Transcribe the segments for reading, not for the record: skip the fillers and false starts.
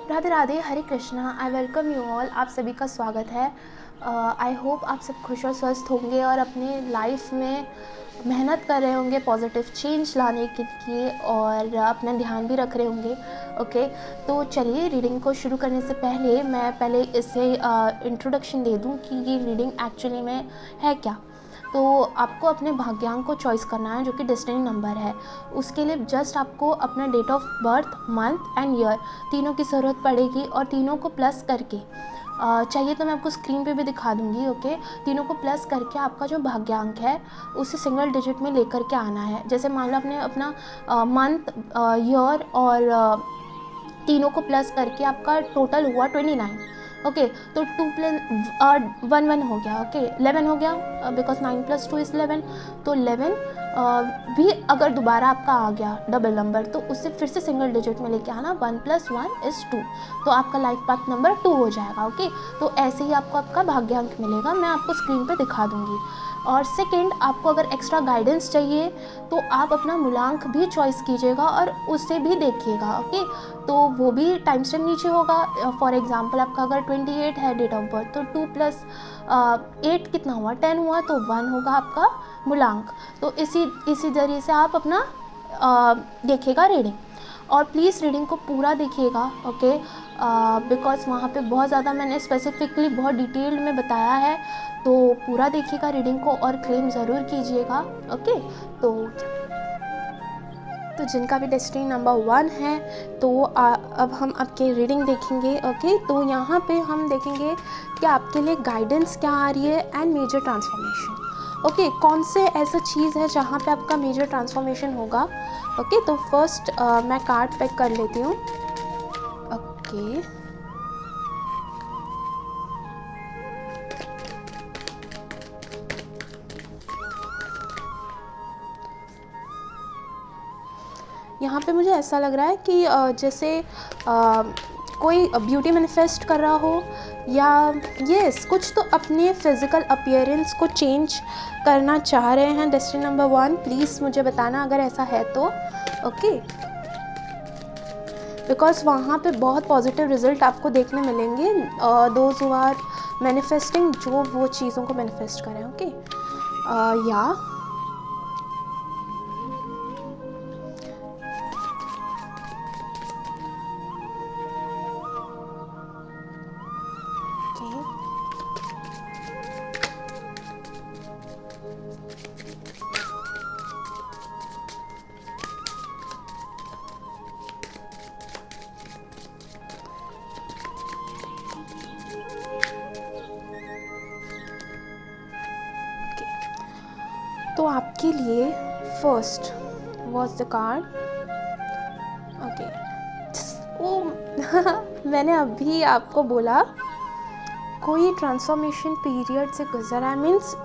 Radhe Radhe, Hare Krishna. I welcome you all. आप सभी का स्वागत है। आई होप आप सब खुश और स्वस्थ होंगे और अपने लाइफ में मेहनत कर रहे होंगे पॉजिटिव चेंज लाने के लिए और अपना ध्यान भी रख रहे होंगे। ओके, तो चलिए रीडिंग को शुरू करने से पहले मैं इसे इंट्रोडक्शन दे दूं कि ये रीडिंग एक्चुअली में है क्या। तो आपको अपने भाग्यांक को चॉइस करना है जो कि डेस्टिनी नंबर है। उसके लिए जस्ट आपको अपना date of birth, month and year तीनों की ज़रूरत पड़ेगी और तीनों को प्लस करके चाहिए तो मैं आपको स्क्रीन पे भी दिखा दूंगी। ओके, तीनों को प्लस करके आपका जो भाग्यांक है उसे सिंगल डिजिट में लेकर के आना है। जैसे मान लो आपने अपना मंथ, ईयर और तीनों को प्लस करके आपका टोटल हुआ 29। ओके, तो 2 + 1 हो गया। ओके, 11 हो गया बिकॉज 9 + 2 इज़ 11। तो 11 भी अगर दोबारा आपका आ गया डबल नंबर तो उससे फिर से सिंगल डिजिट में लेके आना। 1 + 1 इज़ 2, तो आपका लाइफ पाथ नंबर 2 हो जाएगा। ओके, तो ऐसे ही आपको आपका भाग्यांक मिलेगा, मैं आपको स्क्रीन पे दिखा दूँगी। और सेकंड, आपको अगर एक्स्ट्रा गाइडेंस चाहिए तो आप अपना मूलांक भी चॉइस कीजिएगा और उससे भी देखिएगा। ओके, तो वो भी टाइम स्टेप नीचे होगा। फॉर एग्जांपल आपका अगर 28 है डेट ऑफ बर्थ तो 2 + 8 कितना हुआ, 10 हुआ, तो 1 होगा आपका मूलांक। तो इसी जरिए से आप अपना देखिएगा रीडिंग। और प्लीज़ रीडिंग को पूरा देखिएगा। ओके, बिकॉज वहाँ पे बहुत ज़्यादा मैंने स्पेसिफिकली बहुत डिटेल में बताया है, तो पूरा देखिएगा रीडिंग को और क्लेम ज़रूर कीजिएगा। ओके, तो जिनका भी डेस्टिनी नंबर 1 है तो अब हम आपके रीडिंग देखेंगे। ओके, तो यहाँ पे हम देखेंगे कि आपके लिए गाइडेंस क्या आ रही है एंड मेजर ट्रांसफॉर्मेशन। ओके, कौन से ऐसा चीज़ है जहाँ पे आपका मेजर ट्रांसफॉर्मेशन होगा। ओके, तो फर्स्ट मैं कार्ड पैक कर लेती हूँ। ओके, यहाँ पे मुझे ऐसा लग रहा है कि जैसे कोई ब्यूटी मैनिफेस्ट कर रहा हो या यस कुछ तो अपने फिज़िकल अपीयरेंस को चेंज करना चाह रहे हैं डेस्टिनी नंबर 1। प्लीज़ मुझे बताना अगर ऐसा है तो। ओके, बिकॉज वहाँ पे बहुत पॉजिटिव रिजल्ट आपको देखने मिलेंगे। दोज हु आर मैनिफेस्टिंग, जो वो चीज़ों को मैनिफेस्ट करें। ओके, या तो आपके लिए first was the card. Okay, ओ मैंने अभी आपको बोला कोई ट्रांसफॉर्मेशन पीरियड से गुजर रहा है। मीन्स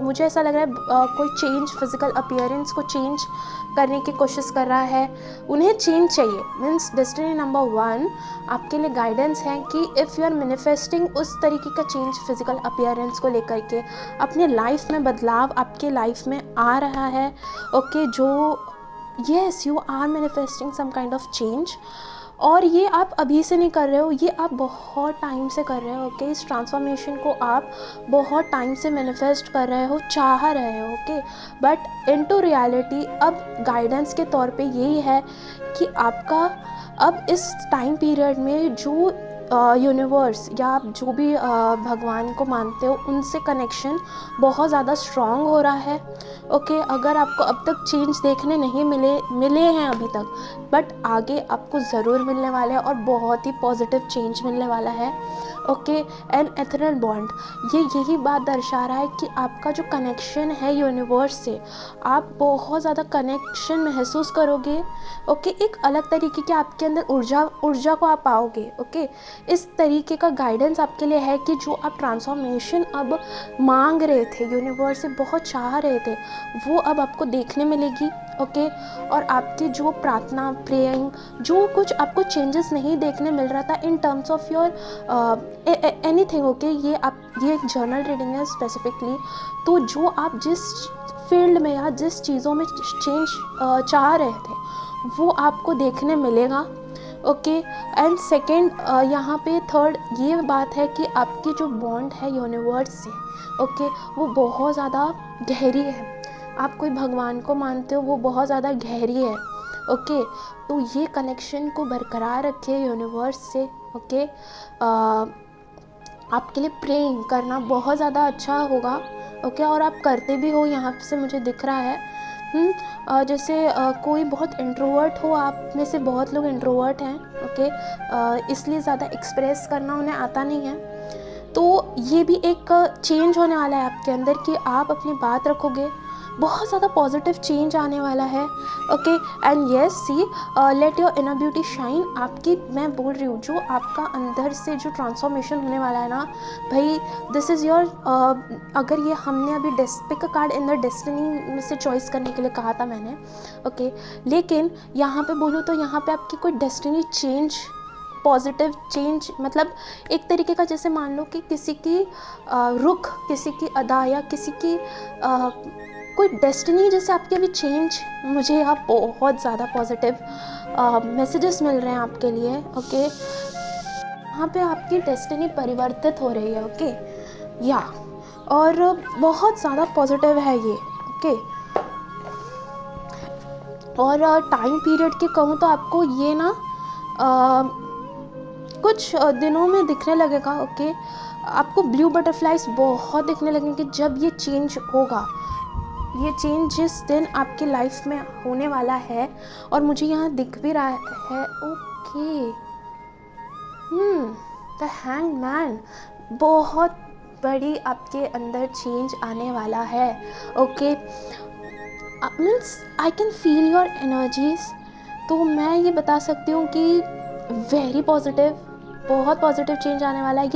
मुझे ऐसा लग रहा है कोई चेंज, फिज़िकल अपीयरेंस को चेंज करने की कोशिश कर रहा है, उन्हें चेंज चाहिए। मीन्स डेस्टिनी नंबर 1 आपके लिए गाइडेंस है कि इफ़ यू आर मैनिफेस्टिंग उस तरीके का चेंज फिज़िकल अपीयरेंस को लेकर के, अपने लाइफ में बदलाव आपके लाइफ में आ रहा है। ओके, जो yes you are manifesting some kind of change, और ये आप अभी से नहीं कर रहे हो, ये आप बहुत टाइम से कर रहे हो। ओके, इस ट्रांसफॉर्मेशन को आप बहुत टाइम से मैनिफेस्ट कर रहे हो, चाह रहे हो। ओके, बट इनटू रियलिटी अब गाइडेंस के तौर पे यही है कि आपका अब इस टाइम पीरियड में जो यूनिवर्स या आप जो भी भगवान को मानते हो उनसे कनेक्शन बहुत ज़्यादा स्ट्रॉन्ग हो रहा है। ओके, अगर आपको अब तक चेंज देखने नहीं मिले हैं अभी तक, बट आगे आपको ज़रूर मिलने वाले हैं और बहुत ही पॉजिटिव चेंज मिलने वाला है। ओके, एन एथरल बॉन्ड, ये यही बात दर्शा रहा है कि आपका जो कनेक्शन है यूनिवर्स से, आप बहुत ज़्यादा कनेक्शन महसूस करोगे। ओके, एक अलग तरीके की आपके अंदर ऊर्जा को आप पाओगे। ओके, इस तरीके का गाइडेंस आपके लिए है कि जो आप ट्रांसफॉर्मेशन अब मांग रहे थे, यूनिवर्स से बहुत चाह रहे थे, वो अब आपको देखने मिलेगी। ओके, और आपकी जो प्रार्थना, प्रेइंग, जो कुछ आपको चेंजेस नहीं देखने मिल रहा था इन terms of your anything. Okay, ये एक जर्नल रीडिंग है स्पेसिफिकली, तो जो आप जिस फील्ड में या जिस चीज़ों में चेंज चाह रहे थे वो आपको देखने मिलेगा। ओके। एंड सेकेंड, यहाँ पे थर्ड ये बात है कि आपकी जो बॉन्ड है यूनिवर्स से, ओके, वो बहुत ज़्यादा गहरी है। आप कोई भगवान को मानते हो, वो बहुत ज़्यादा गहरी है, ओके। तो ये कनेक्शन को बरकरार रखिए यूनिवर्स से, ओके। आपके लिए प्रेइंग करना बहुत ज़्यादा अच्छा होगा, ओके। और आप करते भी हो, यहाँ से मुझे दिख रहा है। जैसे कोई बहुत इंट्रोवर्ट हो, आप में से बहुत लोग इंट्रोवर्ट हैं, ओके, इसलिए ज़्यादा एक्सप्रेस करना उन्हें आता नहीं है। तो ये भी एक चेंज होने वाला है आपके अंदर कि आप अपनी बात रखोगे, बहुत ज़्यादा पॉजिटिव चेंज आने वाला है, okay. And yes, see, let your inner beauty shine. आपकी, मैं बोल रही हूँ, जो आपका अंदर से जो ट्रांसफॉर्मेशन होने वाला है ना भाई, दिस इज़ योर, अगर ये हमने अभी pick a card in the destiny में से चॉइस करने के लिए कहा था मैंने, ओके। लेकिन यहाँ पे बोलूँ तो यहाँ पे आपकी कोई डेस्टिनी चेंज, पॉजिटिव चेंज, मतलब एक तरीके का, जैसे मान लो कि किसी की रुख, किसी की अदा या किसी की कोई डेस्टिनी जैसे आपकी अभी चेंज, मुझे यहाँ बहुत ज़्यादा पॉजिटिव मैसेजेस मिल रहे हैं आपके लिए, ओके। यहाँ पे आपकी डेस्टिनी परिवर्तित हो रही है, ओके, या, और बहुत ज़्यादा पॉजिटिव है ये, ओके। और टाइम पीरियड के कहूँ तो आपको ये ना कुछ दिनों में दिखने लगेगा, ओके। आपको ब्लू बटरफ्लाइज बहुत दिखने लगेंगे जब ये चेंज होगा। ये चेंज जिस दिन आपकी लाइफ में होने वाला है, और मुझे यहाँ दिख भी रहा है, ओके, द हैंगमैन, बहुत बड़ी आपके अंदर चेंज आने वाला है, okay. Means I can feel your energies. तो मैं ये बता सकती हूँ कि वेरी पॉजिटिव, बहुत पॉजिटिव चेंज आने वाला है।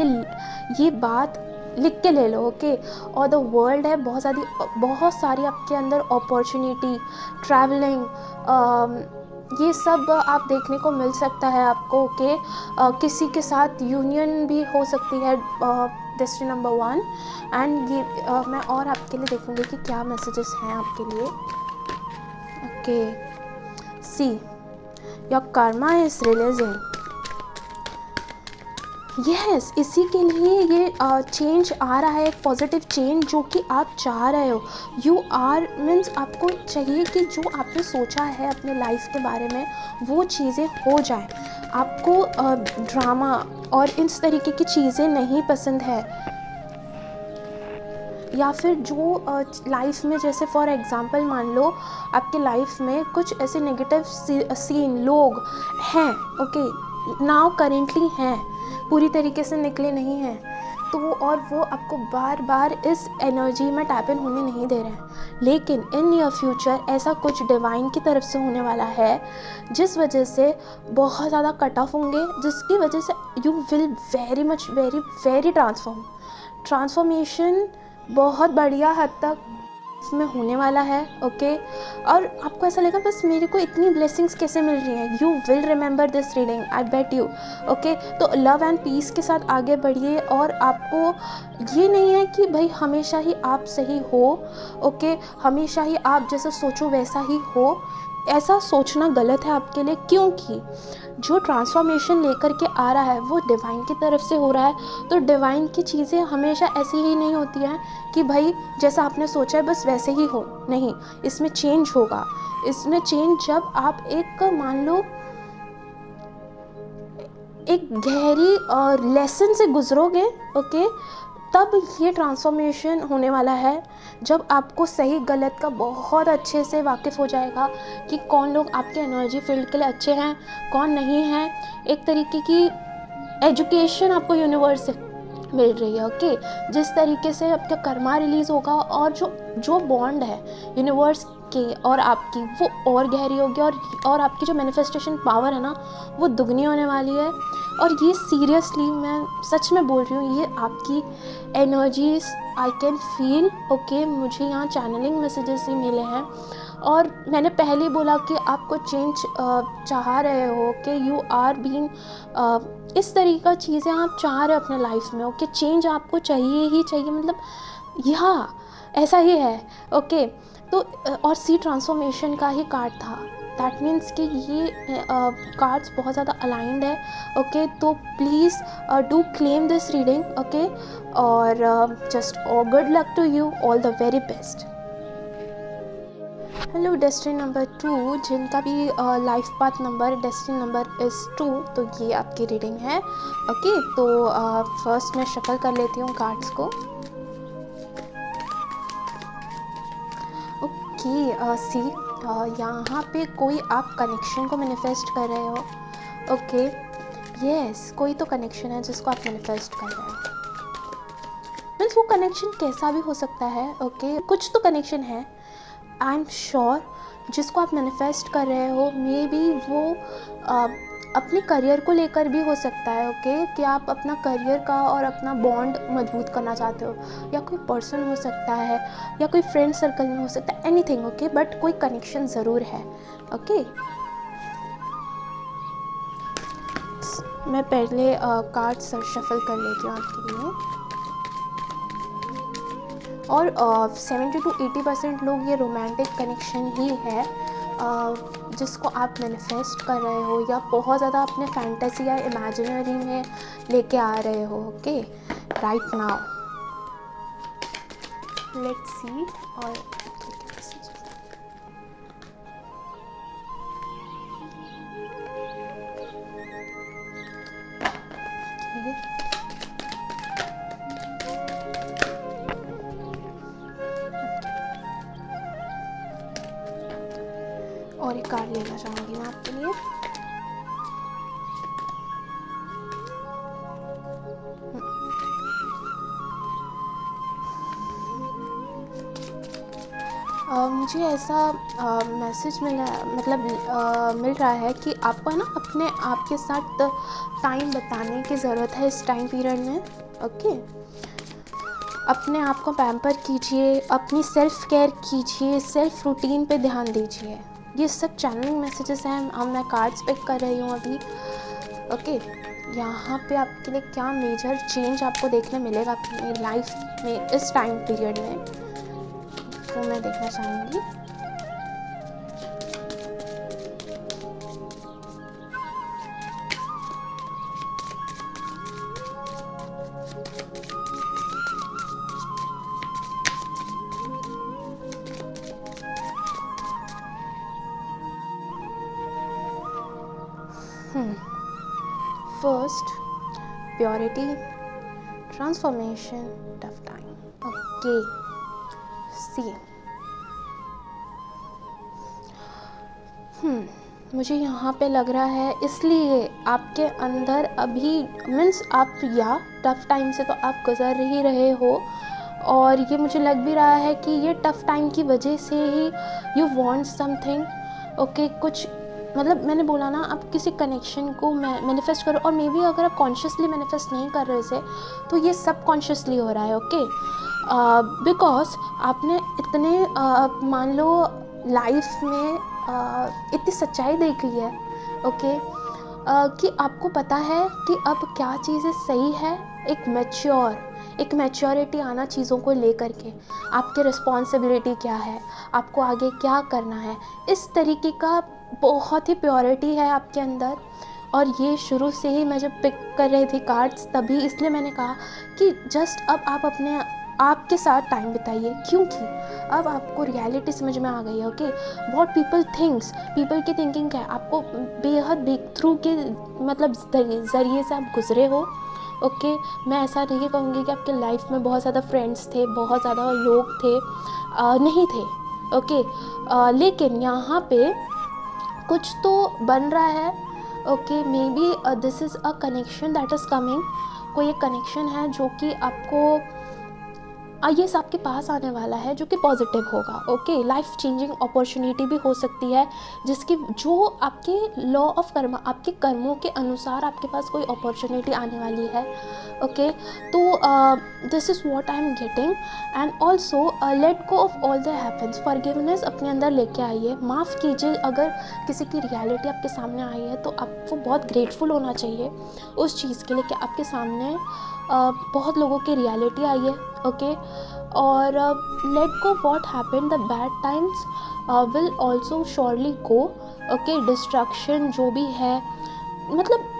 ये बात लिख के ले लो, ओके। और द वर्ल्ड है, बहुत सारी आपके अंदर अपॉर्चुनिटी, ट्रैवलिंग, ये सब आप देखने को मिल सकता है आपको, ओके। किसी के साथ यूनियन भी हो सकती है, डेस्टिनी नंबर 1। एंड ये मैं और आपके लिए देखूंगी कि क्या मैसेजेस हैं आपके लिए, okay. See, your karma is releasing, yes, इसी के लिए ये चेंज आ रहा है, एक पॉजिटिव चेंज जो कि आप चाह रहे हो। यू आर, मीन्स आपको चाहिए कि जो आपने सोचा है अपने लाइफ के बारे में वो चीज़ें हो जाए। आपको ड्रामा और इस तरीके की चीज़ें नहीं पसंद है, या फिर जो लाइफ में, जैसे फॉर एग्ज़ाम्पल मान लो आपके लाइफ में कुछ ऐसे नेगेटिव सीन लोग हैं, ओके, नाउ करेंटली हैं, पूरी तरीके से निकले नहीं हैं, तो और वो आपको बार बार इस एनर्जी में टैप इन होने नहीं दे रहे हैं। लेकिन इन नियर फ्यूचर ऐसा कुछ डिवाइन की तरफ से होने वाला है जिस वजह से बहुत ज़्यादा कट ऑफ होंगे, जिसकी वजह से you will very much very transformation बहुत बढ़िया हद तक इसमें होने वाला है, ओके। और आपको ऐसा लगेगा बस मेरे को इतनी ब्लेसिंग्स कैसे मिल रही हैं। You will remember this reading, I bet you, okay. तो लव एंड पीस के साथ आगे बढ़िए, और आपको ये नहीं है कि भाई हमेशा ही आप सही हो, ओके, हमेशा ही आप जैसा सोचो वैसा ही हो। ऐसा सोचना गलत है आपके लिए, क्योंकि जो ट्रांसफॉर्मेशन लेकर के आ रहा है वो डिवाइन की तरफ से हो रहा है। तो डिवाइन की चीज़ें हमेशा ऐसी ही नहीं होती हैं कि भाई जैसा आपने सोचा है बस वैसे ही हो, नहीं, इसमें चेंज होगा। इसमें चेंज जब आप एक मान लो एक गहरी लेसन से गुजरोगे, ओके, तब ये ट्रांसफॉर्मेशन होने वाला है, जब आपको सही गलत का बहुत अच्छे से वाकिफ़ हो जाएगा कि कौन लोग आपके एनर्जी फील्ड के लिए अच्छे हैं, कौन नहीं है। एक तरीके की एजुकेशन आपको यूनिवर्स से मिल रही है, ओके। जिस तरीके से आपका कर्मा रिलीज़ होगा और जो बॉन्ड है यूनिवर्स के और आपकी, वो और गहरी होगी, और आपकी जो मैनिफेस्टेशन पावर है ना वो दुगनी होने वाली है। और ये सीरियसली मैं सच में बोल रही हूँ, ये आपकी energies I can feel, okay. मुझे यहाँ चैनलिंग मैसेजेस ही मिले हैं, और मैंने पहले ही बोला कि आपको चेंज चाह रहे हो, कि यू आर बीइंग इस तरीके का चीज़ें आप चाह रहे हो अपने लाइफ में, ओके। चेंज आपको चाहिए ही चाहिए, मतलब यहाँ ऐसा ही है, ओके। तो और सी ट्रांसफॉर्मेशन का ही कार्ड था, दैट मीन्स कि ये कार्ड्स बहुत ज़्यादा अलाइंड है। ओके, तो please do claim this reading. Okay, और just good luck to you, all the very best. Hello destiny number 2, जिनका भी life path number destiny number is 2, तो ये आपकी रीडिंग है। ओके, तो फर्स्ट मैं शफल कर लेती हूँ कार्ड्स को। ओके, सी यहाँ पे कोई आप कनेक्शन को मैनिफेस्ट कर रहे हो। ओके, यस, कोई तो कनेक्शन है जिसको आप मैनिफेस्ट कर रहे हो। मीन्स वो कनेक्शन कैसा भी हो सकता है। ओके, कुछ तो कनेक्शन है, आई एम श्योर, जिसको आप मैनिफेस्ट कर रहे हो। मे बी वो अपने करियर को लेकर भी हो सकता है। ओके, कि आप अपना करियर का और अपना बॉन्ड मजबूत करना चाहते हो, या कोई पर्सन हो सकता है, या कोई फ्रेंड सर्कल में हो सकता है, एनीथिंग। ओके, बट कोई कनेक्शन ज़रूर है। ओके, मैं पहले कार्ड शफल कर लेती हूँ आपके लिए। और 70 to 80% लोग ये रोमांटिक कनेक्शन ही है जिसको आप मैनिफेस्ट कर रहे हो, या बहुत ज़्यादा अपने फैंटेसी या इमेजिनरी में लेके आ रहे हो। Okay, right now let's see. और और एक कार्ड लेना चाहूँगी मैं आपके लिए। मुझे ऐसा मैसेज मिला, मतलब मिल रहा है कि आपको ना अपने आप के साथ टाइम बताने की ज़रूरत है इस टाइम पीरियड में। ओके, अपने आप को पैम्पर कीजिए, अपनी सेल्फ केयर कीजिए, सेल्फ रूटीन पे ध्यान दीजिए। ये सब चैनलिंग मैसेजेस हैं, अब मैं कार्ड्स पिक कर रही हूँ अभी। ओके, यहाँ पे आपके लिए क्या मेजर चेंज आपको देखने मिलेगा अपनी लाइफ में इस टाइम पीरियड में, वो मैं देखना चाहूँगी। First, purity, transformation, tough time. Okay, see मुझे यहाँ पे लग रहा है, इसलिए आपके अंदर अभी मीन्स आप या टफ़ टाइम से तो आप गुज़र ही रहे हो, और ये मुझे लग भी रहा है कि ये टफ़ टाइम की वजह से ही यू वांट समथिंग। ओके, कुछ मतलब मैंने बोला ना, आप किसी कनेक्शन को मैनिफेस्ट करो, और मे बी अगर आप कॉन्शियसली मैनिफेस्ट नहीं कर रहे इसे, तो ये सब कॉन्शियसली हो रहा है। ओके, बिकॉज आपने इतने मान लो लाइफ में इतनी सच्चाई देख ली है। ओके, कि आपको पता है कि अब क्या चीज़ें सही है। एक मैच्योरिटी आना चीज़ों को लेकर के, आपकी रिस्पॉन्सिबिलिटी क्या है, आपको आगे क्या करना है, इस तरीके का बहुत ही प्योरिटी है आपके अंदर। और ये शुरू से ही मैं जब पिक कर रही थी कार्ड्स, तभी इसलिए मैंने कहा कि जस्ट अब आप अपने आपके साथ टाइम बिताइए, क्योंकि अब आपको रियलिटी समझ में आ गई है। Okay, what people thinks, people की थिंकिंग क्या है, आपको बेहद बिग थ्रू के मतलब ज़रिए से आप गुजरे हो। ओके, मैं ऐसा नहीं कहूँगी कि आपके लाइफ में बहुत ज़्यादा फ्रेंड्स थे, बहुत ज़्यादा लोग थे, नहीं थे। ओके, लेकिन यहाँ पे कुछ तो बन रहा है। Okay, may be this is a connection that is coming. कोई एक कनेक्शन है जो कि आपको ये आपके पास आने वाला है, जो कि पॉजिटिव होगा। ओके, लाइफ चेंजिंग अपॉर्चुनिटी भी हो सकती है, जिसकी जो आपके लॉ ऑफ कर्मा, आपके कर्मों के अनुसार आपके पास कोई अपॉर्चुनिटी आने वाली है। ओके, तो this is what I am getting. And also let go of all the happens, forgiveness अपने अंदर लेके आइए, माफ़ कीजिए। अगर किसी की रियलिटी आपके सामने आई है तो आपको बहुत ग्रेटफुल होना चाहिए उस चीज़ के लिए कि आपके सामने बहुत लोगों की रियलिटी आई है। ओके, और let go what happened, the bad times will also surely go. Okay, distraction जो भी है, मतलब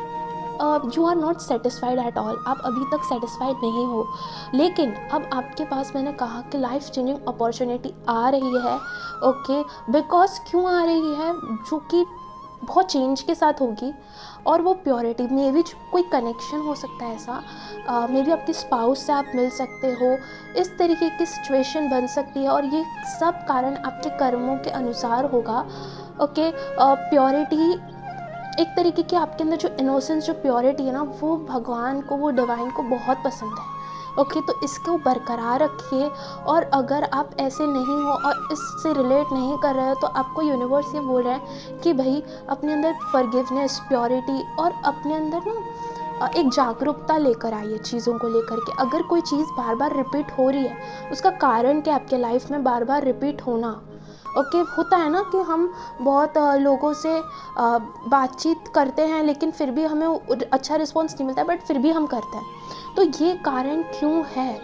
you are not satisfied at all, आप अभी तक सेटिस्फाइड नहीं हो, लेकिन अब आपके पास, मैंने कहा कि लाइफ चेंजिंग अपॉर्चुनिटी आ रही है। ओके, बिकॉज क्यों आ रही है, जो कि बहुत चेंज के साथ होगी, और वो प्योरिटी, मे बी कोई कनेक्शन हो सकता है ऐसा, मे बी आपके स्पाउस से आप मिल सकते हो, इस तरीके की सिचुएशन बन सकती है, और ये सब कारण आपके कर्मों के अनुसार होगा। ओके, प्योरिटी एक तरीके की, आपके अंदर जो इनोसेंस, जो प्योरिटी है ना, वो भगवान को, वो डिवाइन को बहुत पसंद है। ओके, तो इसको बरकरार रखिए, और अगर आप ऐसे नहीं हो और इससे रिलेट नहीं कर रहे हो, तो आपको यूनिवर्स ये बोल रहा है कि भाई अपने अंदर फॉरगिवनेस, प्योरिटी, और अपने अंदर ना एक जागरूकता लेकर आइए चीज़ों को लेकर के। अगर कोई चीज़ बार बार रिपीट हो रही है, उसका कारण क्या, आपके लाइफ में बार बार रिपीट होना। ओके, होता है ना कि हम बहुत लोगों से बातचीत करते हैं, लेकिन फिर भी हमें अच्छा रिस्पॉन्स नहीं मिलता, बट फिर भी हम करते हैं, तो ये कारण क्यों है।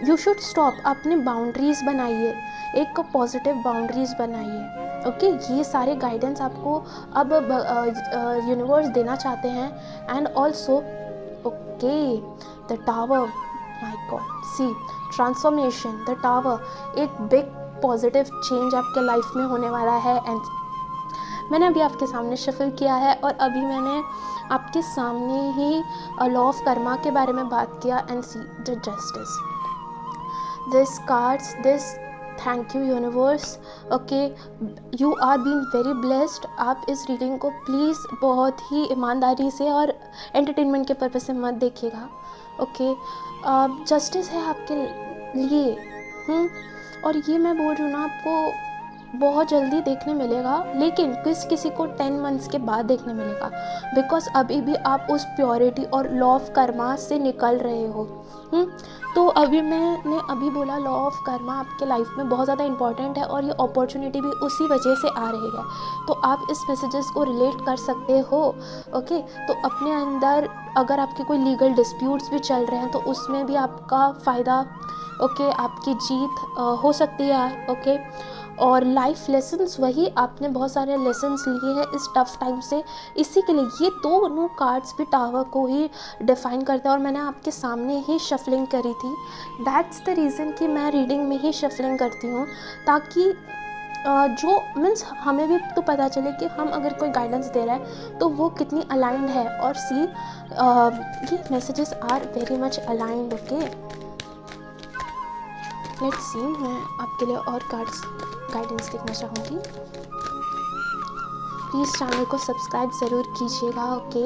यू शुड स्टॉप, अपने बाउंड्रीज़ बनाइए, एक पॉजिटिव बाउंड्रीज़ बनाइए। ओके, ये सारे गाइडेंस आपको अब यूनिवर्स देना चाहते हैं। And also okay, the tower, my god, see transformation, the tower, एक बिग पॉजिटिव चेंज आपके लाइफ में होने वाला है। एंड मैंने अभी आपके सामने शफल किया है, और अभी मैंने आपके सामने ही लॉ ऑफ कर्मा के बारे में बात किया। And see the justice, this cards, this, thank you universe. Okay, you are being very blessed. आप इस रीडिंग को प्लीज़ बहुत ही ईमानदारी से और एंटरटेनमेंट के पर्पज़ से मत देखिएगा। ओके, जस्टिस है आपके लिए। और ये मैं बोल रही हूँ ना, आपको बहुत जल्दी देखने मिलेगा, लेकिन किसी को 10 मंथ्स के बाद देखने मिलेगा, बिकॉज अभी भी आप उस प्योरिटी और लॉ ऑफ कर्मा से निकल रहे हो। तो अभी मैंने अभी बोला, लॉ ऑफ कर्मा आपके लाइफ में बहुत ज़्यादा इंपॉर्टेंट है, और ये अपॉर्चुनिटी भी उसी वजह से आ रही है। तो आप इस मैसेजेस को रिलेट कर सकते हो। ओके, तो अपने अंदर अगर आपके कोई लीगल डिस्प्यूट्स भी चल रहे हैं, तो उसमें भी आपका फ़ायदा, ओके, आपकी जीत हो सकती है। ओके, और लाइफ लेसन्स, वही आपने बहुत सारे लेसन्स लिए हैं इस टफ टाइम से, इसी के लिए ये दोनों कार्ड्स भी टावर को ही डिफ़ाइन करते हैं। और मैंने आपके सामने ही शफलिंग करी थी, दैट्स द रीज़न कि मैं रीडिंग में ही शफलिंग करती हूँ, ताकि जो मीन्स हमें भी तो पता चले कि हम अगर कोई गाइडेंस दे रहा है तो वो कितनी अलाइंड है। और सी, ये messages are very much aligned. Okay, let's see, मैं आपके लिए और कार्ड्स गाइडेंस देखना चाहूँगी। प्लीज़ चैनल को सब्सक्राइब ज़रूर कीजिएगा। ओके,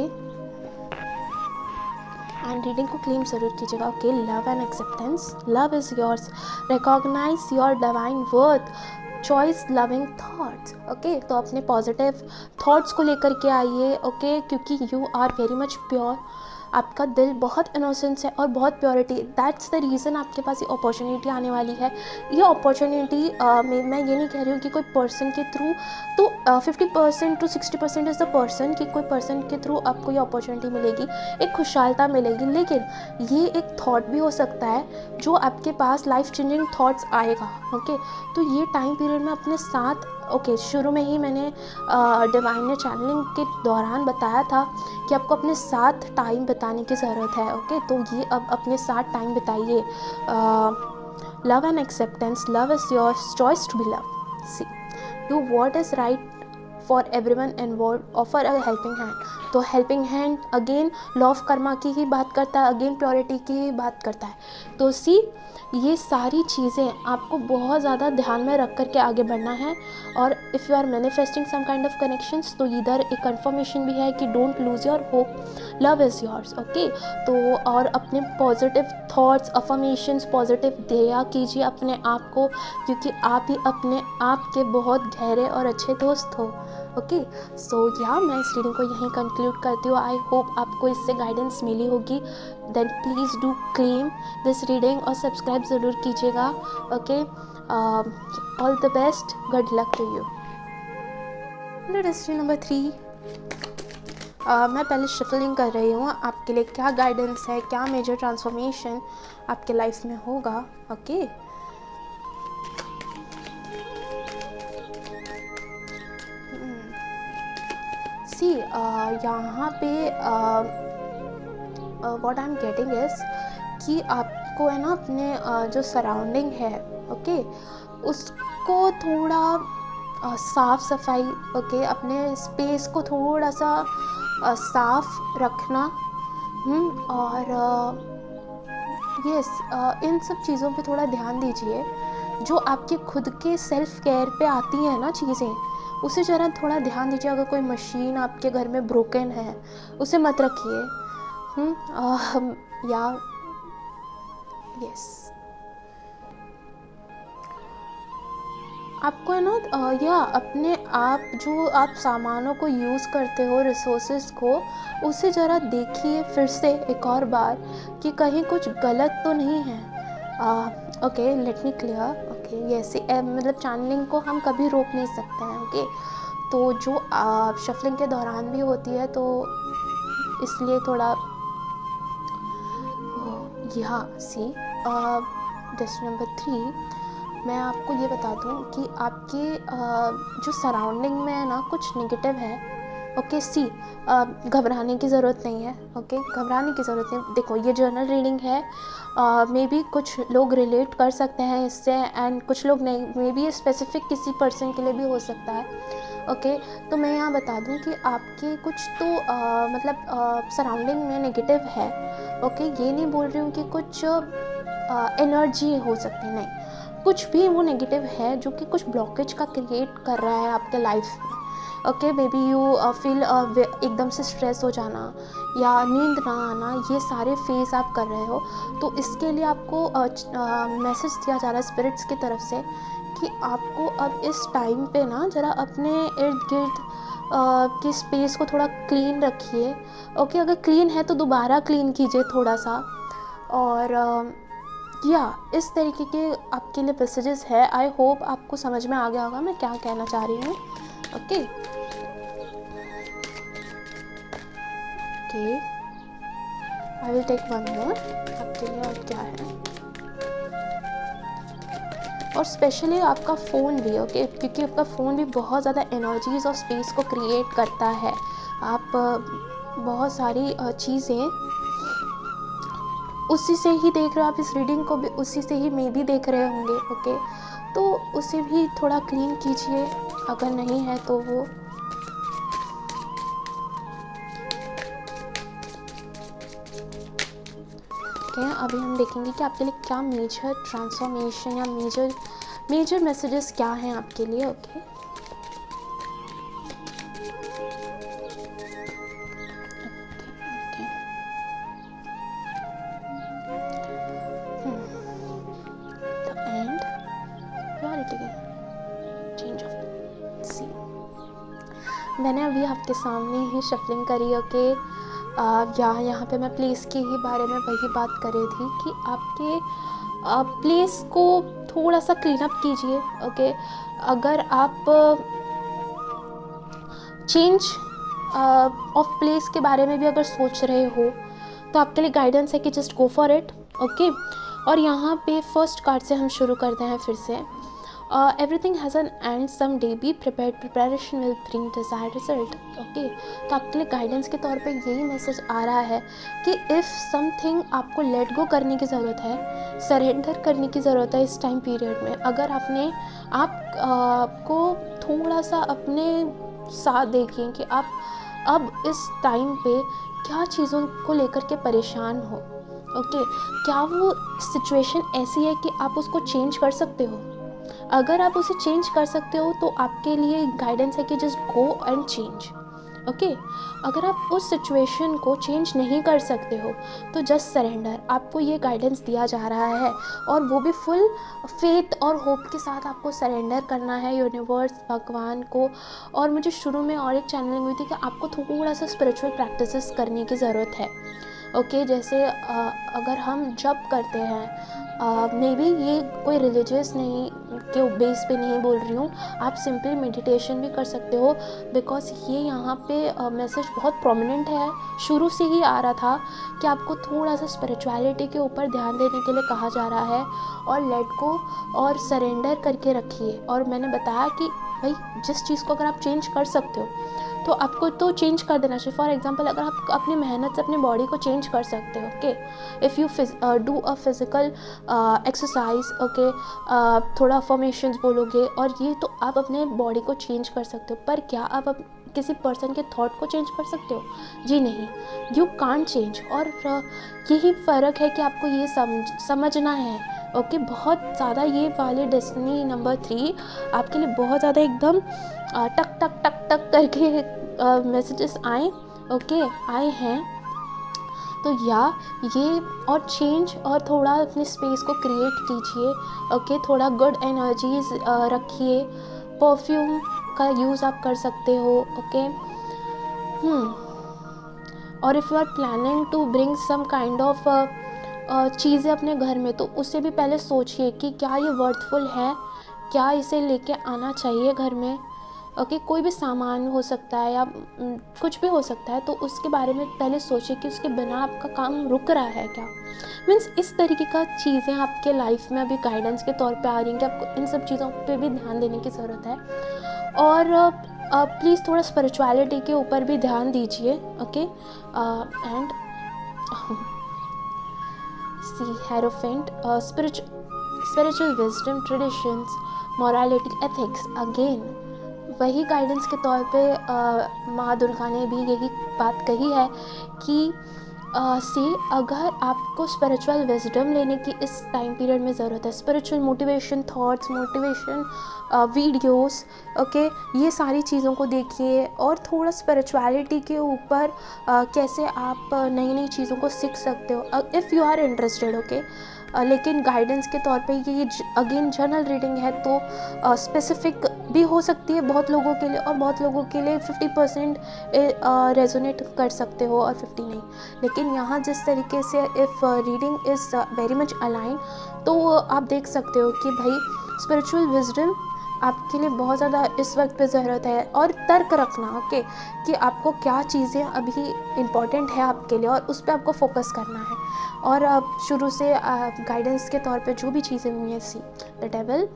एंड रीडिंग को क्लेम ज़रूर कीजिएगा। Okay, love and acceptance, love is yours, recognise your divine worth, choice loving thoughts. Okay, तो अपने पॉजिटिव थॉट्स को लेकर के आइए। ओके, क्योंकि you are very much pure, आपका दिल बहुत इनोसेंस है और बहुत प्योरिटी, दैट्स द रीज़न आपके पास ये अपॉर्चुनिटी आने वाली है। ये अपॉर्चुनिटी मैं ये नहीं कह रही हूँ कि कोई पर्सन के थ्रू, तो 50% to 60% इज़ द पर्सन, कि कोई पर्सन के थ्रू आपको ये अपॉर्चुनिटी मिलेगी, एक खुशहालता मिलेगी, लेकिन ये एक थॉट भी हो सकता है जो आपके पास लाइफ चेंजिंग थॉट्स आएगा। ओके, तो ये टाइम पीरियड में अपने साथ, ओके, शुरू में ही मैंने डिवाइन ने चैनलिंग के दौरान बताया था कि आपको अपने साथ टाइम बिताने की ज़रूरत है। ओके, तो ये अब अपने साथ टाइम बिताइए। Love and acceptance, love is your choice to be love, see do what is right for everyone involve, offer a helping hand. तो helping hand again law of karma की ही बात करता है, अगेन प्योरिटी की ही बात करता है। तो सी, ये सारी चीज़ें आपको बहुत ज़्यादा ध्यान में रख करके आगे बढ़ना है। और if you are manifesting some kind of connections, तो इधर एक कंफर्मेशन भी है कि don't lose your hope, love is yours. Okay, तो और अपने पॉजिटिव थॉट्स, अफर्मेशंस पॉजिटिव दिया कीजिए अपने आप को, क्योंकि आप ही अपने आप के बहुत गहरे और अच्छे दोस्त हो। ओके, सो या मैं इस रीडिंग को यहीं कंक्लूड करती हूँ। आई होप आपको इससे गाइडेंस मिली होगी। Then please do claim this reading और सब्सक्राइब ज़रूर कीजिएगा। Okay, all the best, good luck to you. Destiny number 3, मैं पहले शफलिंग कर रही हूँ आपके लिए, क्या गाइडेंस है, क्या मेजर ट्रांसफॉर्मेशन आपके लाइफ में होगा। ओके, सी यहाँ पे what I am getting is कि आपको है ना अपने जो सराउंडिंग है, ओके, उसको थोड़ा साफ सफाई, ओके, अपने स्पेस को थोड़ा सा साफ रखना। और यस, इन सब चीज़ों पे थोड़ा ध्यान दीजिए। जो आपके खुद के सेल्फ केयर पे आती हैं ना चीज़ें, उसे ज़रा थोड़ा ध्यान दीजिए। अगर कोई मशीन आपके घर में ब्रोकन है, उसे मत रखिए। या यस, आपको है ना या अपने आप जो आप सामानों को यूज़ करते हो, रिसोर्सेज को, उसे ज़रा देखिए फिर से एक और बार कि कहीं कुछ गलत तो नहीं है। Okay, let me clear. Okay, yes, मतलब चैनलिंग को हम कभी रोक नहीं सकते हैं। ओके, तो जो शफलिंग के दौरान भी होती है, तो इसलिए थोड़ा यहाँ सी डिश नंबर 3, मैं आपको ये बता दूँ कि आपके जो सराउंडिंग में है ना कुछ नेगेटिव है। ओके, सी घबराने की ज़रूरत नहीं है। ओके, घबराने की ज़रूरत नहीं। देखो, ये जर्नल रीडिंग है, मे बी कुछ लोग रिलेट कर सकते हैं इससे एंड कुछ लोग नहीं, मे बी स्पेसिफिक किसी पर्सन के लिए भी हो सकता है। ओके, तो मैं यहाँ बता दूँ कि आपके कुछ तो मतलब सराउंडिंग में नेगेटिव है। ओके, ये नहीं बोल रही हूँ कि कुछ एनर्जी हो सकती, नहीं, कुछ भी वो नेगेटिव है जो कि कुछ ब्लॉकेज का क्रिएट कर रहा है आपके लाइफ में। Okay, maybe you feel एकदम से स्ट्रेस हो जाना या नींद ना आना, ये सारे फेस आप कर रहे हो। तो इसके लिए आपको मैसेज दिया जा रहा है स्पिरिट्स की तरफ से कि आपको अब इस टाइम पे ना ज़रा अपने इर्द गिर्द की स्पेस को थोड़ा क्लीन रखिए। ओके, अगर क्लीन है तो दोबारा क्लीन कीजिए थोड़ा सा। और या इस तरीके के आपके लिए मैसेजेस है। आई होप आपको समझ में आ गया होगा मैं क्या कहना चाह रही हूँ। Okay, I will take one more आपके लिए। और क्या है, और स्पेशली आपका फ़ोन भी, ओके, क्योंकि आपका फ़ोन भी बहुत ज़्यादा एनर्जीज और स्पेस को क्रिएट करता है। आप बहुत सारी चीज़ें उसी से ही देख रहे हो, आप इस रीडिंग को भी उसी से ही मे भी देख रहे होंगे। ओके, तो उसे भी थोड़ा क्लीन कीजिए अगर नहीं है तो वो। ओके, अभी हम देखेंगे कि आपके लिए क्या मेजर ट्रांसफॉर्मेशन या मेजर मैसेजेस क्या हैं आपके लिए। ओके, मैंने अभी आपके सामने ही शफलिंग करी। ओके, यहाँ पे मैं प्लेस के ही बारे में वही बात कर रही थी कि आपके प्लेस को थोड़ा सा क्लीन अप कीजिए। ओके, अगर आप चेंज ऑफ प्लेस के बारे में भी अगर सोच रहे हो तो आपके लिए गाइडेंस है कि just go for it. Okay, और यहाँ पे फर्स्ट कार्ड से हम शुरू करते हैं फिर से। Everything has an end some day, be prepared, preparation will bring desired result. Okay, तो आपके लिए गाइडेंस के तौर पे यही मैसेज आ रहा है कि इफ़ समथिंग आपको लेट गो करने की ज़रूरत है, सरेंडर करने की ज़रूरत है इस टाइम पीरियड में। अगर आपको थोड़ा सा अपने साथ देखिए कि आप अब इस टाइम पे क्या चीज़ों को लेकर के परेशान हो। ओके, क्या वो सिचुएशन ऐसी है कि आप उसको चेंज कर सकते हो? अगर आप उसे चेंज कर सकते हो तो आपके लिए गाइडेंस है कि just go and change. Okay, अगर आप उस सिचुएशन को चेंज नहीं कर सकते हो तो जस्ट सरेंडर। आपको ये गाइडेंस दिया जा रहा है और वो भी फुल फेथ और होप के साथ आपको सरेंडर करना है यूनिवर्स, भगवान को। और मुझे शुरू में और एक चैनलिंग हुई थी कि आपको थोड़ा सा स्पिरिचुअल प्रैक्टिसेस करने की ज़रूरत है। ओके, जैसे अगर हम जप करते हैं, मे बी ये कोई रिलीजियस नहीं के बेस पे नहीं बोल रही हूँ, आप सिंपली मेडिटेशन भी कर सकते हो। बिकॉज ये यहाँ पे मैसेज बहुत प्रोमिनेंट है, शुरू से ही आ रहा था कि आपको थोड़ा सा स्पिरिचुअलिटी के ऊपर ध्यान देने के लिए कहा जा रहा है और लेट गो और सरेंडर करके रखिए। और मैंने बताया कि भाई जिस चीज़ को अगर आप चेंज कर सकते हो तो आपको तो चेंज कर देना चाहिए। फॉर एग्जांपल अगर आप अपनी मेहनत से अपनी बॉडी को चेंज कर सकते हो, okay, if you do a physical exercise, okay, थोड़ा अफर्मेशंस बोलोगे और ये, तो आप अपने बॉडी को चेंज कर सकते हो। पर क्या आप किसी पर्सन के थॉट को चेंज कर सकते हो? जी नहीं, यू कांट चेंज। और यही फ़र्क है कि आपको ये समझना है, ओके। बहुत ज़्यादा ये वाले डेस्टिनी नंबर 3 आपके लिए बहुत ज़्यादा एकदम टक टक टक टक करके मैसेजेस आए, ओके, आए हैं। तो ये और चेंज और थोड़ा अपने स्पेस को क्रिएट कीजिए, ओके। थोड़ा गुड एनर्जीज रखिए, परफ्यूम का यूज़ आप कर सकते हो, ओके। और if you are planning to bring some kind of चीज़ें अपने घर में, तो उससे भी पहले सोचिए कि क्या ये वर्थफुल है, क्या इसे लेके आना चाहिए घर में, ओके। कोई भी सामान हो सकता है या कुछ भी हो सकता है, तो उसके बारे में पहले सोचिए कि उसके बिना आपका काम रुक रहा है क्या। मीन्स इस तरीके का चीज़ें आपके लाइफ में अभी गाइडेंस के तौर पे आ रही हैं कि आपको इन सब चीज़ों पे भी ध्यान देने की ज़रूरत है। और प्लीज़ थोड़ा स्पिरिचुअलिटी के ऊपर भी ध्यान दीजिए, okay. And see hierophant, spiritual wisdom, traditions, morality, ethics, again वही गाइडेंस के तौर पे माँ दुर्गा ने भी यही बात कही है कि अगर आपको स्पिरिचुअल विजडम लेने की इस टाइम पीरियड में ज़रूरत है, spiritual motivation thoughts, motivation videos, okay, ये सारी चीज़ों को देखिए और थोड़ा स्पिरिचुअलिटी के ऊपर कैसे आप नई नई चीज़ों को सीख सकते हो, if you are interested, okay. लेकिन गाइडेंस के तौर पे ये अगेन जनरल रीडिंग है, तो स्पेसिफिक भी हो सकती है बहुत लोगों के लिए, और बहुत लोगों के लिए 50% रेजोनेट कर सकते हो और 50 नहीं। लेकिन यहाँ जिस तरीके से if reading is very much align, तो आप देख सकते हो कि भाई स्पिरिचुअल विजडम आपके लिए बहुत ज़्यादा इस वक्त पे ज़रूरत है। और तर्क रखना, ओके, कि आपको क्या चीज़ें अभी इम्पॉर्टेंट है आपके लिए और उस पर आपको फोकस करना है। और अब शुरू से गाइडेंस के तौर पे जो भी चीज़ें हुई हैं, see the devil,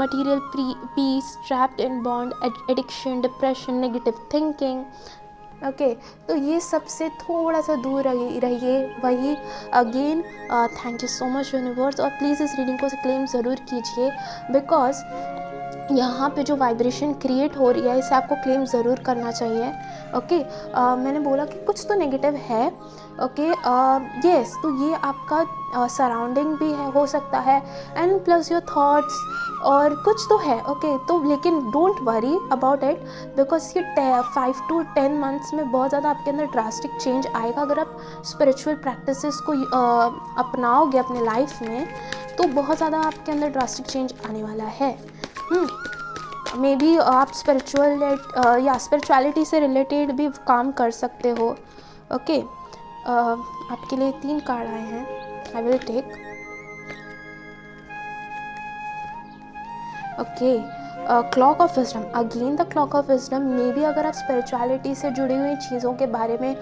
material peace, trapped in bond, addiction, depression, negative thinking, okay. तो ये सबसे थोड़ा सा दूर रहिए। वही again thank you so much universe, और प्लीज़ इस रीडिंग को क्लेम ज़रूर कीजिए, बिकॉज यहाँ पे जो वाइब्रेशन क्रिएट हो रही है इसे आपको क्लेम ज़रूर करना चाहिए, ओके। मैंने बोला कि कुछ तो नेगेटिव है, ओके, यस, तो ये आपका सराउंडिंग भी है, हो सकता है, एंड प्लस योर थॉट्स और कुछ तो है, ओके। तो लेकिन don't worry about it, because ये 5 to 10 मंथ्स में बहुत ज़्यादा आपके अंदर ड्रास्टिक चेंज आएगा। अगर आप स्पिरिचुअल प्रैक्टिसेस को अपनाओगे अपने लाइफ में, तो बहुत ज़्यादा आपके अंदर ड्रास्टिक चेंज आने वाला है। मे बी आप स्पिरिचुअलिटी से रिलेटेड भी काम कर सकते हो, ओके। आपके लिए 3 कार्ड आए हैं, I will take, okay. Clock of wisdom, again the clock of wisdom. Maybe अगर आप स्पिरिचुअलिटी से जुड़ी हुई चीज़ों के बारे में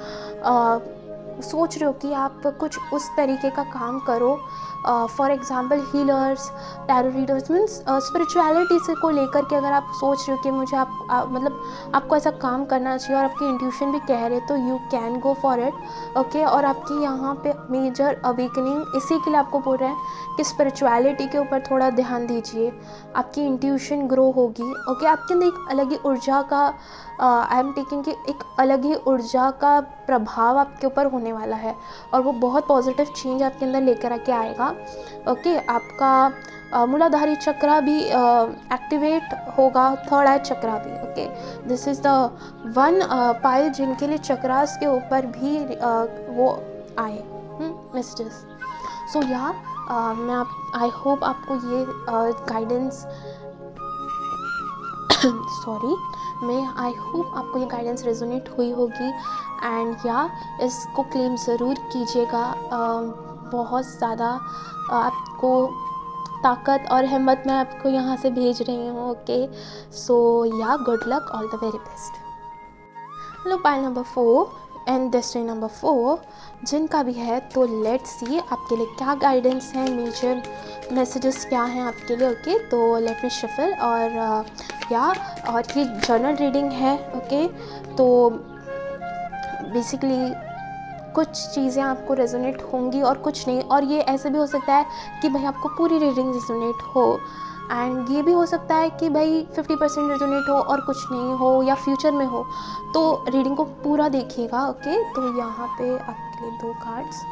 सोच रहे हो कि आप कुछ उस तरीके का काम करो, for example healers, tarot readers, means spirituality से को लेकर के अगर आप सोच रहे हो कि मुझे मतलब आपको ऐसा काम करना चाहिए और आपकी इंट्यूशन भी कह रहे, तो you can go for it, okay. और आपकी यहाँ पे मेजर अवेकनिंग इसी के लिए आपको बोल रहे हैं कि स्पिरिचुअलिटी के ऊपर थोड़ा ध्यान दीजिए, आपकी इंट्यूशन ग्रो होगी, ओके। आपके अंदर एक अलग ही ऊर्जा का आई एम टेकिंग कि एक अलग ही ऊर्जा का प्रभाव आपके ऊपर होने वाला है, और वो बहुत पॉजिटिव चेंज आपके अंदर लेकर आके आएगा, ओके। आपका मूलाधारी चक्रा भी एक्टिवेट होगा, थर्ड आई चक्रा भी, okay. This is the one pile जिनके लिए चक्रास के ऊपर भी वो आए मैसेजेस। सो मैं आई होप आपको ये गाइडेंस आई होप आपको ये गाइडेंस रेजोनेट हुई होगी, एंड इसको क्लेम ज़रूर कीजिएगा। बहुत ज़्यादा आपको ताकत और हिम्मत मैं आपको यहाँ से भेज रही हूँ, okay. So good luck, all the very best. Hello, pile number 4, and destiny number 4 जिनका भी है, तो लेट्स सी आपके लिए क्या गाइडेंस है, मेजर मैसेजेस क्या हैं आपके लिए। ओके, तो लेट मी शफल। और और ये जर्नल रीडिंग है। ओके, तो बेसिकली कुछ चीज़ें आपको रेजोनेट होंगी और कुछ नहीं, और ये ऐसे भी हो सकता है कि भाई आपको पूरी रीडिंग रेजोनेट हो, एंड ये भी हो सकता है कि भाई 50% रेजोनेट हो और कुछ नहीं हो, या फ्यूचर में हो। तो रीडिंग को पूरा देखिएगा। ओके, तो यहाँ पे आपके लिए 2 cards.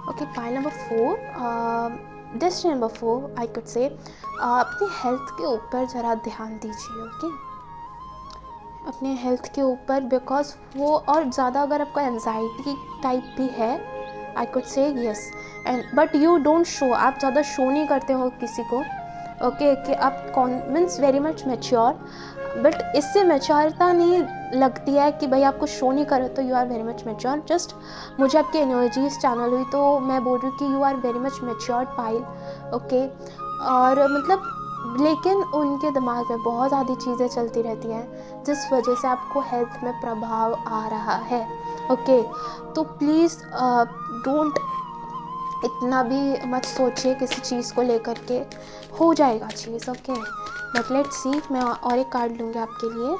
Okay, pile number 4, destiny number 4 I could say अपनी हेल्थ के ऊपर ज़रा ध्यान दीजिए। ओके, अपने हेल्थ के ऊपर, बिकॉज वो और ज़्यादा अगर आपको एंजाइटी टाइप भी है, I could say yes, and but you don't show, आप ज़्यादा शो नहीं करते हो किसी को। ओके, कि आप means very much mature, but इससे मैच्योरता नहीं लगती है कि भाई आपको शो नहीं कर रहे तो you are very much mature. Just मुझे आपकी एनर्जीज चैनल हुई तो मैं बोल रही हूँ कि you are very much matured pile. Okay, और मतलब लेकिन उनके दिमाग में बहुत ज़्यादा चीज़ें चलती रहती हैं जिस वजह से आपको हेल्थ में प्रभाव आ रहा है। ओके, तो प्लीज़ डोंट इतना भी मत सोचिए किसी चीज़ को लेकर के, हो जाएगा चीज़। ओके, बट लेट्स सी, मैं और एक कार्ड लूँगी आपके लिए।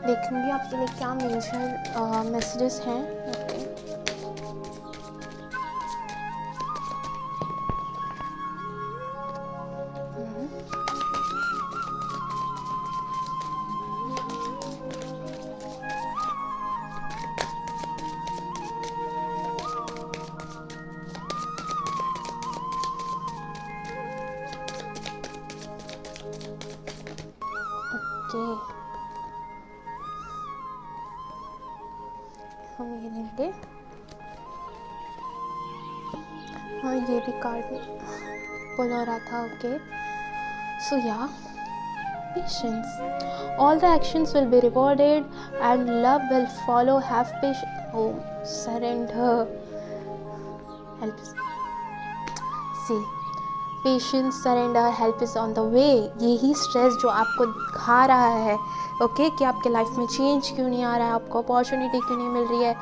देखूंगी आपके लिए क्या मेजर मैसेजेस हैं। ओके, हम ये लेंगे। हाँ, ये भी कार्ड पुल हो रहा था। ओके, सो या patience, all the actions will be rewarded and love will follow. Have patience. Oh, surrender, help. See, patience, surrender, help is on the way. यही स्ट्रेस जो आपको खा रहा है, ओके, कि आपके लाइफ में चेंज क्यों नहीं आ रहा है, आपको अपॉर्चुनिटी क्यों नहीं मिल रही है,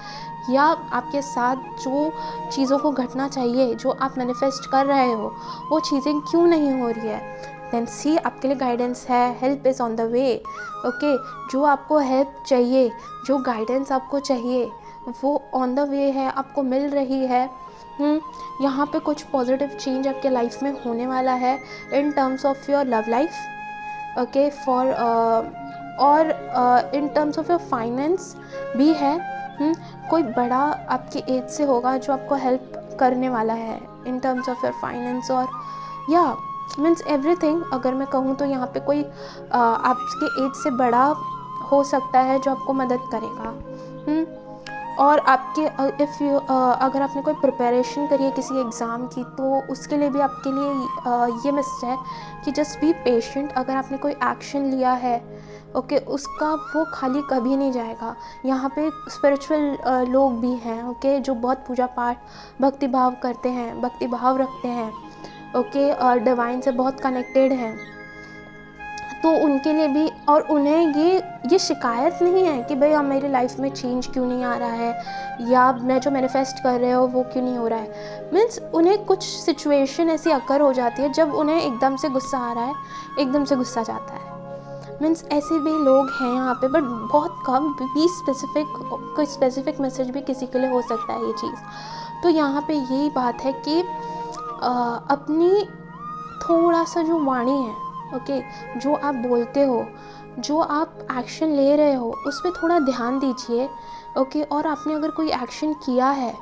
या आपके साथ जो चीज़ों को घटना चाहिए, जो आप मैनिफेस्ट कर रहे हो, वो चीज़ें क्यों नहीं हो रही है, देन सी आपके लिए गाइडेंस है। Help is on the way. Okay, जो आपको हेल्प चाहिए, जो गाइडेंस आपको चाहिए, वो ऑन द वे है, आपको मिल रही है। यहाँ पे कुछ पॉजिटिव चेंज आपके लाइफ में होने वाला है in terms of your love life. Okay, for और in terms of your finance भी है। कोई बड़ा आपकी एज से होगा जो आपको हेल्प करने वाला है in terms of your finance, और या मीन्स एवरीथिंग। अगर मैं कहूँ तो यहाँ पे कोई आपके एज से बड़ा हो सकता है जो आपको मदद करेगा। और आपके अगर आपने कोई प्रिपरेशन करी है किसी एग्ज़ाम की, तो उसके लिए भी आपके लिए ये मैसेज है कि जस्ट बी पेशेंट। अगर आपने कोई एक्शन लिया है, ओके, उसका वो खाली कभी नहीं जाएगा। यहाँ पे स्पिरिचुअल लोग भी हैं, ओके, जो बहुत पूजा पाठ, भक्ति भाव करते हैं, भक्ति भाव रखते हैं, ओके, और डिवाइन से बहुत कनेक्टेड हैं, तो उनके लिए भी। और उन्हें ये शिकायत नहीं है कि भाई मेरी लाइफ में चेंज क्यों नहीं आ रहा है, या मैं जो मैनिफेस्ट कर रहे हो वो क्यों नहीं हो रहा है। मीन्स उन्हें कुछ सिचुएशन ऐसी अकर हो जाती है जब उन्हें एकदम से गुस्सा आ रहा है, एकदम से गुस्सा जाता है। मीन्स ऐसे भी लोग हैं यहाँ पे, बट बहुत कम। भी कोई स्पेसिफिक मैसेज भी किसी के लिए हो सकता है ये चीज़। तो यहाँ पे यही बात है कि अपनी थोड़ा सा जो वाणी है, ओके, जो आप बोलते हो, जो आप एक्शन ले रहे हो, उस पर थोड़ा ध्यान दीजिए। ओके, और आपने अगर कोई एक्शन किया है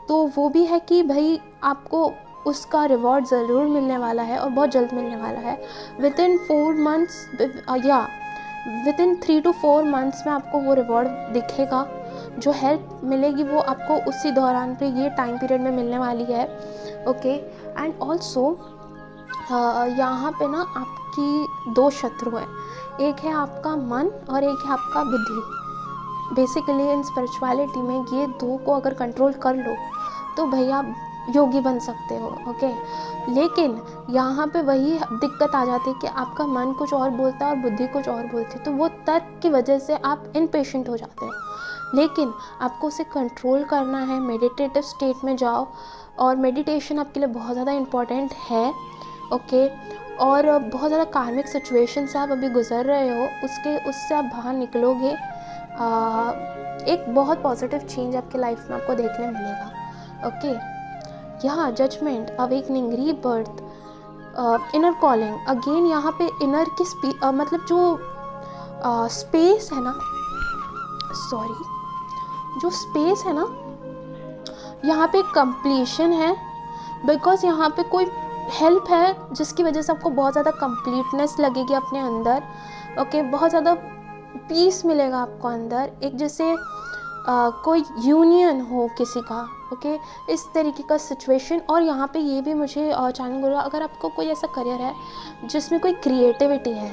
तो वो भी है कि भाई आपको उसका रिवॉर्ड ज़रूर मिलने वाला है, और बहुत जल्द मिलने वाला है। विदिन 4 मंथ्स या विदिन 3 to 4 मंथ्स में आपको वो रिवॉर्ड दिखेगा। जो हेल्प मिलेगी वो आपको उसी दौरान पे, ये टाइम पीरियड में मिलने वाली है। ओके, एंड ऑल्सो यहाँ पे ना आपकी 2 शत्रु हैं। एक है आपका मन और एक है आपका बुद्धि। बेसिकली इन स्पिरिचुअलिटी में ये दो को अगर कंट्रोल कर लो तो भैया योगी बन सकते हो, ओके। लेकिन यहाँ पे वही दिक्कत आ जाती है कि आपका मन कुछ और बोलता है और बुद्धि कुछ और बोलती है, तो वो तर्क की वजह से आप इम्पेशेंट हो जाते हो। लेकिन आपको उसे कंट्रोल करना है, मेडिटेटिव स्टेट में जाओ, और मेडिटेशन आपके लिए बहुत ज़्यादा इम्पॉर्टेंट है, ओके। और बहुत ज़्यादा कार्मिक सिचुएशन से आप अभी गुजर रहे हो, उससे आप बाहर निकलोगे, एक बहुत पॉजिटिव चेंज आपके लाइफ में आपको देखने मिलेगा, ओके। यहाँ judgment, awakening, rebirth, inner calling, again यहाँ पे इनर की मतलब जो स्पेस है ना, जो स्पेस है ना, यहाँ पे कंप्लीशन है, बिकॉज यहाँ पे कोई हेल्प है जिसकी वजह से आपको बहुत ज़्यादा कंप्लीटनेस लगेगी अपने अंदर, ओके। बहुत ज़्यादा पीस मिलेगा आपको अंदर, एक जैसे कोई यूनियन हो किसी का, ओके, इस तरीके का सिचुएशन। और यहाँ पे ये भी मुझे जानने को लगा, अगर आपको कोई ऐसा करियर है जिसमें कोई क्रिएटिविटी है,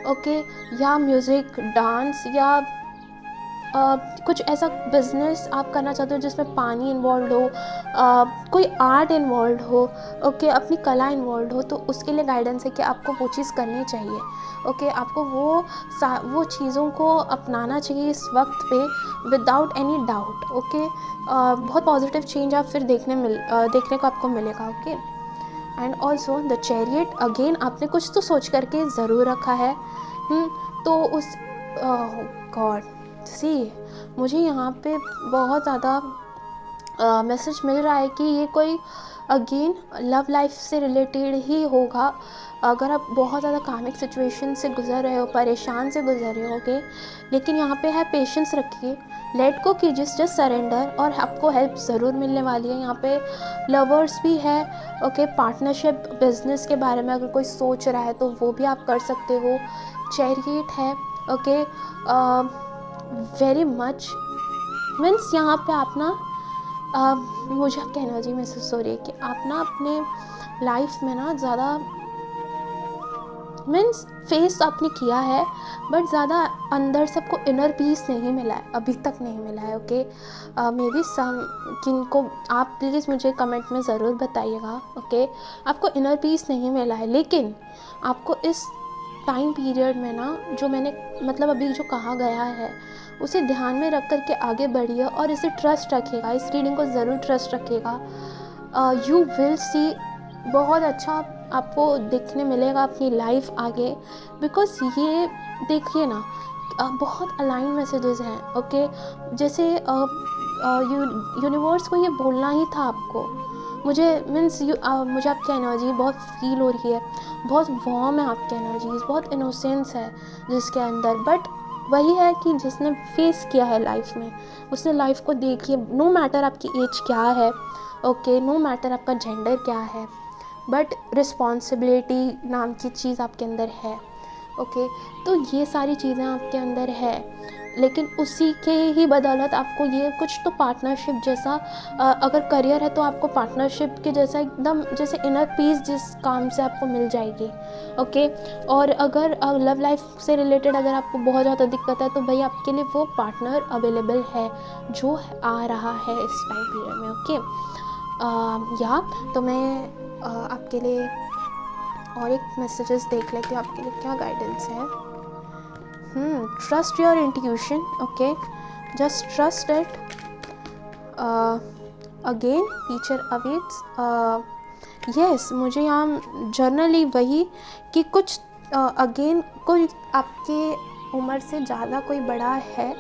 ओके, या म्यूज़िक, डांस, या कुछ ऐसा बिजनेस आप करना चाहते हो जिसमें पानी इन्वॉल्व हो, कोई आर्ट इन्वॉल्व हो, ओके, अपनी कला इन्वॉल्व हो, तो उसके लिए गाइडेंस है कि आपको वो चीज़ करनी चाहिए, ओके। आपको वो चीज़ों को अपनाना चाहिए इस वक्त पे विदाउट एनी डाउट, ओके। बहुत पॉजिटिव चेंज आप फिर देखने को आपको मिलेगा, okay. And also the chariot, again आपने कुछ तो सोच करके ज़रूर रखा है, तो उस गॉड सी, मुझे यहाँ पे बहुत ज़्यादा मैसेज मिल रहा है कि ये कोई अगेन लव लाइफ से रिलेटेड ही होगा। अगर आप बहुत ज़्यादा कार्मिक सिचुएशन से गुजर रहे हो, परेशान से गुजर रहे होगे, लेकिन यहाँ पे है पेशेंस रखिए, लेट को कीजिए, जस्ट सरेंडर, और आपको हेल्प ज़रूर मिलने वाली है। यहाँ पे लवर्स भी है, ओके, पार्टनरशिप, बिजनेस के बारे में अगर कोई सोच रहा है तो वो भी आप कर सकते हो। चैरियट है, ओके, वेरी मच मीन्स यहाँ पे आप ना मुझे आपकी एनर्जी महसूस हो रही है कि आप ना अपने लाइफ में ना ज़्यादा मीन्स फेस आपने किया है, बट ज़्यादा अंदर से आपको इनर पीस नहीं मिला है, अभी तक नहीं मिला है, ओके। मे बी किनको आप प्लीज़ मुझे कमेंट में ज़रूर बताइएगा, ओके। आपको इनर पीस नहीं मिला है, लेकिन आपको इस टाइम पीरियड में ना, जो मैंने मतलब अभी जो कहा गया है उसे ध्यान में रख कर के आगे बढ़िए, और इसे ट्रस्ट रखिएगा, इस रीडिंग को ज़रूर ट्रस्ट रखिएगा। यू विल सी, बहुत अच्छा आपको देखने मिलेगा अपनी लाइफ आगे, बिकॉज ये देखिए ना, बहुत अलाइन मैसेजेस हैं, ओके। जैसे यूनिवर्स को ये बोलना ही था आपको, मुझे मीन्स मुझे आपकी एनर्जी बहुत फील हो रही है, बहुत वार्म है आपकी एनर्जीज, बहुत इनोसेंस है जिसके अंदर। बट वही है कि जिसने फेस किया है लाइफ में, उसने लाइफ को देखिए, नो मैटर आपकी एज क्या है, ओके, नो मैटर आपका जेंडर क्या है, बट रिस्पॉन्सिबिलिटी नाम की चीज़ आपके अंदर है, ओके। तो ये सारी चीज़ें आपके अंदर है, लेकिन उसी के ही बदौलत आपको ये कुछ तो पार्टनरशिप जैसा, अगर करियर है तो आपको पार्टनरशिप के जैसा एकदम जैसे इनर पीस जिस काम से आपको मिल जाएगी, ओके। और अगर लव लाइफ से रिलेटेड अगर आपको बहुत ज़्यादा दिक्कत है तो भाई आपके लिए वो पार्टनर अवेलेबल है जो आ रहा है इस टाइम पीरियड में, ओके। या तो मैं आपके लिए और एक मैसेजेस देख लेती हूँ, आपके लिए क्या गाइडेंस है। Trust your intuition, okay, just trust it. Again teacher awaits, yes, मुझे यहाँ जर्नली वही कि कुछ अगेन कोई आपके उम्र से ज़्यादा कोई बड़ा है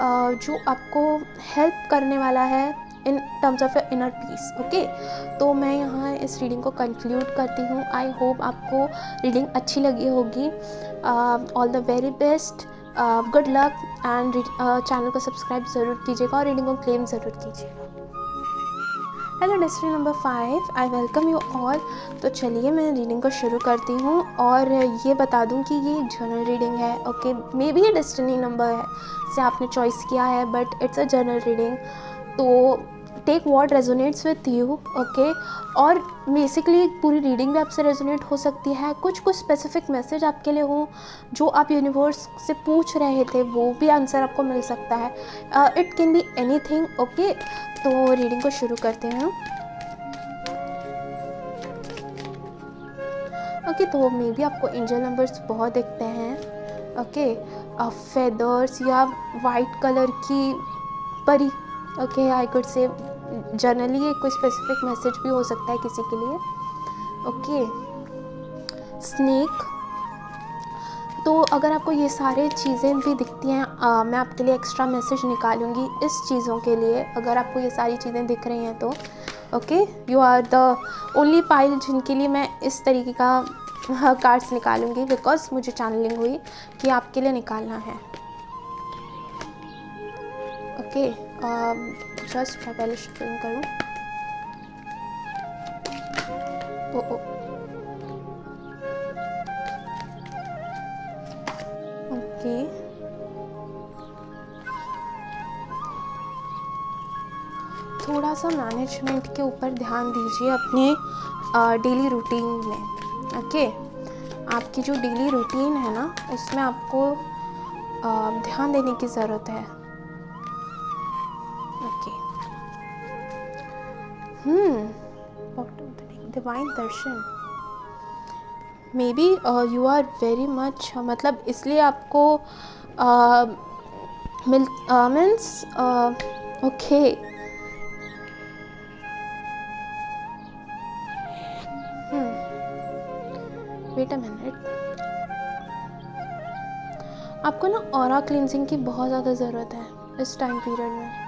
जो आपको हेल्प करने वाला है in terms of inner peace, okay. तो मैं यहाँ इस रीडिंग को कंक्लूड करती हूँ। आई होप आपको रीडिंग अच्छी लगी होगी। All the very best, good luck, and channel को सब्सक्राइब ज़रूर कीजिएगा और रीडिंग को क्लेम ज़रूर कीजिएगा। Hello destiny number 5, I welcome you all. तो चलिए मैं रीडिंग को शुरू करती हूँ, और ये बता दूँ कि ये जर्नल रीडिंग है, ओके। मे बी ये डेस्टिनी नंबर है से आपने चॉइस किया है, but it's a general reading. तो take what resonates with you, okay. और बेसिकली पूरी रीडिंग भी आपसे रेजोनेट हो सकती है, कुछ स्पेसिफिक मैसेज आपके लिए हो जो आप यूनिवर्स से पूछ रहे थे, वो भी आंसर आपको मिल सकता है। It can be anything, okay. तो रीडिंग को शुरू करते हैं। ओके, तो मे बी आपको एंजल नंबर्स बहुत दिखते हैं, ओके। फेदर्स या वाइट कलर की परी, okay. I could say generally ये कोई स्पेसिफिक मैसेज भी हो सकता है किसी के लिए, ओके। स्नेक। तो अगर आपको ये सारे चीज़ें भी दिखती हैं, मैं आपके लिए एक्स्ट्रा मैसेज निकालूंगी इस चीज़ों के लिए, अगर आपको ये सारी चीज़ें दिख रही हैं तो, okay. You are the only pile जिनके लिए मैं इस तरीके का कार्ड्स निकालूंगी, बिकॉज मुझे चैनलिंग हुई कि आपके लिए निकालना है, ओके। जस्ट मैं पहले शफलिंग करूँ। ओके, थोड़ा सा मैनेजमेंट के ऊपर ध्यान दीजिए अपने डेली रूटीन में, ओके। आपकी जो डेली रूटीन है ना, उसमें आपको ध्यान देने की ज़रूरत है, okay. Divine darshan, maybe you are very much, मतलब इसलिए आपको means okay. Wait a minute, आपको ना ऑरा क्लींजिंग की बहुत ज़्यादा ज़रूरत है इस टाइम पीरियड में।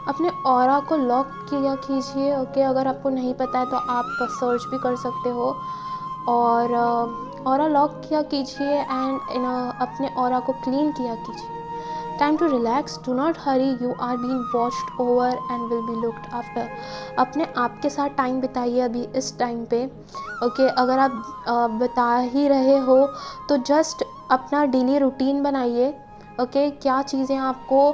अपने ऑरा को लॉक किया कीजिए, ओके। अगर आपको नहीं पता है तो आप सर्च भी कर सकते हो, और ऑरा लॉक किया कीजिए एंड अपने ऑरा को क्लीन किया कीजिए। Time to relax, do not hurry, you are being watched over and will be looked after. अपने आप के साथ टाइम बिताइए अभी इस टाइम पे, ओके। अगर आप बता ही रहे हो तो जस्ट अपना डेली रूटीन बनाइए, ओके। क्या चीज़ें आपको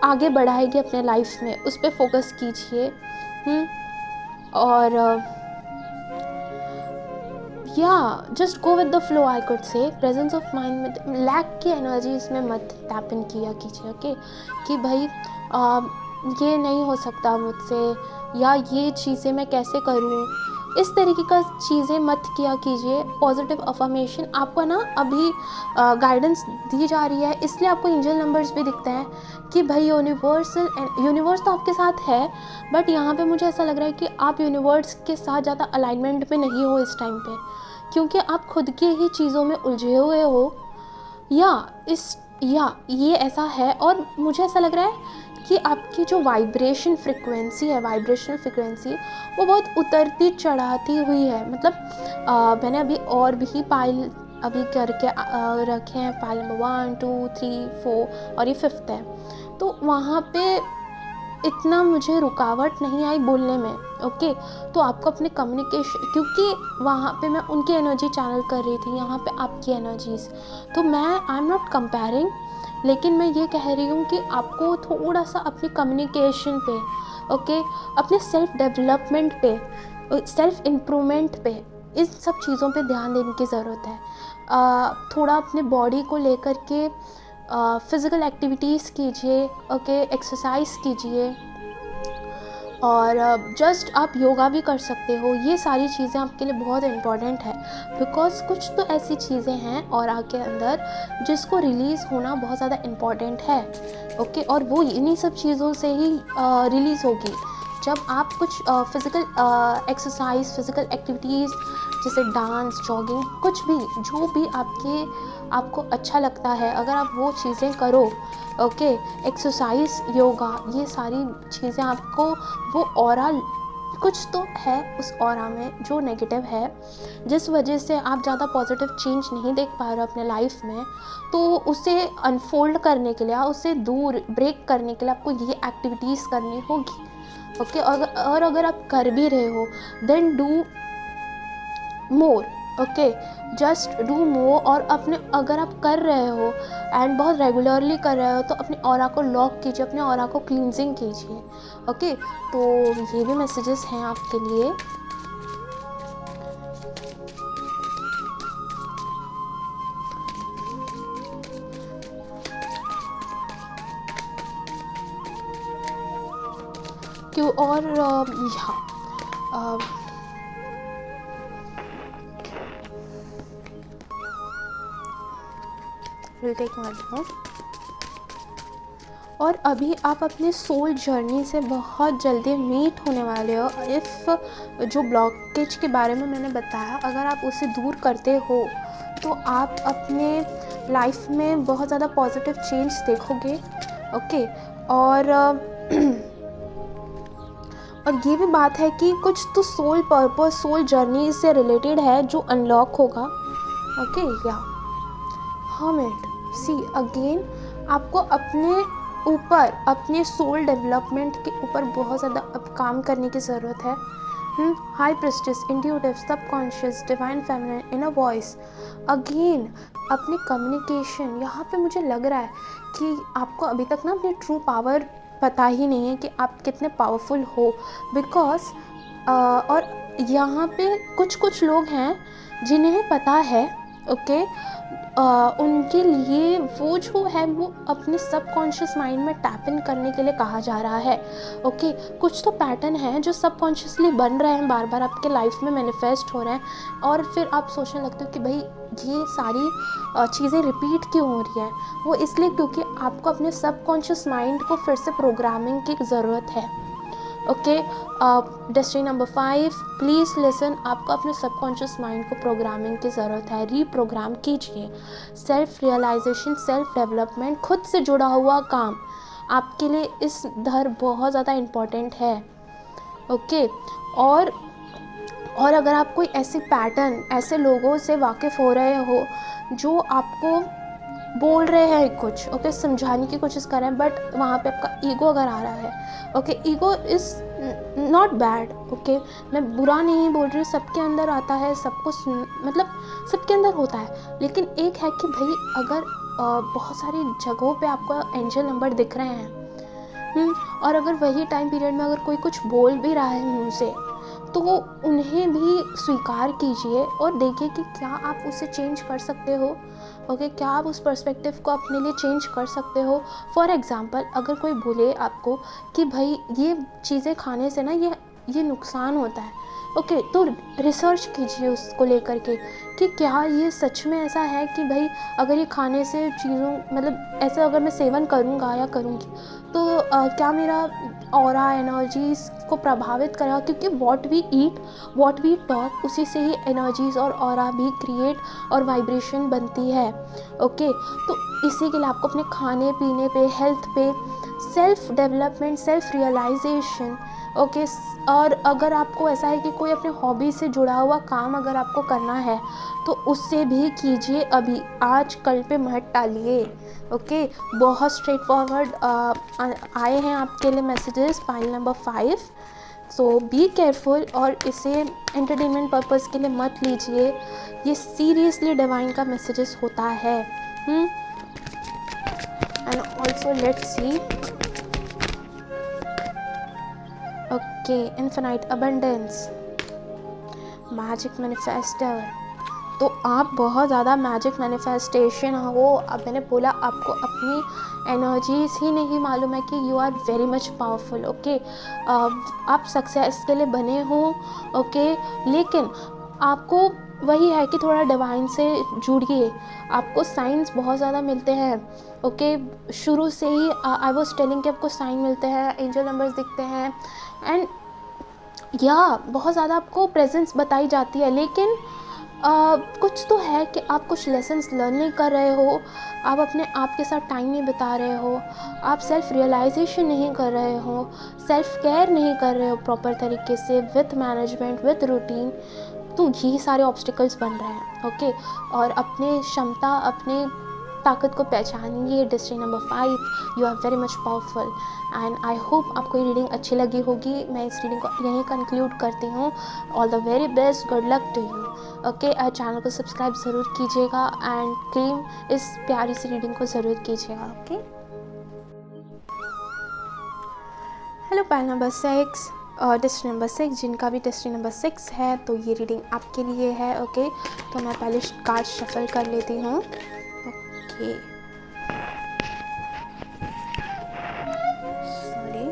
आगे बढ़ाएगी अपने लाइफ में, उस पर फोकस कीजिए। और या just go with the flow, I could say. Presence of mind में लैक की एनर्जी इसमें मत टैप इन किया कीजिए, ओके। कि भाई ये नहीं हो सकता मुझसे, या ये चीज़ें मैं कैसे करूँ, इस तरीके का चीज़ें मत किया कीजिए। पॉजिटिव अफर्मेशन आपको ना अभी गाइडेंस दी जा रही है, इसलिए आपको एंजल नंबर्स भी दिखते हैं कि भाई यूनिवर्स तो आपके साथ है, बट यहाँ पे मुझे ऐसा लग रहा है कि आप यूनिवर्स के साथ ज़्यादा अलाइनमेंट में नहीं हो इस टाइम पे, क्योंकि आप खुद के ही चीज़ों में उलझे हुए हो, या ये ऐसा है। और मुझे ऐसा लग रहा है कि आपकी जो वाइब्रेशनल फ्रिक्वेंसी वो बहुत उतरती चढ़ाती हुई है। मतलब मैंने अभी और भी पाइल अभी करके रखे हैं, पाइल नंबर 1 2 3 4 और ये 5th है, तो वहाँ पे इतना मुझे रुकावट नहीं आई बोलने में, ओके। तो आपको अपने कम्युनिकेशन, क्योंकि वहाँ पे मैं उनकी एनर्जी चैनल कर रही थी, यहाँ पे आपकी एनर्जीज, तो मैं आई एम नॉट कंपेयरिंग, लेकिन मैं ये कह रही हूँ कि आपको थोड़ा सा अपनी कम्युनिकेशन पे, ओके, अपने सेल्फ डेवलपमेंट पे, सेल्फ इम्प्रूवमेंट पे, इन सब चीज़ों पे ध्यान देने की ज़रूरत है। थोड़ा अपने बॉडी को लेकर के फिज़िकल एक्टिविटीज़ कीजिए, ओके, एक्सरसाइज कीजिए, और जस्ट आप योगा भी कर सकते हो। ये सारी चीज़ें आपके लिए बहुत इम्पॉर्टेंट है, बिकॉज कुछ तो ऐसी चीज़ें हैं और आपके अंदर जिसको रिलीज़ होना बहुत ज़्यादा इम्पॉर्टेंट है, ओके। और वो इन्हीं सब चीज़ों से ही रिलीज़ होगी जब आप कुछ फिज़िकल एक्सरसाइज, फिज़िकल एक्टिविटीज़ जैसे डांस, जॉगिंग, कुछ भी जो भी आपको अच्छा लगता है, अगर आप वो चीज़ें करो, ओके, एक्सरसाइज, योगा, ये सारी चीज़ें आपको वो ऑरा, कुछ तो है उस ऑरा में जो नेगेटिव है, जिस वजह से आप ज़्यादा पॉजिटिव चेंज नहीं देख पा रहे हो अपने लाइफ में, तो उसे अनफोल्ड करने के लिए, उसे दूर ब्रेक करने के लिए आपको ये एक्टिविटीज़ करनी होगी, ओके। और अगर आप कर भी रहे हो, then do more, okay. Just do more, और अपने अगर आप कर रहे हो एंड बहुत रेगुलरली कर रहे हो तो अपने ऑरा को लॉक कीजिए, अपने ऑरा को क्लींजिंग कीजिए। ओके, तो ये भी मैसेजेस हैं आपके लिए। क्यों, और यहाँ विल टेक माय टाइम। और अभी आप अपने सोल जर्नी से बहुत जल्दी मीट होने वाले हो। इफ़ जो ब्लॉकेज के बारे में मैंने बताया, अगर आप उसे दूर करते हो तो आप अपने लाइफ में बहुत ज़्यादा पॉजिटिव चेंज देखोगे। ओके, और ये भी बात है कि कुछ तो सोल पर्पस, सोल जर्नी से रिलेटेड है जो अनलॉक होगा। ओके, या हर्मिट, सी अगेन आपको अपने ऊपर, अपने सोल डेवलपमेंट के ऊपर बहुत ज़्यादा अब काम करने की ज़रूरत है। High priestess, intuitive, subconscious, divine feminine, inner voice, again अपने कम्युनिकेशन। यहाँ पे मुझे लग रहा है कि आपको अभी तक ना अपनी ट्रू पावर पता ही नहीं है कि आप कितने पावरफुल हो, बिकॉज और यहाँ पे कुछ लोग हैं जिन्हें पता है। ओके, उनके लिए वो जो है वो अपने सबकॉन्शियस माइंड में टैप इन करने के लिए कहा जा रहा है। ओके, कुछ तो पैटर्न है जो सबकॉन्शियसली बन रहे हैं, बार बार आपके लाइफ में मैनिफेस्ट हो रहे हैं, और फिर आप सोचने लगते हो कि भाई ये सारी चीज़ें रिपीट क्यों हो रही हैं। वो इसलिए क्योंकि आपको अपने सबकॉन्शियस माइंड को फिर से प्रोग्रामिंग की ज़रूरत है। Okay, destiny number 5, please listen. आपको अपने सबकॉन्शियस माइंड को प्रोग्रामिंग की ज़रूरत है, रीप्रोग्राम कीजिए। सेल्फ रियलाइजेशन, सेल्फ डेवलपमेंट, खुद से जुड़ा हुआ काम आपके लिए इस दर बहुत ज़्यादा इम्पॉर्टेंट है। ओके, और अगर आप कोई ऐसे पैटर्न, ऐसे लोगों से वाकिफ़ हो रहे हो जो आपको बोल रहे हैं कुछ, ओके, समझाने की कोशिश कर रहे हैं, बट वहाँ पे आपका ईगो अगर आ रहा है, okay, ego is not bad. Okay, मैं बुरा नहीं बोल रही हूँ, सबके अंदर आता है, सबको मतलब सबके अंदर होता है, लेकिन एक है कि भाई अगर बहुत सारी जगहों पे आपको एंजल नंबर दिख रहे हैं, और अगर वही टाइम पीरियड में अगर कोई कुछ बोल भी रहा है मुँह से, तो वो उन्हें भी स्वीकार कीजिए और देखिए कि क्या आप उसे चेंज कर सकते हो। ओके, क्या आप उस पर्सपेक्टिव को अपने लिए चेंज कर सकते हो। फॉर एग्ज़ाम्पल, अगर कोई बोले आपको कि भाई ये चीज़ें खाने से ना ये नुकसान होता है, ओके, तो रिसर्च कीजिए उसको लेकर के कि क्या ये सच में ऐसा है कि भाई अगर ये खाने से चीज़ों, मतलब ऐसा अगर मैं सेवन करूँगा या करूँगी तो क्या मेरा ऑरा, एनर्जीज़ को प्रभावित करेगा, क्योंकि what we eat, what we talk, उसी से ही एनर्जीज़ और ऑरा भी क्रिएट और वाइब्रेशन बनती है। ओके, तो इसी के लिए आपको अपने खाने पीने पे, हेल्थ पे, self development, self realisation, okay, और अगर आपको ऐसा है कि कोई अपने हॉबी से जुड़ा हुआ काम अगर आपको करना है तो उससे भी कीजिए, अभी आज कल पे मत टालिए। ओके, बहुत स्ट्रेट फॉरवर्ड आए हैं आपके लिए messages, pile number 5। So be careful, और इसे एंटरटेनमेंट पर्पस के लिए मत लीजिए, ये सीरियसली डिवाइन का मैसेजेस होता है। And also let's see, okay, infinite abundance, magic manifester. तो आप बहुत ज़्यादा मैजिक मैनिफेस्टेशन हो। अब मैंने बोला आपको अपनी एनर्जीज ही नहीं मालूम है कि you are very much powerful. Okay, आप सक्सेस के लिए बने हो। ओके, लेकिन आपको वही है कि थोड़ा डिवाइन से जुड़िए, आपको साइंस बहुत ज़्यादा मिलते हैं। ओके, शुरू से ही आई वाज टेलिंग कि आपको साइन मिलते हैं, एंजल नंबर्स दिखते हैं, एंड बहुत ज़्यादा आपको प्रेजेंस बताई जाती है, लेकिन कुछ तो है कि आप कुछ लेसन्स लर्न नहीं कर रहे हो, आप अपने आप के साथ टाइम नहीं बिता रहे हो, आप सेल्फ रियलाइजेशन नहीं कर रहे हो, सेल्फ केयर नहीं कर रहे हो प्रॉपर तरीके से, विथ मैनेजमेंट, विथ रूटीन। तो यही सारे ऑब्स्टिकल्स बन रहे हैं। ओके, और अपने क्षमता, अपने ताकत को पहचानिए। Destiny number 5, you are very much powerful and I hope आपको ये रीडिंग अच्छी लगी होगी। मैं इस रीडिंग को यहीं कंक्लूड करती हूँ। All the very best, good luck to you. Okay, channel को सब्सक्राइब ज़रूर कीजिएगा एंड क्लेम इस प्यारी सी रीडिंग को ज़रूर कीजिएगा। Okay, hello pile number 6, destiny number 6, जिनका भी डेस्टिनी नंबर 6 है तो ये रीडिंग आपके लिए है। ओके, तो मैं पहले कार्ड शफल कर लेती हूँ। ओके, सॉरी,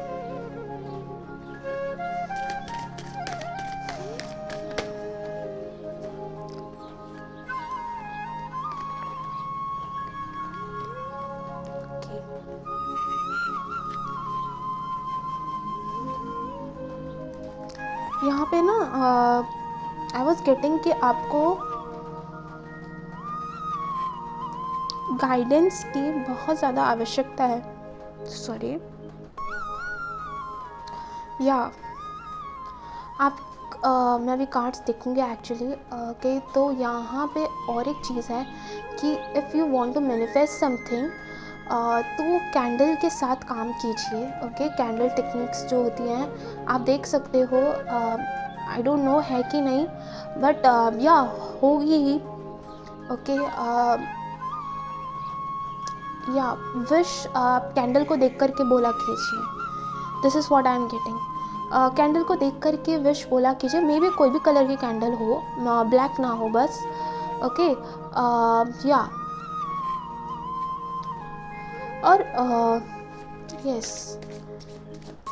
यहाँ पे ना आई वॉज गेटिंग कि आपको गाइडेंस की बहुत ज़्यादा आवश्यकता है। सॉरी, या आप मैं भी कार्ड्स देखूँगी एक्चुअली। ओके, तो यहाँ पे और एक चीज़ है कि if you want to manifest something तो कैंडल के साथ काम कीजिए। ओके, कैंडल टेक्निक्स जो होती हैं आप देख सकते हो। आई डोंट नो है कि नहीं, बट या होगी ही। ओके, या विश कैंडल को देख कर के बोला कीजिए। This is what I am getting. Candle को देख कर के विश बोला कीजिए। मे बी कोई भी कलर की कैंडल हो, ब्लैक ना हो बस। ओके, या और यस,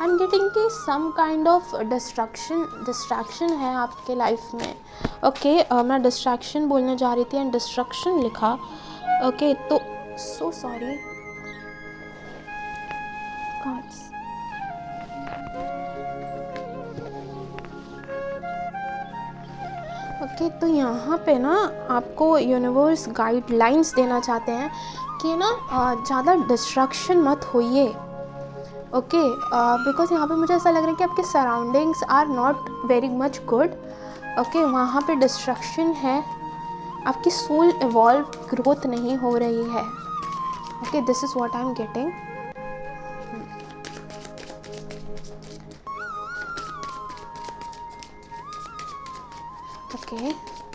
आई एम गेटिंग कि सम काइंड ऑफ डिस्ट्रैक्शन है आपके लाइफ में। ओके, मैं डिस्ट्रैक्शन बोलने जा रही थी एंड डिस्ट्रक्शन लिखा। ओके, तो सो सॉरी कार्ड्स। ओके, तो यहाँ पे ना आपको यूनिवर्स गाइडलाइंस देना चाहते हैं कि ना ज़्यादा डिस्ट्रैक्शन मत होइए। ओके, बिकॉज यहाँ पे मुझे ऐसा लग रहा है कि आपके surroundings are not very much good. Okay, वहाँ पे डिस्ट्रैक्शन है, आपकी सोल इवॉल्व ग्रोथ नहीं हो रही है। Okay, this is what I am getting. Okay,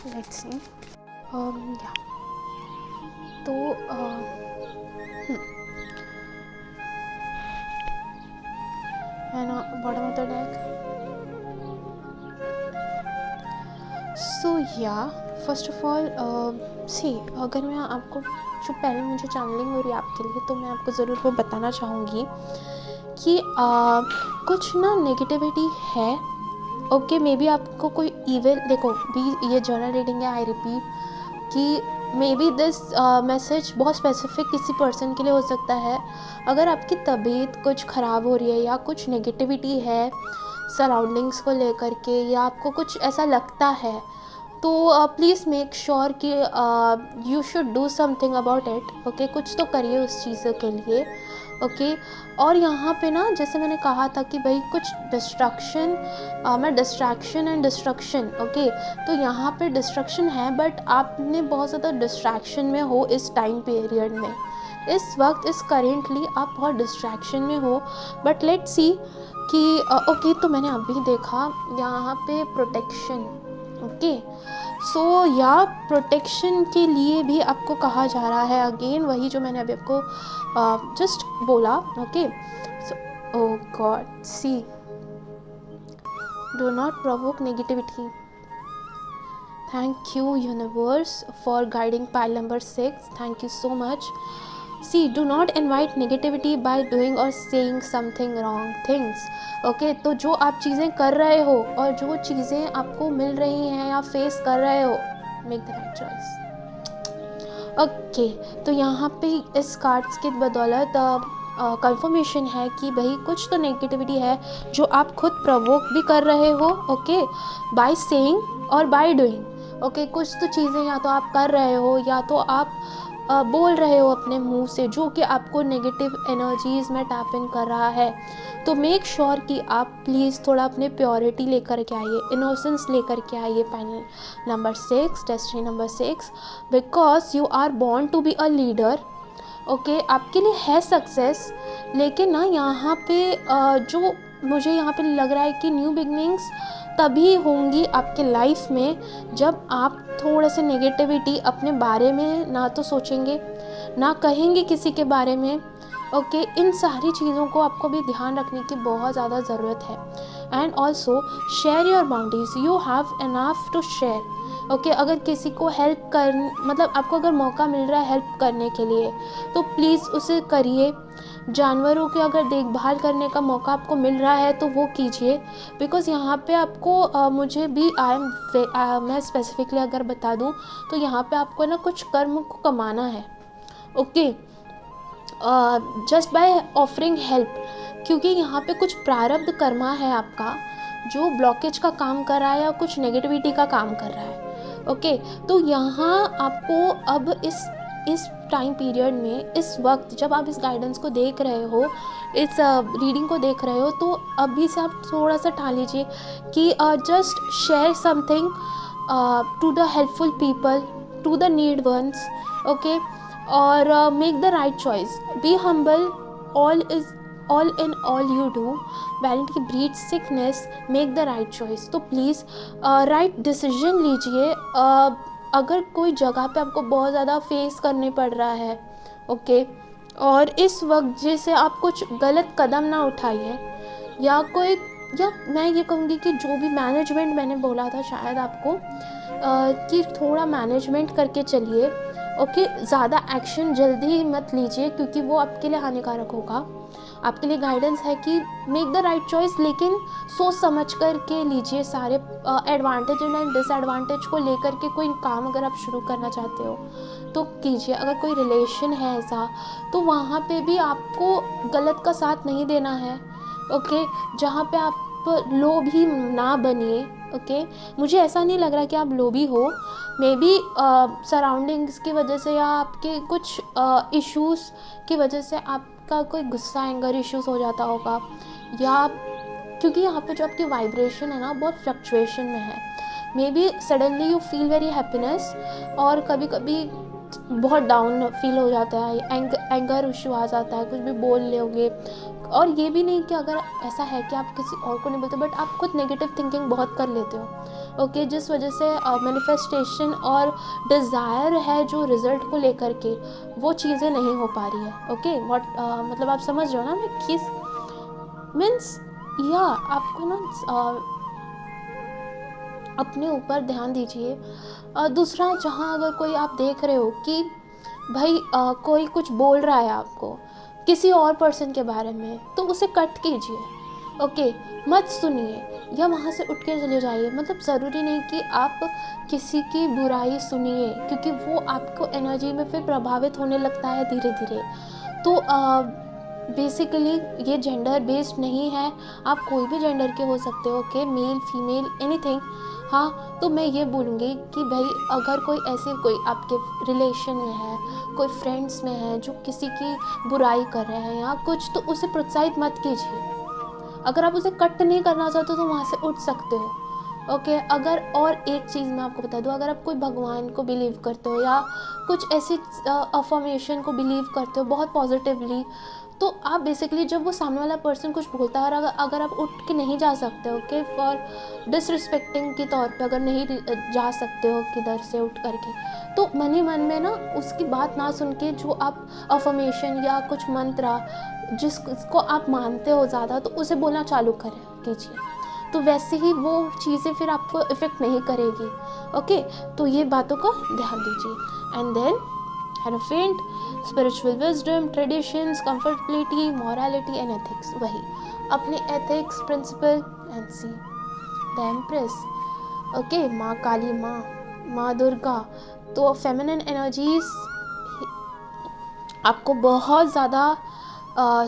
let's सी। या तो है ना बॉटम ऑफ द डेक। सो या फर्स्ट ऑफ ऑल सी, अगर मैं आपको जो पहले मुझे चैनलिंग हो रही है आपके लिए, तो मैं आपको ज़रूर वो बताना चाहूँगी कि कुछ ना नेगेटिविटी है। ओके, मे बी आपको कोई इविल, देखो भी ये जर्नल रीडिंग है, आई रिपीट कि मे बी दिस मैसेज बहुत स्पेसिफिक किसी पर्सन के लिए हो सकता है। अगर आपकी तबीयत कुछ ख़राब हो रही है या कुछ नेगेटिविटी है सराउंडिंग्स को लेकर के, या आपको कुछ ऐसा लगता है, तो प्लीज़ मेक श्योर कि you should do something about it. Okay, कुछ तो करिए उस चीज़ों के लिए। ओके, और यहाँ पे ना जैसे मैंने कहा था कि भाई कुछ डिस्ट्रैक्शन, मैं डिस्ट्रैक्शन एंड डिस्ट्रक्शन। ओके, तो यहाँ पे डिस्ट्रक्शन है, बट आपने बहुत ज़्यादा डिस्ट्रैक्शन में हो इस टाइम पीरियड में। इस वक्त इस करेंटली आप बहुत डिस्ट्रैक्शन में हो, बट लेट्स सी कि ओके, तो मैंने अभी देखा यहाँ पे प्रोटेक्शन। ओके, सो या प्रोटेक्शन के लिए भी आपको कहा जा रहा है। अगेन वही जो मैंने अभी आपको जस्ट बोला। Okay, so oh god, see, do not provoke negativity. Thank you universe for guiding pile number 6। Thank you so much. See, do not invite negativity by doing or saying something wrong things. Okay, तो जो आप चीज़ें कर रहे हो और जो चीज़ें आपको मिल रही हैं या फेस कर रहे हो, make the right choice. Okay, तो यहाँ पे इस कार्ड्स के बदौलत कंफर्मेशन है कि भाई कुछ तो नेगेटिविटी है जो आप खुद प्रोवोक भी कर रहे हो। ओके, बाय सेइंग और बाय डूइंग। ओके, कुछ तो चीज़ें या तो आप कर रहे हो या तो आप बोल रहे हो अपने मुंह से, जो कि आपको नेगेटिव एनर्जीज़ में टैप इन कर रहा है। तो मेक श्योर कि आप प्लीज़ थोड़ा अपने प्योरिटी लेकर के आइए, इनोसेंस लेकर के आइए। Panel number 6, destiny number 6, because you are born to be a leader. Okay, आपके लिए है सक्सेस, लेकिन ना यहाँ पे जो मुझे यहाँ पे लग रहा है कि न्यू बिगनिंग्स तभी होंगी आपके लाइफ में जब आप थोड़ा सा नेगेटिविटी अपने बारे में ना तो सोचेंगे, ना कहेंगे किसी के बारे में। ओके, इन सारी चीज़ों को आपको भी ध्यान रखने की बहुत ज़्यादा ज़रूरत है। And also share your boundaries, you have enough to share. Okay, अगर किसी को हेल्प कर मतलब आपको अगर मौका मिल रहा है हेल्प करने के लिए तो प्लीज़ उसे करिए। जानवरों की अगर देखभाल करने का मौका आपको मिल रहा है तो वो कीजिए। बिकॉज़ यहाँ पे आपको मुझे भी मैं स्पेसिफिकली अगर बता दूँ तो यहाँ पे आपको ना कुछ कर्म को कमाना है। Okay, just by offering help, क्योंकि यहाँ पे कुछ प्रारब्ध कर्मा है आपका जो ब्लॉकेज का काम कर रहा है या कुछ नेगेटिविटी का काम कर रहा है। ओके, तो यहाँ आपको अब इस टाइम पीरियड में, इस वक्त जब आप इस गाइडेंस को देख रहे हो, इस रीडिंग को देख रहे हो, तो अभी से आप थोड़ा सा ठान लीजिए कि just share something to the helpful people, to the need ones. Okay, और make the right choice, be humble, all in all you do, vanity breeds sickness, make the right choice। तो प्लीज़ राइट डिसीजन लीजिए। अगर कोई जगह पे आपको बहुत ज़्यादा फेस करने पड़ रहा है, ओके, और इस वक्त जैसे आप कुछ गलत कदम ना उठाइए, या मैं ये कहूँगी कि जो भी मैनेजमेंट मैंने बोला था शायद आपको कि थोड़ा मैनेजमेंट करके चलिए। ओके, ज़्यादा एक्शन जल्दी मत लीजिए क्योंकि वो आपके लिए हानिकारक होगा। आपके लिए गाइडेंस है कि मेक द राइट चॉइस, लेकिन सोच समझ कर के लीजिए। सारे एडवांटेज एंड डिसएडवांटेज को लेकर के कोई काम अगर आप शुरू करना चाहते हो तो कीजिए। अगर कोई रिलेशन है ऐसा तो वहाँ पे भी आपको गलत का साथ नहीं देना है। ओके, जहाँ पे आप लोभी ना बनिए। ओके, मुझे ऐसा नहीं लग रहा कि आप लोभी हो, मे बी सराउंडिंग्स की वजह से या आपके कुछ इश्यूज़ की वजह से आपका कोई गुस्सा, एंगर इश्यूज़ हो जाता होगा, या क्योंकि यहाँ पे जो आपकी वाइब्रेशन है ना बहुत फ्लक्चुएशन में है। May be suddenly you feel very happiness और कभी कभी बहुत डाउन फील हो जाता है, एंगर इशू आ जाता है, कुछ भी बोल लोगे। और ये भी नहीं कि अगर ऐसा है कि आप किसी और को नहीं बोलते, बट आप खुद नेगेटिव थिंकिंग बहुत कर लेते हो। ओके, जिस वजह से मैनिफेस्टेशन और डिज़ायर है जो रिज़ल्ट को लेकर के वो चीज़ें नहीं हो पा रही है। ओके, मतलब आप समझ रहे हो ना मैं किस मीन्स, या आपको ना अपने ऊपर ध्यान दीजिए। दूसरा, जहाँ अगर कोई आप देख रहे हो कि भाई कोई कुछ बोल रहा है आपको किसी और पर्सन के बारे में, तो उसे कट कीजिए। ओके, मत सुनिए या वहाँ से उठ के चले जाइए। मतलब ज़रूरी नहीं कि आप किसी की बुराई सुनिए, क्योंकि वो आपको एनर्जी में फिर प्रभावित होने लगता है धीरे धीरे। तो बेसिकली ये जेंडर बेस्ड नहीं है, आप कोई भी जेंडर के हो सकते हो। Okay, male female anything. हाँ, तो मैं ये बोलूँगी कि भाई अगर कोई आपके रिलेशन में है, कोई फ्रेंड्स में है जो किसी की बुराई कर रहे हैं या कुछ, तो उसे प्रोत्साहित मत कीजिए। अगर आप उसे कट नहीं करना चाहते तो वहाँ से उठ सकते हो। ओके, अगर और एक चीज़ मैं आपको बता दूँ, अगर आप कोई भगवान को बिलीव करते हो या कुछ ऐसी अफर्मेशन को बिलीव करते हो बहुत पॉजिटिवली, तो आप बेसिकली जब वो सामने वाला पर्सन कुछ बोलता है और अगर आप उठ के नहीं जा सकते हो, ओके, फॉर डिसरिस्पेक्टिंग के तौर पे अगर नहीं जा सकते हो किधर से उठ करके, तो मन ही मन में ना उसकी बात ना सुन के जो आप अफर्मेशन या कुछ मंत्र जिसको आप मानते हो ज़्यादा, तो उसे बोलना चालू कीजिए। तो वैसे ही वो चीज़ें फिर आपको इफ़ेक्ट नहीं करेगी। ओके, तो ये बातों का ध्यान दीजिए। And then hierophant, spiritual wisdom, traditions, comfortability, morality and ethics. वही अपने ethics, principle and see the empress. Okay, माँ काली, माँ दुर्गा। तो फेमिनिन एनर्जीज आपको बहुत ज़्यादा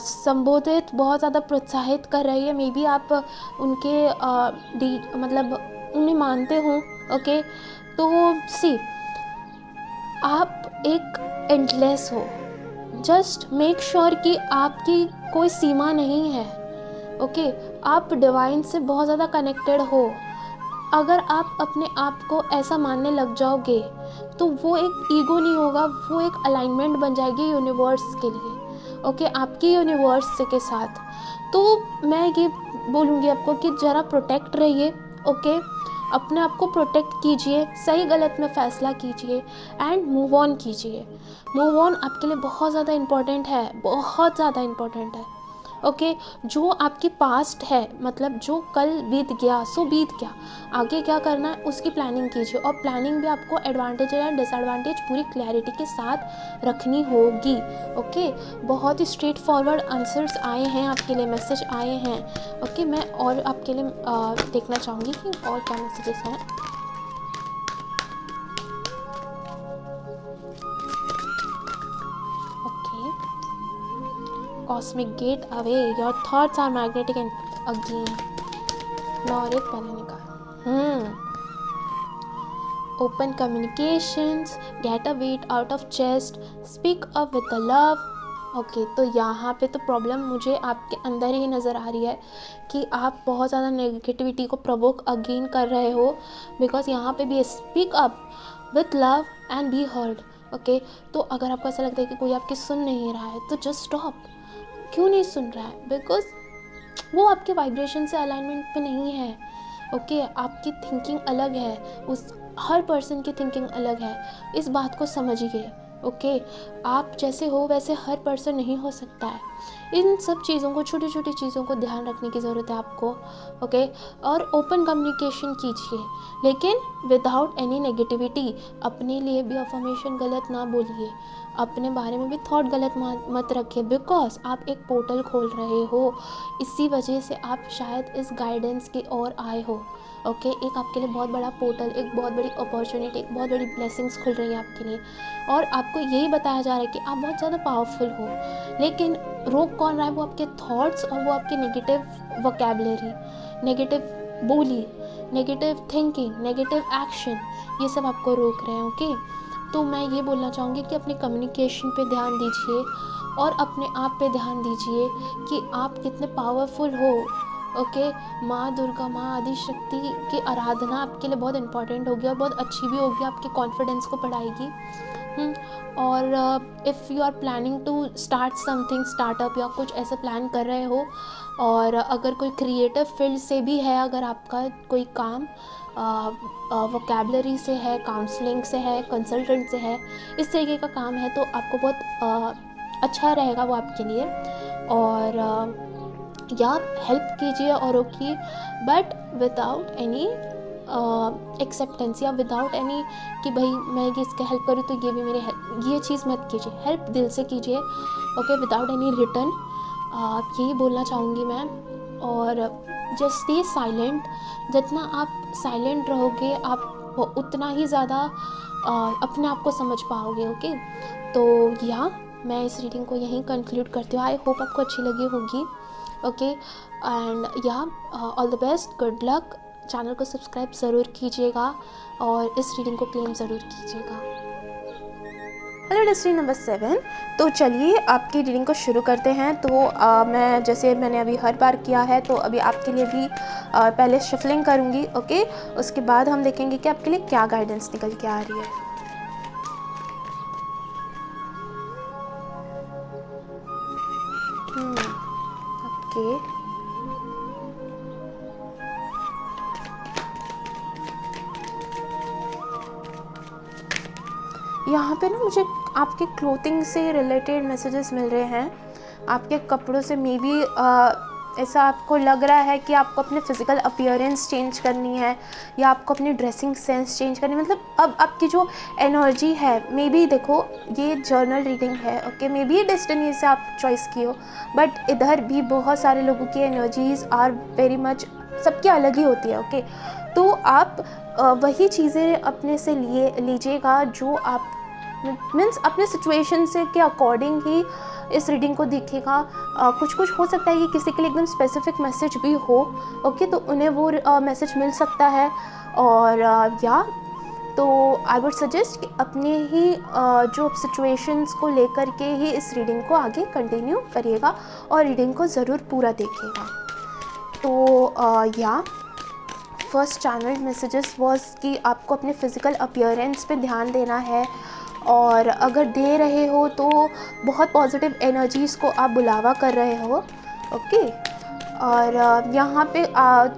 संबोधित, बहुत ज़्यादा प्रोत्साहित कर रही है। मे बी आप उनके मतलब उन्हें मानते हो। ओके, तो सी आप एक एंडलेस हो। जस्ट मेक श्योर कि आपकी कोई सीमा नहीं है। ओके, आप डिवाइन से बहुत ज़्यादा कनेक्टेड हो। अगर आप अपने आप को ऐसा मानने लग जाओगे तो वो एक ईगो नहीं होगा, वो एक अलाइनमेंट बन जाएगी यूनिवर्स के लिए, ओके, आपकी यूनिवर्स के साथ। तो मैं ये बोलूँगी आपको कि ज़रा प्रोटेक्ट रहिए, ओके, अपने आप को प्रोटेक्ट कीजिए, सही गलत में फ़ैसला कीजिए एंड मूव ऑन कीजिए। मूव ऑन आपके लिए बहुत ज़्यादा इम्पॉर्टेंट है, बहुत ज़्यादा इम्पॉर्टेंट है, ओके। जो आपकी पास्ट है, मतलब जो कल बीत गया सो बीत गया, आगे क्या करना है उसकी प्लानिंग कीजिए, और प्लानिंग भी आपको एडवांटेज एंड डिसएडवांटेज पूरी क्लैरिटी के साथ रखनी होगी, ओके। बहुत ही स्ट्रेट फॉरवर्ड आंसर्स आए हैं आपके लिए, मैसेज आए हैं, ओके। मैं और आपके लिए देखना चाहूँगी कि और क्या मैसेजेस हैं। Cosmic gate away, your thoughts are magnetic and again और एक पहले निकाल open communications, get a weight out of chest, speak up with the love, okay. तो यहाँ पे तो प्रॉब्लम मुझे आपके अंदर ही नज़र आ रही है कि आप बहुत ज़्यादा नेगेटिविटी को प्रवोक अगेन कर रहे हो, बिकॉज यहाँ पे भी speak up with love and be heard, okay. तो अगर आपको ऐसा लगता है कि कोई आपकी सुन नहीं रहा है तो जस्ट स्टॉप। क्यों नहीं सुन रहा है? बिकॉज वो आपके वाइब्रेशन से अलाइनमेंट पे नहीं है, ओके। आपकी थिंकिंग अलग है, उस हर पर्सन की थिंकिंग अलग है, इस बात को समझिए, ओके। आप जैसे हो वैसे हर पर्सन नहीं हो सकता है। इन सब चीज़ों को, छोटी छोटी चीज़ों को ध्यान रखने की ज़रूरत है आपको, ओके। और ओपन कम्युनिकेशन कीजिए, लेकिन विदाउट एनी नेगेटिविटी। अपने लिए भी अफर्मेशन गलत ना बोलिए, अपने बारे में भी थॉट गलत मत रखिए, बिकॉज आप एक पोर्टल खोल रहे हो। इसी वजह से आप शायद इस गाइडेंस की ओर आए हो, ओके। एक आपके लिए बहुत बड़ा पोर्टल, एक बहुत बड़ी अपॉर्चुनिटी, एक बहुत बड़ी ब्लेसिंग्स खुल रही है आपके लिए, और आपको यही बताया जा रहा है कि आप बहुत ज़्यादा पावरफुल हो। लेकिन रोक कौन रहा है? वो आपके थॉट्स और वो आपकी नेगेटिव वोकैबुलरी, नेगेटिव बोली, नेगेटिव थिंकिंग, नेगेटिव एक्शन, ये सब आपको रोक रहे हैं, ओके। तो मैं ये बोलना चाहूँगी कि अपनी कम्युनिकेशन पे ध्यान दीजिए और अपने आप पे ध्यान दीजिए कि आप कितने पावरफुल हो, ओके। माँ दुर्गा, माँ आदि शक्ति की आराधना आपके लिए बहुत इंपॉर्टेंट होगी और बहुत अच्छी भी होगी, आपके कॉन्फिडेंस को बढ़ाएगी। और if you are planning to start something, startup या कुछ ऐसा प्लान कर रहे हो, और अगर कोई क्रिएटिव फील्ड से भी है, अगर आपका कोई काम वोकैबुलरी से है, काउंसलिंग से है, कंसल्टेंट से है, इस तरीके का काम है, तो आपको बहुत अच्छा रहेगा वो आपके लिए। और या हेल्प कीजिए औरों की, बट विदाउट एनी एक्सेप्टेंस, या विदाउट एनी कि भाई मैं ये इसका हेल्प करूँ तो ये भी मेरे हेल्प, ये चीज़ मत कीजिए। हेल्प दिल से कीजिए, ओके, विदाउट एनी रिटर्न। यही बोलना चाहूँगी मैं। और जस्ट स्टे साइलेंट। जितना आप साइलेंट रहोगे, आप उतना ही ज़्यादा अपने आप को समझ पाओगे, ओके। तो या मैं इस रीडिंग को यहीं कंक्लूड करती हूँ। आई होप आपको अच्छी लगी होगी, ओके। एंड या all the best, good luck. Channel को सब्सक्राइब ज़रूर कीजिएगा और इस रीडिंग को क्लेम ज़रूर कीजिएगा। Hello destiny number 7। तो चलिए आपकी रीडिंग को शुरू करते हैं। तो मैं जैसे मैंने अभी हर बार किया है, तो अभी आपके लिए भी पहले शफलिंग करूँगी, ओके। उसके बाद हम देखेंगे कि आपके लिए क्या गाइडेंस निकल के आ रही है। ओके, यहाँ पे ना मुझे आपके क्लोथिंग से रिलेटेड मैसेजेस मिल रहे हैं, आपके कपड़ों से। मे बी ऐसा आपको लग रहा है कि आपको अपने फिज़िकल अपीयरेंस चेंज करनी है, या आपको अपनी ड्रेसिंग सेंस चेंज करनी है। मतलब अब आपकी जो एनर्जी है, मे बी देखो ये जर्नल रीडिंग है, ओके। मे बी डेस्टिनी से आप चॉइस की हो, बट इधर भी बहुत सारे लोगों की एनर्जीज़ आर वेरी मच, सबकी अलग ही होती है, ओके। तो आप वही चीज़ें अपने से लीजिएगा जो आप मीन्स अपने सिचुएशन से के अकॉर्डिंग ही इस रीडिंग को दिखेगा। कुछ हो सकता है कि किसी के लिए एकदम स्पेसिफिक मैसेज भी हो, ओके, तो उन्हें वो मैसेज मिल सकता है। और या तो आई वुड सजेस्ट कि अपने ही जो सिचुएशंस को लेकर के ही इस रीडिंग को आगे कंटिन्यू करिएगा और रीडिंग को ज़रूर पूरा देखिएगा। तो या फर्स्ट चैनल मैसेजेस वाज कि आपको अपने फिज़िकल अपीयरेंस पे ध्यान देना है, और अगर दे रहे हो तो बहुत पॉजिटिव एनर्जीज़ को आप बुलावा कर रहे हो। ओके, और यहाँ पे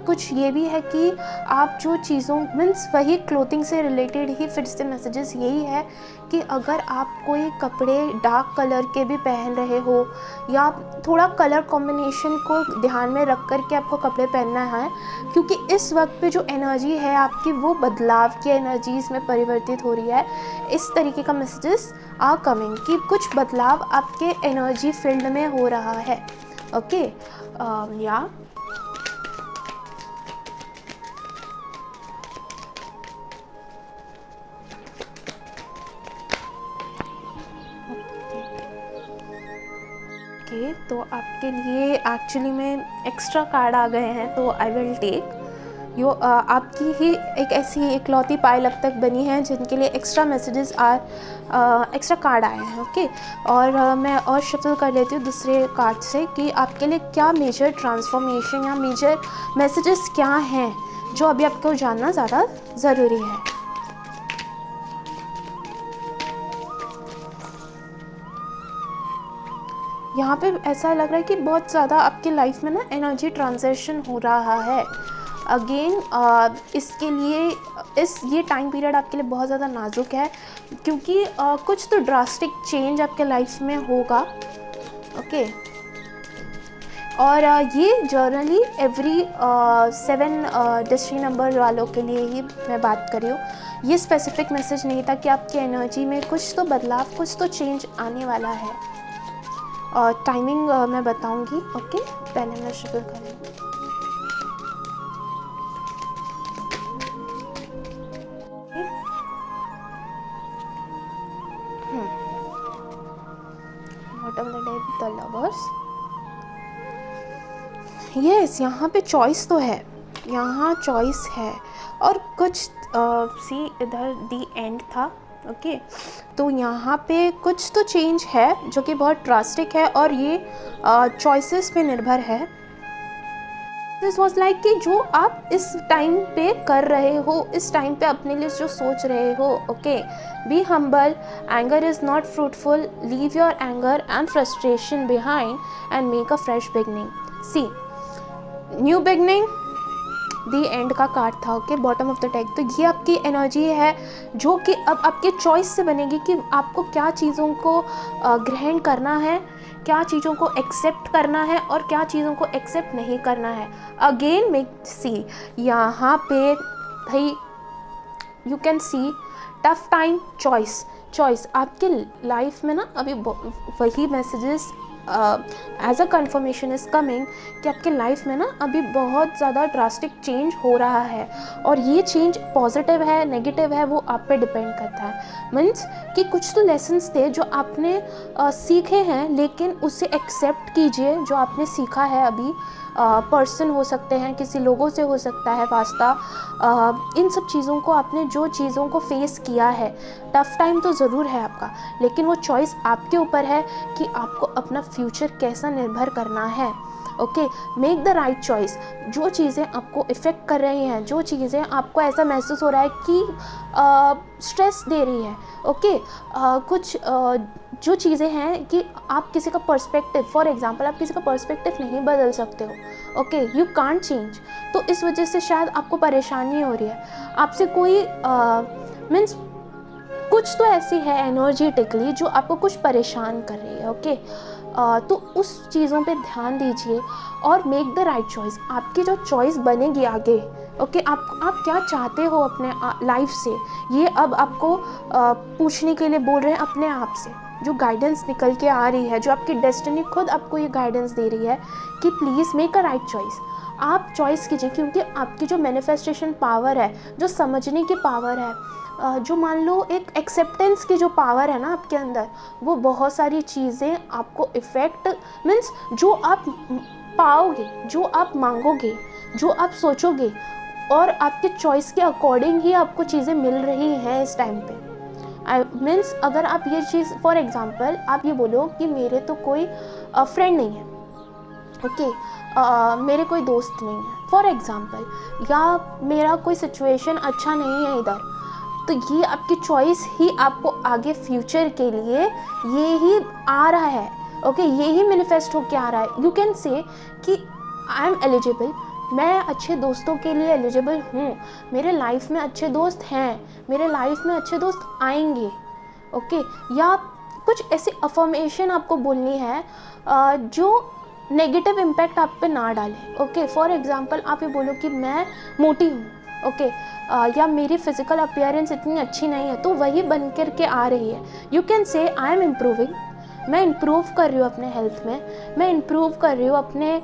कुछ ये भी है कि आप जो चीज़ों मीन्स वही क्लोथिंग से रिलेटेड ही फिर से मैसेजेस यही है कि अगर आप कोई कपड़े डार्क कलर के भी पहन रहे हो, या थोड़ा कलर कॉम्बिनेशन को ध्यान में रख कर के आपको कपड़े पहनना है, क्योंकि इस वक्त पे जो एनर्जी है आपकी वो बदलाव की एनर्जीज़ में परिवर्तित हो रही है। इस तरीके का मैसेजेस आर कमिंग कि कुछ बदलाव आपके एनर्जी फील्ड में हो रहा है। ओके, या ओके, तो आपके लिए एक्चुअली में एक्स्ट्रा कार्ड आ गए हैं, तो आई विल टेक यो। आपकी ही एक ऐसी इकलौती पाइल अब तक बनी है जिनके लिए एक्स्ट्रा मैसेजेस एक्स्ट्रा कार्ड आए हैं। ओके, और मैं और शफल कर लेती हूँ दूसरे कार्ड से कि आपके लिए क्या मेजर ट्रांसफॉर्मेशन या मेजर मैसेजेस क्या हैं जो अभी आपको जानना ज़्यादा ज़रूरी है। यहाँ पे ऐसा लग रहा है कि बहुत ज़्यादा आपकी लाइफ में ना एनर्जी ट्रांजिशन हो रहा है अगेन। इसके लिए ये टाइम पीरियड आपके लिए बहुत ज़्यादा नाजुक है, क्योंकि कुछ तो ड्रास्टिक चेंज आपके लाइफ में होगा। ओके, और ये जर्नली एवरी 7 डिस्ट्री नंबर वालों के लिए ही मैं बात कर रही हूँ। ये स्पेसिफिक मैसेज नहीं था कि आपकी एनर्जी में कुछ तो बदलाव, कुछ तो चेंज आने वाला है। और टाइमिंग मैं बताऊंगी। ओके, पहले मैं शुरू करूँगी। Bottom the deck the lovers. Yes, यहाँ पे चॉइस तो है, यहाँ चॉइस है, और कुछ सी इधर दी एंड था। ओके, तो यहाँ पे कुछ तो चेंज है जो कि बहुत ड्रास्टिक है, और ये चॉइसेस पे निर्भर है। दिस वॉज लाइक कि जो आप इस टाइम पे कर रहे हो, इस टाइम पे अपने लिए जो सोच रहे हो। Okay, be humble, anger is not fruitful, leave your anger and frustration behind and make a fresh beginning. See, new beginning the end का कार्ड था। Okay, bottom of the deck. तो ये आपकी एनर्जी है जो कि अब आपके चॉइस से बनेगी कि आपको क्या चीज़ों को ग्रहण करना है, क्या चीज़ों को एक्सेप्ट करना है, और क्या चीज़ों को एक्सेप्ट नहीं करना है। अगेन मेक सी, यहाँ पे भाई you can see tough time, choice आपके लाइफ में ना अभी वही messages as a confirmation is coming कि आपके लाइफ में ना अभी बहुत ज़्यादा ड्रास्टिक चेंज हो रहा है, और ये चेंज पॉजिटिव है नेगेटिव है वो आप पे डिपेंड करता है। मीन्स कि कुछ तो लेसन्स थे जो आपने सीखे हैं, लेकिन उसे एक्सेप्ट कीजिए जो आपने सीखा है अभी। पर्सन हो सकते हैं, किसी लोगों से हो सकता है वास्ता, इन सब चीज़ों को आपने जो चीज़ों को फेस किया है, टफ़ टाइम तो ज़रूर है आपका, लेकिन वो चॉइस आपके ऊपर है कि आपको अपना फ्यूचर कैसा निर्भर करना है। Okay, make the right choice. जो चीज़ें आपको इफ़ेक्ट कर रही हैं, जो चीज़ें आपको ऐसा महसूस हो रहा है कि स्ट्रेस दे रही है, ओके, कुछ जो चीज़ें हैं कि आप किसी का पर्सपेक्टिव, फॉर एग्जांपल आप किसी का पर्सपेक्टिव नहीं बदल सकते हो। Okay, you can't change. तो इस वजह से शायद आपको परेशानी हो रही है, आपसे कोई मीन्स कुछ तो ऐसी है एनर्जेटिकली जो आपको कुछ परेशान कर रही है। ओके, तो उस चीज़ों पे ध्यान दीजिए और मेक द राइट चॉइस। आपकी जो चॉइस बनेगी आगे, ओके, आप क्या चाहते हो अपने लाइफ से, ये अब आपको पूछने के लिए बोल रहे हैं अपने आप से। जो गाइडेंस निकल के आ रही है, जो आपकी डेस्टिनी खुद आपको ये गाइडेंस दे रही है कि please make a right choice. आप चॉइस कीजिए, क्योंकि आपकी जो मैनिफेस्टेशन पावर है, जो समझने की पावर है, जो मान लो एक एक्सेप्टेंस की जो पावर है ना आपके अंदर, वो बहुत सारी चीज़ें आपको इफ़ेक्ट मीन्स जो आप पाओगे, जो आप मांगोगे, जो आप सोचोगे, और आपके चॉइस के अकॉर्डिंग ही आपको चीज़ें मिल रही हैं इस टाइम पे। मीन्स अगर आप ये चीज़, फॉर एग्ज़ाम्पल आप ये बोलो कि मेरे तो कोई फ्रेंड नहीं है, ओके मेरे कोई दोस्त नहीं है फॉर एग्ज़ाम्पल, या मेरा कोई सिचुएशन अच्छा नहीं है इधर, तो ये आपकी चॉइस ही आपको आगे फ्यूचर के लिए ये ही आ रहा है, ओके ये ही मैनिफेस्ट होके आ रहा है। यू कैन से कि आई एम एलिजिबल, मैं अच्छे दोस्तों के लिए एलिजिबल हूँ, मेरे लाइफ में अच्छे दोस्त हैं, मेरे लाइफ में अच्छे दोस्त आएंगे, ओके या कुछ ऐसी अफर्मेशन आपको बोलनी है जो नेगेटिव इम्पैक्ट आप पे ना डालें। ओके फॉर एग्जांपल आप ये बोलो कि मैं मोटी हूँ, ओके या मेरी फिजिकल अपीयरेंस इतनी अच्छी नहीं है, तो वही बन कर के आ रही है। You can say I am improving, मैं इम्प्रूव कर रही हूँ अपने हेल्थ में, मैं इम्प्रूव कर रही हूँ अपने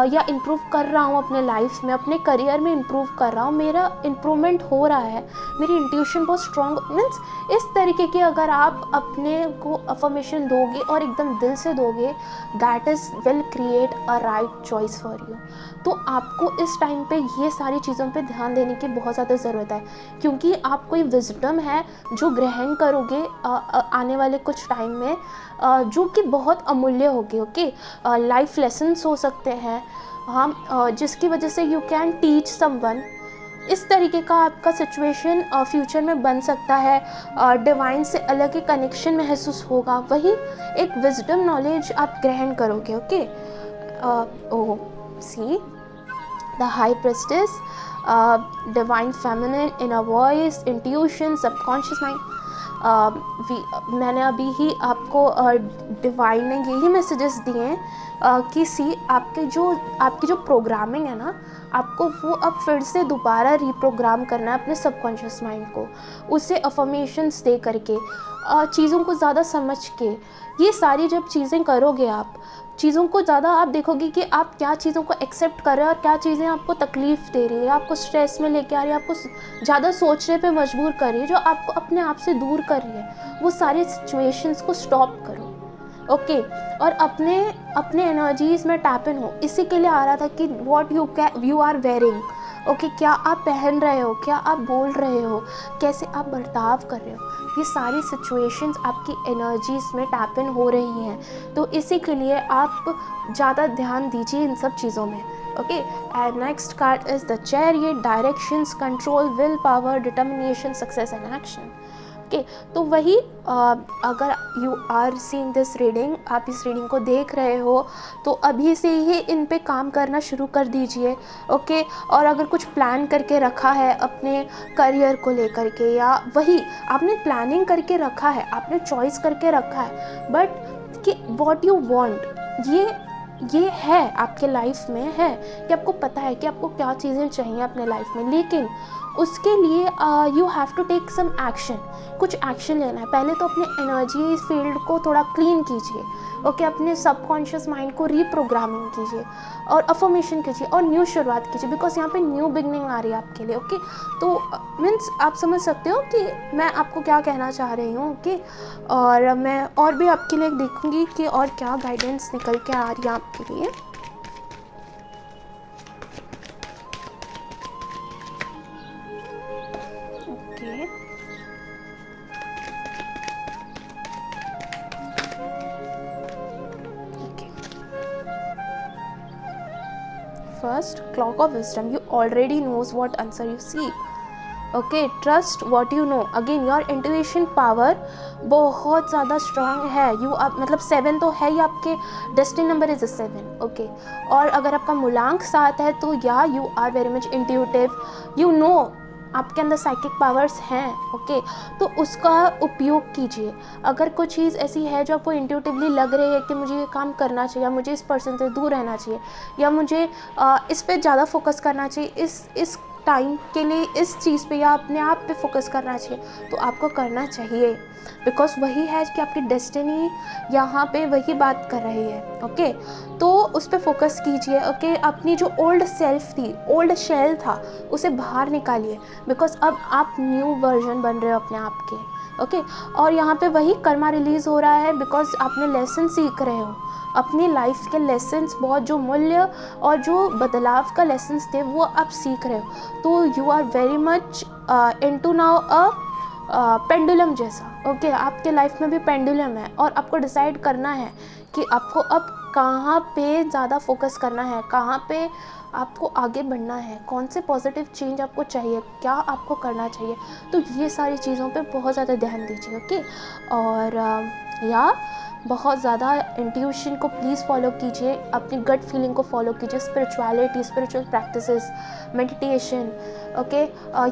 या इम्प्रूव कर रहा हूँ अपने लाइफ में, अपने करियर में इम्प्रूव कर रहा हूँ, मेरा इम्प्रूवमेंट हो रहा है, मेरी इंट्यूशन बहुत स्ट्रॉन्ग। मीन्स इस तरीके की अगर आप अपने को अफर्मेशन दोगे और एकदम दिल से दोगे, that is will create a right choice for you. तो आपको इस टाइम पे ये सारी चीज़ों पे ध्यान देने की बहुत ज़्यादा ज़रूरत है, क्योंकि आप कोई विजडम है जो ग्रहण करोगे आने वाले कुछ टाइम में, जो कि बहुत अमूल्य होगी। ओके लाइफ लेसन्स हो सकते हैं हम, जिसकी वजह से यू कैन टीच समवन। इस तरीके का आपका सिचुएशन फ्यूचर में बन सकता है, डिवाइन से अलग ही कनेक्शन महसूस होगा, वही एक विजडम नॉलेज आप ग्रहण करोगे। Okay oh see the high prestige, divine feminine, inner voice, intuition, subconscious mind. मैंने अभी ही आपको डिवाइन ने यही मैसेजेस दिए हैं कि सी आपकी जो प्रोग्रामिंग है ना, आपको वो अब फिर से दोबारा रीप्रोग्राम करना है अपने सबकॉन्शियस माइंड को, उसे अफर्मेशंस दे करके, चीज़ों को ज़्यादा समझ के। ये सारी जब चीज़ें करोगे आप, चीज़ों को ज़्यादा आप देखोगे कि आप क्या चीज़ों को एक्सेप्ट कर रहे हो और क्या चीज़ें आपको तकलीफ़ दे रही है, आपको स्ट्रेस में लेके आ रही है, आपको ज़्यादा सोचने पे मजबूर कर रही है, जो आपको अपने आप से दूर कर रही है, वो सारी सिचुएशंस को स्टॉप करो। ओके और अपने एनर्जीज़ में टैप इन हो। इसी के लिए आ रहा था कि what you are wearing, okay क्या आप पहन रहे हो, क्या आप बोल रहे हो, कैसे आप बर्ताव कर रहे हो, ये सारी सिचुएशंस आपकी एनर्जीज़ में टैप इन हो रही हैं। तो इसी के लिए आप ज़्यादा ध्यान दीजिए इन सब चीज़ों में। Okay and next card is the chariot, directions, control, will power, determination, success and action. Okay तो वही अगर you are seeing this reading, आप इस रीडिंग को देख रहे हो, तो अभी से ही इन पे काम करना शुरू कर दीजिए। ओके और अगर कुछ प्लान करके रखा है अपने करियर को लेकर के, या वही आपने प्लानिंग करके रखा है, आपने चॉइस करके रखा है, बट कि व्हाट यू वांट ये है आपके लाइफ में है कि आपको पता है कि आपको क्या चीज़ें चाहिए अपने लाइफ में, लेकिन उसके लिए you have to take some action, कुछ एक्शन लेना है। पहले तो अपने एनर्जी फील्ड को थोड़ा क्लीन कीजिए। ओके अपने सबकॉन्शियस माइंड को रीप्रोग्रामिंग कीजिए और अफर्मेशन कीजिए और न्यू शुरुआत कीजिए, बिकॉज यहाँ पे न्यू बिगनिंग आ रही है आपके लिए। ओके तो मीन्स आप समझ सकते हो कि मैं आपको क्या कहना चाह रही हूँ। ओके और मैं और भी आपके लिए देखूँगी कि और क्या गाइडेंस निकल के आ रही है आपके लिए। First, clock of wisdom. You already knows what answer you seek. Okay, trust what you know. Again, your intuition power बहुत ज़्यादा strong है। You आप मतलब 7 तो है ही, आपके destiny number is 7. Okay, और अगर आपका मूलांक 7 है तो या you are very much intuitive. You know आपके अंदर साइकिक पावर्स हैं। ओके तो उसका उपयोग कीजिए। अगर कोई चीज़ ऐसी है जो आपको इंट्यूटिवली लग रही है कि मुझे ये काम करना चाहिए, या मुझे इस पर्सन से दूर रहना चाहिए, या मुझे इस पे ज़्यादा फोकस करना चाहिए, इस टाइम के लिए इस चीज़ पे, या अपने आप पे फोकस करना चाहिए, तो आपको करना चाहिए, बिकॉज वही है कि आपकी डेस्टिनी यहाँ पे वही बात कर रही है। ओके तो उस पर फोकस कीजिए। ओके अपनी जो ओल्ड सेल्फ थी, ओल्ड शेल था, उसे बाहर निकालिए, बिकॉज अब आप न्यू वर्जन बन रहे हो अपने आप के। ओके और यहाँ पे वही कर्मा रिलीज़ हो रहा है, बिकॉज आपने लेसन सीख रहे हो अपनी लाइफ के लेसन्स, बहुत जो मूल्य और जो बदलाव का लेसन्स थे वो आप सीख रहे हो। तो you are very much into now a pendulum जैसा। ओके, आपके लाइफ में भी पेंडुलम है और आपको डिसाइड करना है कि आपको अब कहाँ पे ज़्यादा फोकस करना है, कहाँ पे आपको आगे बढ़ना है, कौन से पॉजिटिव चेंज आपको चाहिए, क्या आपको करना चाहिए। तो ये सारी चीज़ों पे बहुत ज़्यादा ध्यान दीजिए। ओके, और या बहुत ज़्यादा इंट्यूशन को प्लीज़ फॉलो कीजिए, अपनी गट फीलिंग को फॉलो कीजिए, spirituality, spiritual practices, meditation. Okay,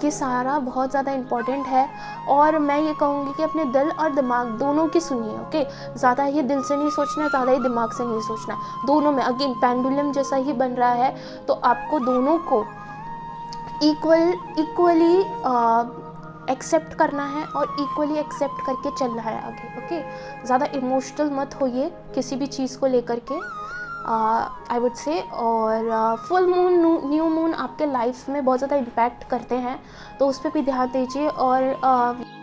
ये सारा बहुत ज़्यादा इम्पॉर्टेंट है। और मैं ये कहूँगी कि अपने दिल और दिमाग दोनों की सुनिए। ओके, ज़्यादा ही दिल से नहीं सोचना, ज़्यादा ही दिमाग से नहीं सोचना, दोनों में अगेन पेंडुलम जैसा ही बन रहा है। तो आपको दोनों को इक्वली एक्सेप्ट करना है और इक्वली एक्सेप्ट करके चलना है आगे। ओके, ज़्यादा इमोशनल मत होइए किसी भी चीज़ को लेकर के, आई वुड से। और फुल मून, न्यू मून आपके लाइफ में बहुत ज़्यादा इम्पैक्ट करते हैं, तो उस पर भी ध्यान दीजिए। और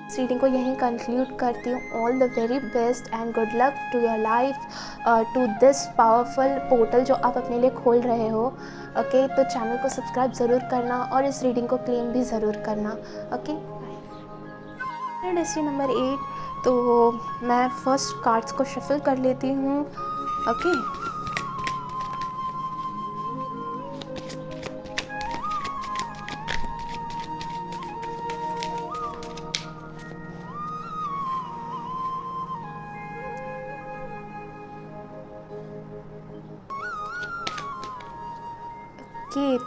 इस रीडिंग को यहीं कंक्लूड करती हूँ। All the very best and good luck to your life, to this powerful portal जो आप अपने लिए खोल रहे हो। ओके, तो चैनल को सब्सक्राइब ज़रूर करना और इस रीडिंग को क्लेम भी ज़रूर करना। ओके, डेस्टिनी नंबर 8, तो मैं फर्स्ट कार्ड्स को शफल कर लेती हूँ। ओके,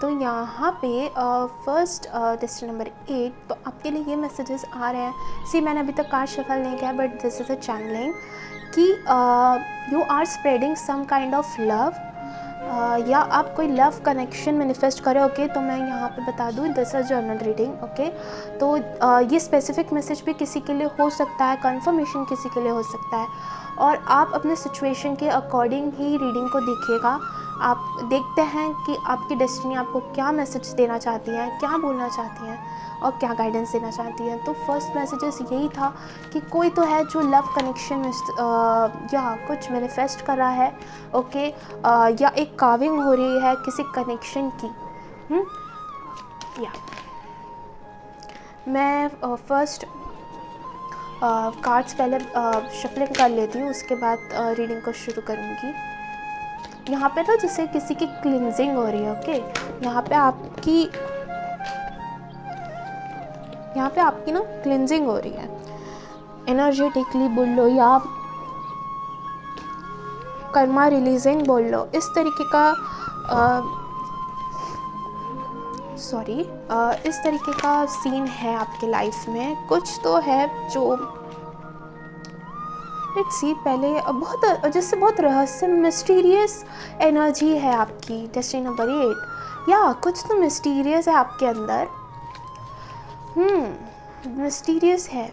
तो यहाँ पे फर्स्ट डेस्टिनी नंबर 8, तो आपके लिए ये मैसेजेस आ रहे हैं। सी, मैंने अभी तक कार्ड शफल नहीं किया, but this is a channelling कि you are spreading some kind of love, या आप कोई लव कनेक्शन मैनिफेस्ट करें। ओके, तो मैं यहाँ पे बता दूँ, this is general reading. Okay, तो ये स्पेसिफिक मैसेज भी किसी के लिए हो सकता है, कंफर्मेशन किसी के लिए हो सकता है, और आप अपने सिचुएशन के अकॉर्डिंग ही रीडिंग को देखिएगा। आप देखते हैं कि आपकी डेस्टिनी आपको क्या मैसेज देना चाहती है, क्या बोलना चाहती हैं और क्या गाइडेंस देना चाहती हैं। तो फर्स्ट मैसेजेस यही था कि कोई तो है जो लव कनेक्शन या कुछ मैनिफेस्ट कर रहा है। ओके, या एक कार्विंग हो रही है किसी कनेक्शन की। या मैं फर्स्ट कार्ड्स पहले शफलिंग कर लेती हूँ, उसके बाद रीडिंग को शुरू करूँगी। यहाँ पे ना जैसे किसी की क्लिनजिंग हो रही है। ओके, यहाँ पे आपकी ना क्लिनजिंग हो रही है, एनर्जेटिकली बोल लो या कर्मा रिलीजिंग बोल लो, इस तरीके का इस तरीके का सीन है आपके लाइफ में। कुछ तो है जो लेट्स सी, पहले बहुत रहस्य, मिस्टीरियस एनर्जी है आपकी डेस्टिनी नंबर 8। या कुछ तो मिस्टीरियस है आपके अंदर, मिस्टीरियस है।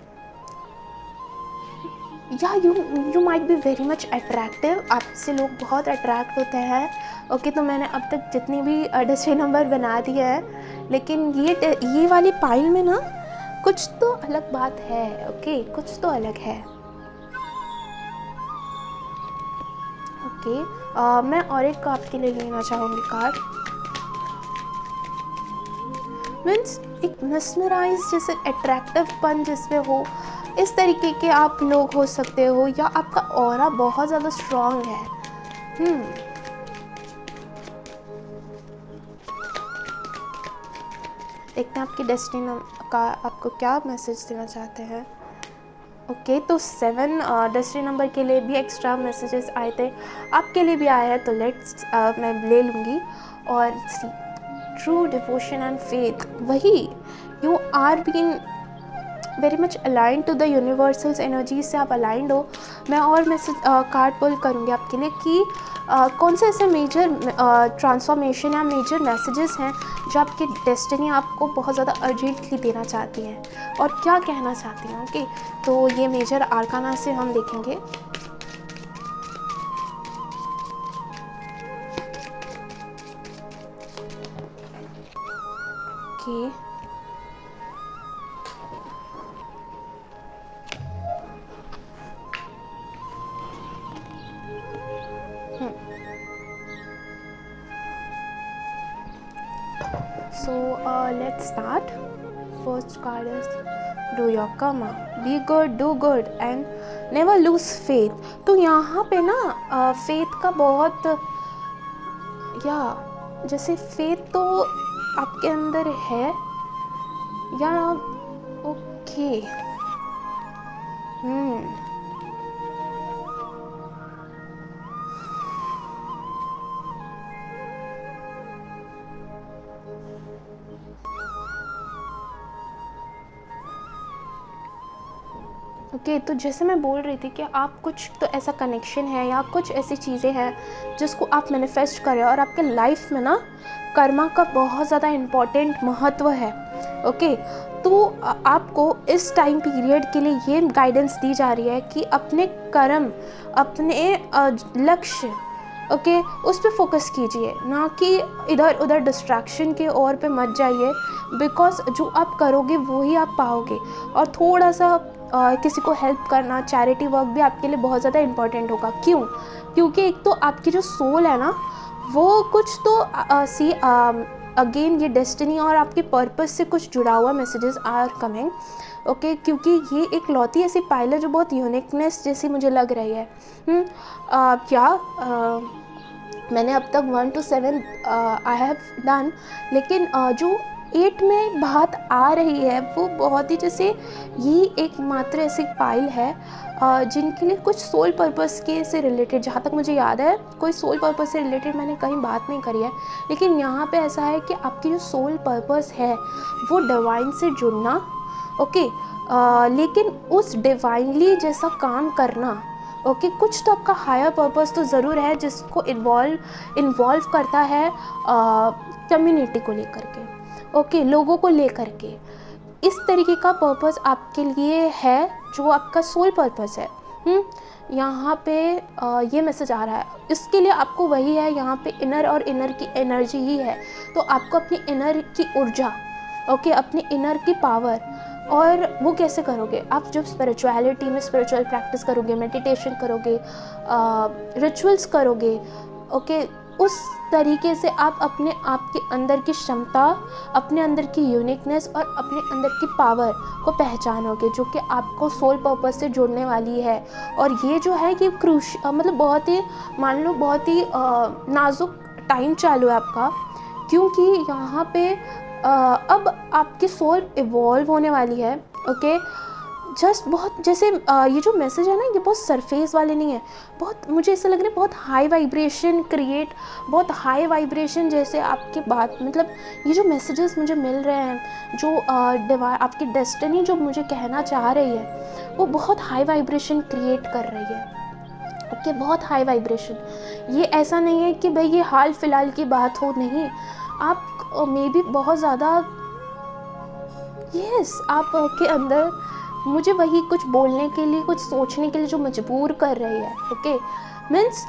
या you might be very much attractive, आपसे लोग बहुत अट्रैक्ट होते हैं। ओके, तो मैंने अब तक जितनी भी डेस्टिनी नंबर बना दिए हैं, लेकिन ये वाली पाइल में ना कुछ तो अलग बात है। ओके, कुछ तो अलग है। ओके, मैं और एक आपके लिए लेना चाहूँगी कार्ड। मीन्स एक मिसमराइज, जैसे अट्रैक्टिवपन जिसमें हो, इस तरीके के आप लोग हो सकते हो, या आपका ऑरा बहुत ज़्यादा स्ट्रॉन्ग है। देखते हैं आपकी डेस्टिनी का आपको क्या मैसेज देना चाहते हैं। ओके, तो 7 डेस्टिनी नंबर के लिए भी एक्स्ट्रा मैसेजेस आए थे, आपके लिए भी आया है, तो लेट्स मैं ले लूँगी। और see, true devotion and faith, वही you are been very much aligned to the universals energy से आप अलाइंड हो। मैं और मैसेज कार्ड पुल करूँगी आपके लिए कि कौन से ऐसे मेजर ट्रांसफॉर्मेशन या मेजर मैसेजेस हैं जो आपकी डेस्टिनी आपको बहुत ज़्यादा अर्जेंटली देना चाहती हैं और क्या कहना चाहती हैं। ओके, तो ये मेजर आर्काना से हम देखेंगे। Okay, so let's start. First card is do your Karma, be good, do good and never lose faith. तो यहाँ पे ना फेथ का बहुत, या जैसे फेथ तो आपके अंदर है या, ओके ओके तो जैसे मैं बोल रही थी कि आप कुछ तो ऐसा कनेक्शन है या कुछ ऐसी चीज़ें हैं जिसको आप मैनिफेस्ट कर रहे हो, और आपके लाइफ में ना कर्मा का बहुत ज़्यादा इम्पॉर्टेंट महत्व है। ओके तो आपको इस टाइम पीरियड के लिए ये गाइडेंस दी जा रही है कि अपने कर्म, अपने लक्ष्य, ओके उस पर फोकस कीजिए, ना कि इधर उधर डिस्ट्रैक्शन के ओर पे मत जाइए, बिकॉज जो आप करोगे वो ही आप पाओगे। और थोड़ा सा किसी को हेल्प करना, चैरिटी वर्क भी आपके लिए बहुत ज़्यादा इम्पॉर्टेंट होगा। क्यों? क्योंकि एक तो आपकी जो सोल है ना वो कुछ तो अगेन ये डेस्टिनी और आपके पर्पस से कुछ जुड़ा हुआ मैसेजेस आर कमिंग। ओके क्योंकि ये एक लौती ऐसी पाइल है जो बहुत यूनिकनेस जैसी मुझे लग रही है। मैंने अब तक 1 to 7 आई हैव डन, लेकिन जो 8 में बात आ रही है वो बहुत ही जैसे ये एक मात्र ऐसी पाइल है जिनके लिए कुछ सोल पर्पस के से रिलेटेड, जहाँ तक मुझे याद है कोई सोल पर्पस से रिलेटेड मैंने कहीं बात नहीं करी है, लेकिन यहाँ पे ऐसा है कि आपकी जो सोल पर्पस है वो डिवाइन से जुड़ना। ओके लेकिन उस डिवाइनली जैसा काम करना। ओके कुछ तो आपका हायर पर्पस तो ज़रूर है जिसको इन्वॉल्व करता है कम्युनिटी को लेकर के, ओके लोगों को लेकर के। इस तरीके का पर्पस आपके लिए है जो आपका सोल पर्पस है। यहाँ पे ये मैसेज आ रहा है, इसके लिए आपको वही है, यहाँ पे इनर और इनर की एनर्जी ही है। तो आपको अपनी इनर की ऊर्जा, ओके अपनी इनर की पावर, और वो कैसे करोगे आप जब स्पिरिचुअलिटी में स्पिरिचुअल प्रैक्टिस करोगे, मेडिटेशन करोगे, रिचुअल्स करोगे, ओके उस तरीके से आप अपने आप के अंदर की क्षमता, अपने अंदर की यूनिकनेस और अपने अंदर की पावर को पहचानोगे जो कि आपको सोल पर्पस से जुड़ने वाली है। और ये जो है कि मतलब बहुत ही मान लो बहुत ही नाजुक टाइम चालू है आपका, क्योंकि यहाँ पे अब आपकी सोल इवॉल्व होने वाली है। ओके जस्ट बहुत जैसे ये जो मैसेज है ना ये बहुत सरफेस वाले नहीं है, बहुत मुझे ऐसा लग रहा है बहुत हाई वाइब्रेशन क्रिएट, बहुत हाई वाइब्रेशन जैसे आपके बात, मतलब ये जो मैसेजेस मुझे मिल रहे हैं जो आपकी डेस्टिनी जो मुझे कहना चाह रही है वो बहुत हाई वाइब्रेशन क्रिएट कर रही है। ओके बहुत हाई वाइब्रेशन, ये ऐसा नहीं है कि भाई ये हाल फिलहाल की बात हो, नहीं, आप मे बी बहुत ज़्यादा आप के अंदर मुझे वही कुछ बोलने के लिए, कुछ सोचने के लिए जो मजबूर कर रही है। Okay means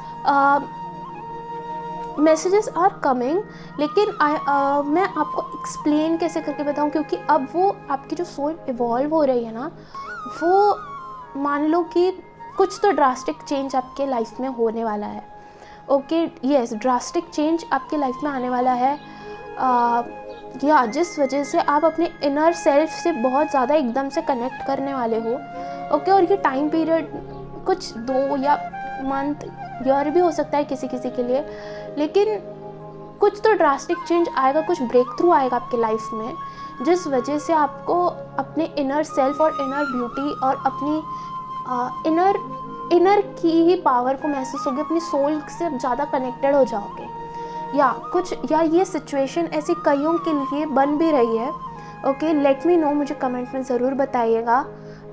messages are coming, लेकिन मैं आपको एक्सप्लेन कैसे करके बताऊं, क्योंकि अब वो आपकी जो सोल इवॉल्व हो रही है ना वो मान लो कि कुछ तो ड्रास्टिक चेंज आपके लाइफ में होने वाला है। ओके यस ड्रास्टिक चेंज आपके लाइफ में आने वाला है, या जिस वजह से आप अपने इनर सेल्फ से बहुत ज़्यादा एकदम से कनेक्ट करने वाले हो। ओके और ये टाइम पीरियड कुछ 2 या मंथ ईयर भी हो सकता है किसी किसी के लिए, लेकिन कुछ तो ड्रास्टिक चेंज आएगा, कुछ ब्रेक थ्रू आएगा आपके लाइफ में, जिस वजह से आपको अपने इनर सेल्फ और इनर ब्यूटी और अपनी इनर की ही पावर को महसूस होगी, अपनी सोल से ज़्यादा कनेक्टेड हो जाओगे। या ये सिचुएशन ऐसी कईयों के लिए बन भी रही है। ओके लेट मी नो, मुझे कमेंट में ज़रूर बताइएगा।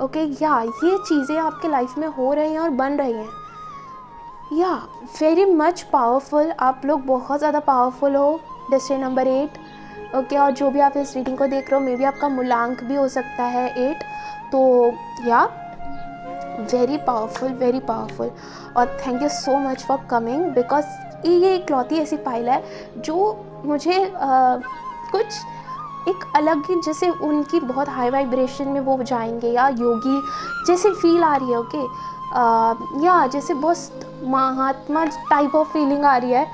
ओके ये चीज़ें आपके लाइफ में हो रही हैं और बन रही हैं। वेरी मच पावरफुल, आप लोग बहुत ज़्यादा पावरफुल हो। Destiny number 8। ओके और जो भी आप इस रीडिंग को देख रहे हो मे बी आपका मूलांक भी हो सकता है 8, तो वेरी पावरफुल। और thank you so much for coming, because ये एक लौती ऐसी पाइल है जो मुझे कुछ एक अलग ही, जैसे उनकी बहुत हाई वाइब्रेशन में वो जाएंगे या योगी जैसे फील आ रही है। ओके जैसे बहुत महात्मा टाइप ऑफ फीलिंग आ रही है।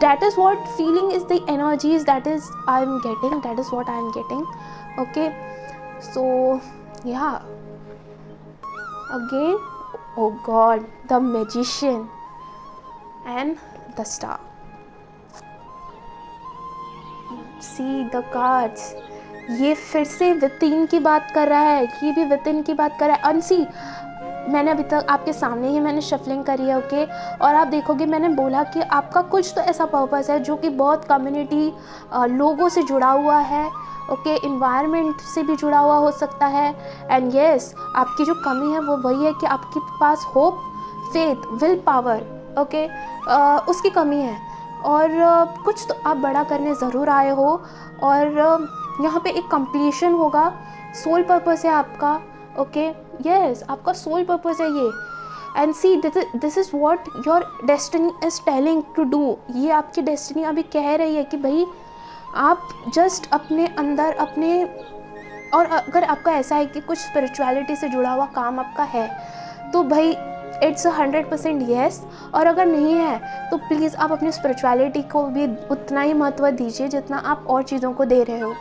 That is what feeling is the energies that is I am getting, that is what I am getting. Okay So yeah, again, oh God, the magician and the star. See the cards. ये फिर से वितिन की बात कर रहा है, ये भी वितिन की बात कर रहा है। अनसी, मैंने अभी तक आपके सामने ही मैंने शफलिंग करी है, ओके। और आप देखोगे मैंने बोला कि आपका कुछ तो ऐसा पर्पस है जो कि बहुत कम्युनिटी लोगों से जुड़ा हुआ है, ओके, इन्वायरमेंट से भी जुड़ा हुआ हो सकता है। एंड यस, आपकी जो कमी है वो वही है कि आपके पास hope, faith, will power, okay, उसकी कमी है। और कुछ तो आप बड़ा करने ज़रूर आए हो, और यहाँ पे एक कंप्लीशन होगा। सोल पर्पस है आपका, ओके, यस, आपका सोल पर्पस है ये। And see, this is what your destiny is telling to do. ये आपकी डेस्टिनी अभी कह रही है कि भाई आप जस्ट अपने अंदर अपने, और अगर आपका ऐसा है कि कुछ स्पिरिचुअलिटी से जुड़ा हुआ काम आपका है तो भाई इट्स 100% येस। और अगर नहीं है तो प्लीज़ आप अपनी स्पिरिचुअलिटी को भी उतना ही महत्व दीजिए जितना आप और चीज़ों को दे रहे हो,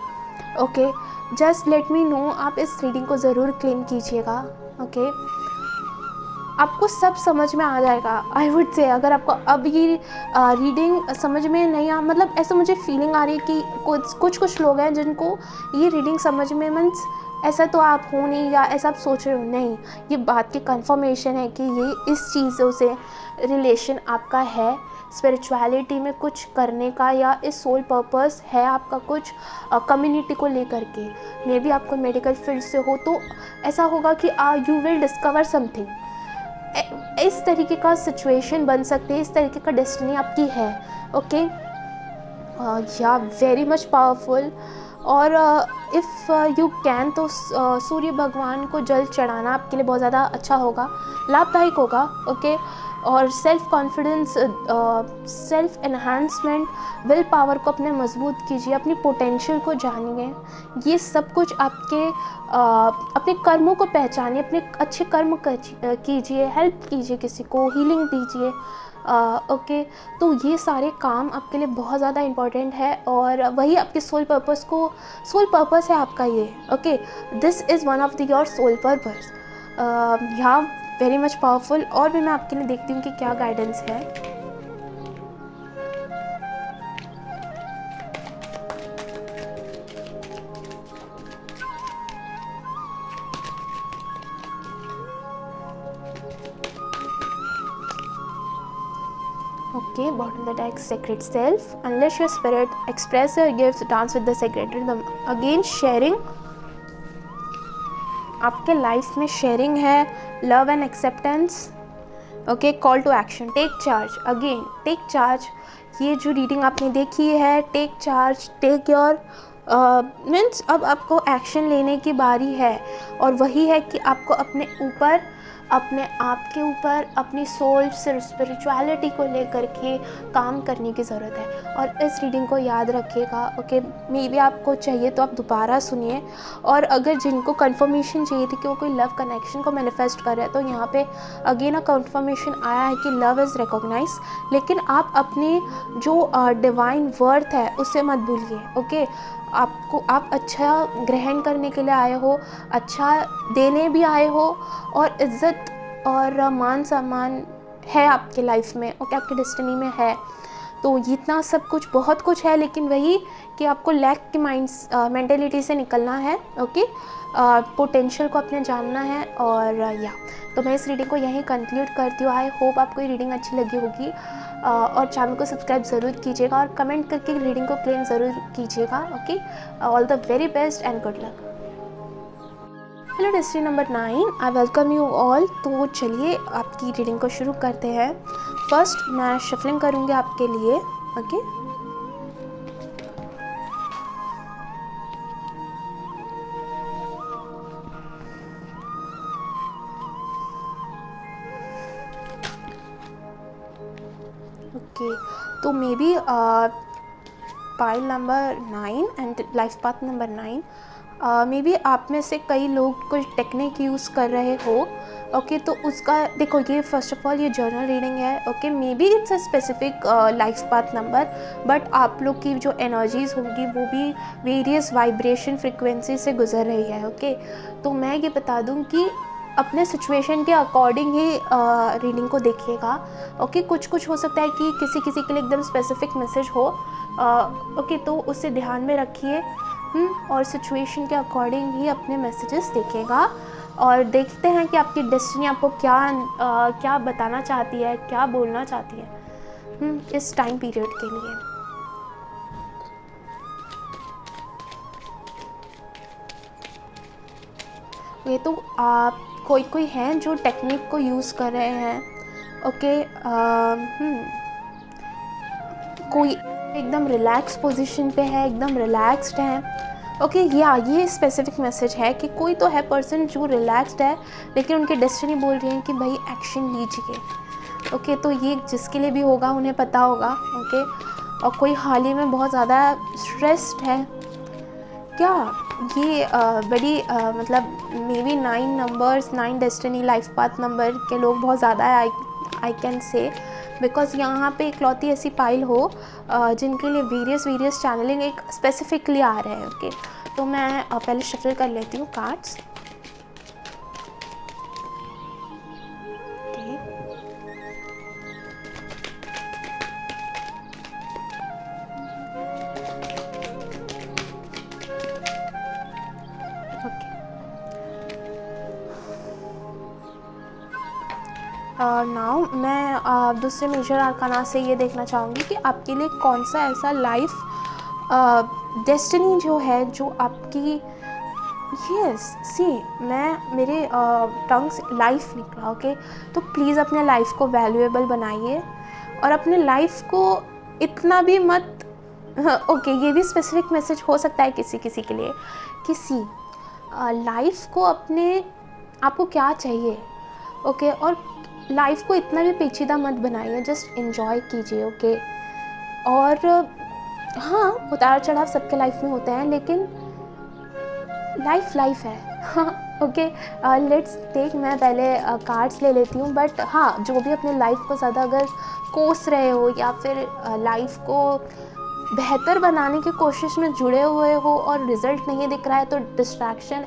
okay. Just let me know, आप इस रीडिंग को ज़रूर क्लेम कीजिएगा, ओके। आपको सब समझ में आ जाएगा। आई वुड से अगर आपको अब ये रीडिंग समझ में नहीं आ, मतलब ऐसा मुझे फीलिंग आ रही है कि कुछ लोग हैं जिनको ये रीडिंग समझ में, मीन्स ऐसा तो आप हो नहीं या ऐसा आप सोच रहे हो, नहीं, ये बात की कंफर्मेशन है कि ये इस चीज़ों से रिलेशन आपका है, स्पिरिचुअलिटी में कुछ करने का, या इस सोल पर्पस है आपका कुछ कम्युनिटी को लेकर के। मे बी आपको मेडिकल फील्ड से हो तो ऐसा होगा कि यू विल डिस्कवर समथिंग। इस तरीके का सिचुएशन बन सकते हैं, इस तरीके का डेस्टिनी आपकी है, ओके। या वेरी मच पावरफुल। और इफ़ यू कैन तो सूर्य भगवान को जल चढ़ाना आपके लिए बहुत ज़्यादा अच्छा होगा, लाभदायक होगा, ओके। और self confidence, self enhancement, will power को अपने मजबूत कीजिए, अपनी पोटेंशियल को जानिए। ये सब कुछ आपके अपने कर्मों को पहचानिए, अपने अच्छे कर्म कीजिए, हेल्प कीजिए, किसी को हीलिंग दीजिए, ओके। तो ये सारे काम आपके लिए बहुत ज़्यादा इम्पॉर्टेंट है, और वही आपके सोल पर्पस है आपका ये, okay. This is one of your soul purpose. या वेरी मच पावरफुल। और भी मैं आपके लिए देखती हूँ कि क्या गाइडेंस है। Okay, bottom the deck, sacred self. Unless your spirit express your gifts, dance with the sacred rhythm. Again, sharing. आपके लाइफ में शेयरिंग है, love and acceptance, okay. Call to action, take charge. Again take charge. ये जो reading आपने देखी है, take charge, take your means अब आपको एक्शन लेने की बारी है। और वही है कि आपको अपने ऊपर, अपने आप के ऊपर, अपनी सोल से स्पिरिचुअलिटी को लेकर के काम करने की ज़रूरत है। और इस रीडिंग को याद रखिएगा, ओके। मे बी आपको चाहिए तो आप दोबारा सुनिए। और अगर जिनको कंफर्मेशन चाहिए थी कि वो कोई लव कनेक्शन को मैनिफेस्ट कर रहे हैं, तो यहाँ पे अगेन कंफर्मेशन आया है कि लव इज़ रिकॉग्नाइज। लेकिन आप अपनी जो डिवाइन वर्थ है उसे मत भूलिए, ओके। आप अच्छा ग्रहण करने के लिए आए हो, अच्छा देने भी आए हो, और इज़्ज़त और मान सम्मान है आपके लाइफ में, ओके, आपकी डेस्टिनी में है। तो इतना सब कुछ, बहुत कुछ है, लेकिन वही कि आपको लैक की मेंटेलिटी से निकलना है, ओके। पोटेंशियल को अपने जानना है। और या तो मैं इस रीडिंग को यहीं कंक्लूड करती हूँ। आई होप आपको ये रीडिंग अच्छी लगी होगी, और चैनल को सब्सक्राइब ज़रूर कीजिएगा, और कमेंट करके रीडिंग को क्लेम ज़रूर कीजिएगा, okay. All the very best and good luck. Hello destiny number 9, I welcome you all. तो चलिए आपकी रीडिंग को शुरू करते हैं। फर्स्ट मैं शफलिंग करूँगी आपके लिए, ओके। ओके, तो may be pile number 9 and life path number 9 may be आप में से कई लोग कोई टेक्निक यूज़ कर रहे हो, ओके, तो उसका देखो, ये फर्स्ट ऑफ ऑल ये जर्नल रीडिंग है, okay, may be it's a specific life path number, but आप लोग की जो एनर्जीज़ होंगी वो भी वेरियस वाइब्रेशन फ्रिक्वेंसी से गुजर रही है, ओके। तो मैं ये बता दूं कि अपने सिचुएशन के अकॉर्डिंग ही रीडिंग को देखिएगा, ओके। कुछ कुछ हो सकता है कि किसी किसी के लिए एकदम स्पेसिफिक मैसेज हो, ओके, तो उसे ध्यान में रखिए, और सिचुएशन के अकॉर्डिंग ही अपने मैसेजेस देखिएगा, और देखते हैं कि आपकी डेस्टिनी आपको क्या बताना चाहती है, क्या बोलना चाहती है इस टाइम पीरियड के लिए। ये तो आप कोई हैं जो टेक्निक को यूज़ कर रहे हैं, ओके, कोई एकदम रिलैक्स पोजीशन पे है, एकदम रिलैक्स्ड है, ओके, या ये स्पेसिफिक मैसेज है कि कोई तो है पर्सन जो रिलैक्स्ड है, लेकिन उनकी डेस्टिनी बोल रही है कि भाई एक्शन लीजिए, ओके। तो ये जिसके लिए भी होगा उन्हें पता होगा, ओके। और कोई हाल ही में बहुत ज़्यादा स्ट्रेस्ड है क्या, ये बड़ी मतलब may be 9 numbers, 9 destiny life path number के लोग बहुत ज़्यादा है, आई कैन से, बिकॉज यहाँ पे इकलौती ऐसी पाइल हो जिनके लिए वेरियस चैनलिंग एक स्पेसिफिकली आ रहे हैं, ओके। तो मैं पहले शफल कर लेती हूँ कार्ड्स, नाउ मैं दूसरे मेजर आर्काना से ये देखना चाहूँगी कि आपके लिए कौन सा ऐसा लाइफ डेस्टिनी जो है जो आपकी, यस सी, मैं मेरे टंग से लाइफ निकला, ओके। तो प्लीज़ अपने लाइफ को वैल्यूएबल बनाइए, और अपने लाइफ को इतना भी मत, ओके, ये भी स्पेसिफिक मैसेज हो सकता है किसी किसी के लिए, किसी लाइफ को आपको क्या चाहिए, ओके, और लाइफ को इतना भी पेचीदा मत बनाइए, जस्ट एंजॉय कीजिए, ओके। और हाँ, उतार चढ़ाव सबके लाइफ में होते हैं, लेकिन लाइफ है, हाँ, ओके। लेट्स टेक, मैं पहले कार्ड्स ले लेती हूँ, बट हाँ, जो भी अपने लाइफ को ज़्यादा अगर कोस रहे हो या फिर लाइफ को बेहतर बनाने की कोशिश में जुड़े हुए हो और रिज़ल्ट नहीं दिख रहा है, तो डिस्ट्रैक्शन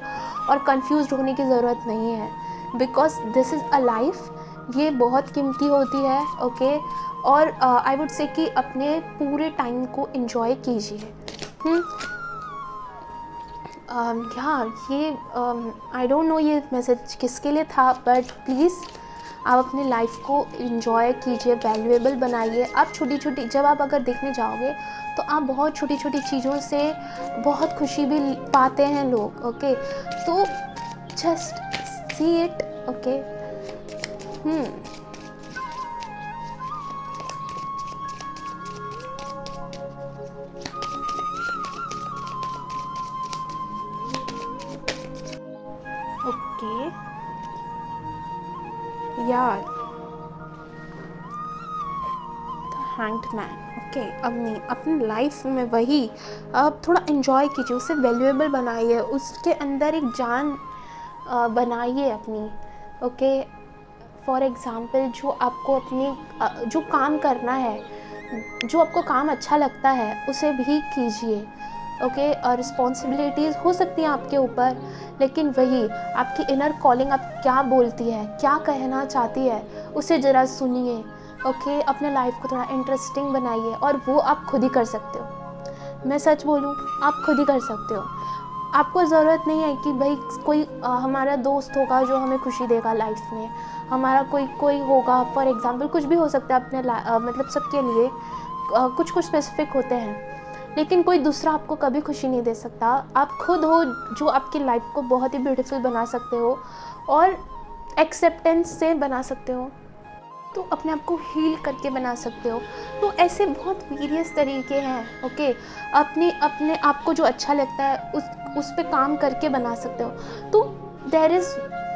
और कंफ्यूज होने की ज़रूरत नहीं है, because this is a life, ये बहुत कीमती होती है, ओके। और आई वुड से कि अपने पूरे टाइम को एंजॉय कीजिए, ये आई डोंट नो ये मैसेज किसके लिए था, बट प्लीज़ आप अपने लाइफ को एंजॉय कीजिए, वैल्यूएबल बनाइए। आप छोटी छोटी, जब आप अगर देखने जाओगे तो आप बहुत छोटी छोटी चीज़ों से बहुत खुशी भी पाते हैं लोग, ओके। तो just see it, okay. Okay यार, हैंग्ड मैन, ओके। अब नहीं, अपनी लाइफ में वही, अब थोड़ा एंजॉय कीजिए, उसे वैल्यूएबल बनाइए, उसके अंदर एक जान बनाइए अपनी, ओके। फॉर एग्ज़ाम्पल, जो आपको अपनी जो काम करना है, जो आपको काम अच्छा लगता है, उसे भी कीजिए, ओके। और रिस्पॉन्सिबिलिटीज़ हो सकती हैं आपके ऊपर, लेकिन वही आपकी इनर कॉलिंग आप क्या बोलती है, क्या कहना चाहती है, उसे ज़रा सुनिए, ओके। अपने लाइफ को थोड़ा इंटरेस्टिंग बनाइए, और वो आप खुद ही कर सकते हो। मैं सच बोलूँ, आप खुद ही कर सकते हो। आपको ज़रूरत नहीं है कि भाई कोई हमारा दोस्त होगा जो हमें खुशी देगा लाइफ में, हमारा कोई होगा, फॉर एग्ज़ाम्पल कुछ भी हो सकता है अपने मतलब सबके लिए कुछ स्पेसिफिक होते हैं, लेकिन कोई दूसरा आपको कभी खुशी नहीं दे सकता। आप खुद हो जो आपकी लाइफ को बहुत ही ब्यूटीफुल बना सकते हो, और एक्सेप्टेंस से बना सकते हो, तो अपने आप को हील करके बना सकते हो। तो ऐसे बहुत वेरियस तरीके हैं, ओके। अपने आप को जो अच्छा लगता है उस पे काम करके बना सकते हो। तो देयर इज़,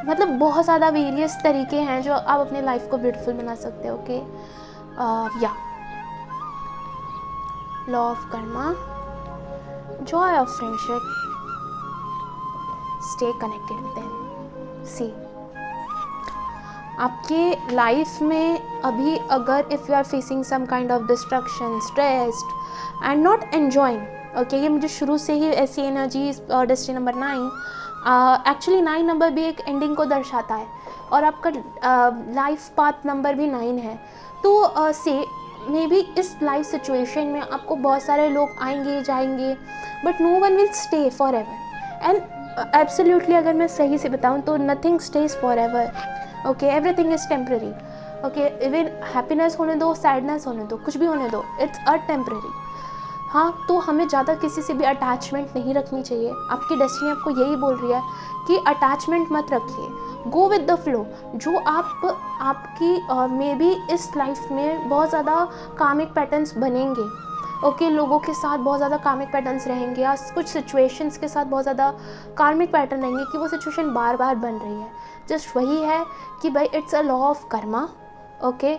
मतलब बहुत ज़्यादा वेरियस तरीके हैं जो आप अपने लाइफ को ब्यूटीफुल बना सकते हो, ओके। या law of karma, joy of friendship, stay connected with them. See, आपके लाइफ में अभी अगर if you are facing some kind of destruction, stressed and not enjoying, okay, ये मुझे शुरू से ही ऐसी energy, destiny number 9, actually 9 number भी एक एंडिंग को दर्शाता है और आपका लाइफ पाथ नंबर भी 9 है। तो से मे बी इस लाइफ सिचुएशन में आपको बहुत सारे लोग आएंगे जाएंगे, but no one will stay forever. And absolutely अगर मैं सही से बताऊँ तो nothing stays forever, okay, everything is temporary, okay, even happiness होने दो, सैडनेस होने दो, कुछ भी होने दो, इट्स अ टेम्प्रेरी। हाँ, तो हमें ज़्यादा किसी से भी अटैचमेंट नहीं रखनी चाहिए। आपकी डेस्टिनी आपको यही बोल रही है कि अटैचमेंट मत रखिए, गो विद द फ्लो। जो आपकी मे बी इस लाइफ में बहुत ज़्यादा कामिक पैटर्न्स बनेंगे, ओके, लोगों के साथ बहुत ज़्यादा कार्मिक पैटर्न्स रहेंगे या कुछ सिचुएशंस के साथ बहुत ज़्यादा कार्मिक पैटर्न रहेंगे कि वो सिचुएशन बार बार बन रही है। जस्ट वही है कि भाई it's a law of Karma, okay.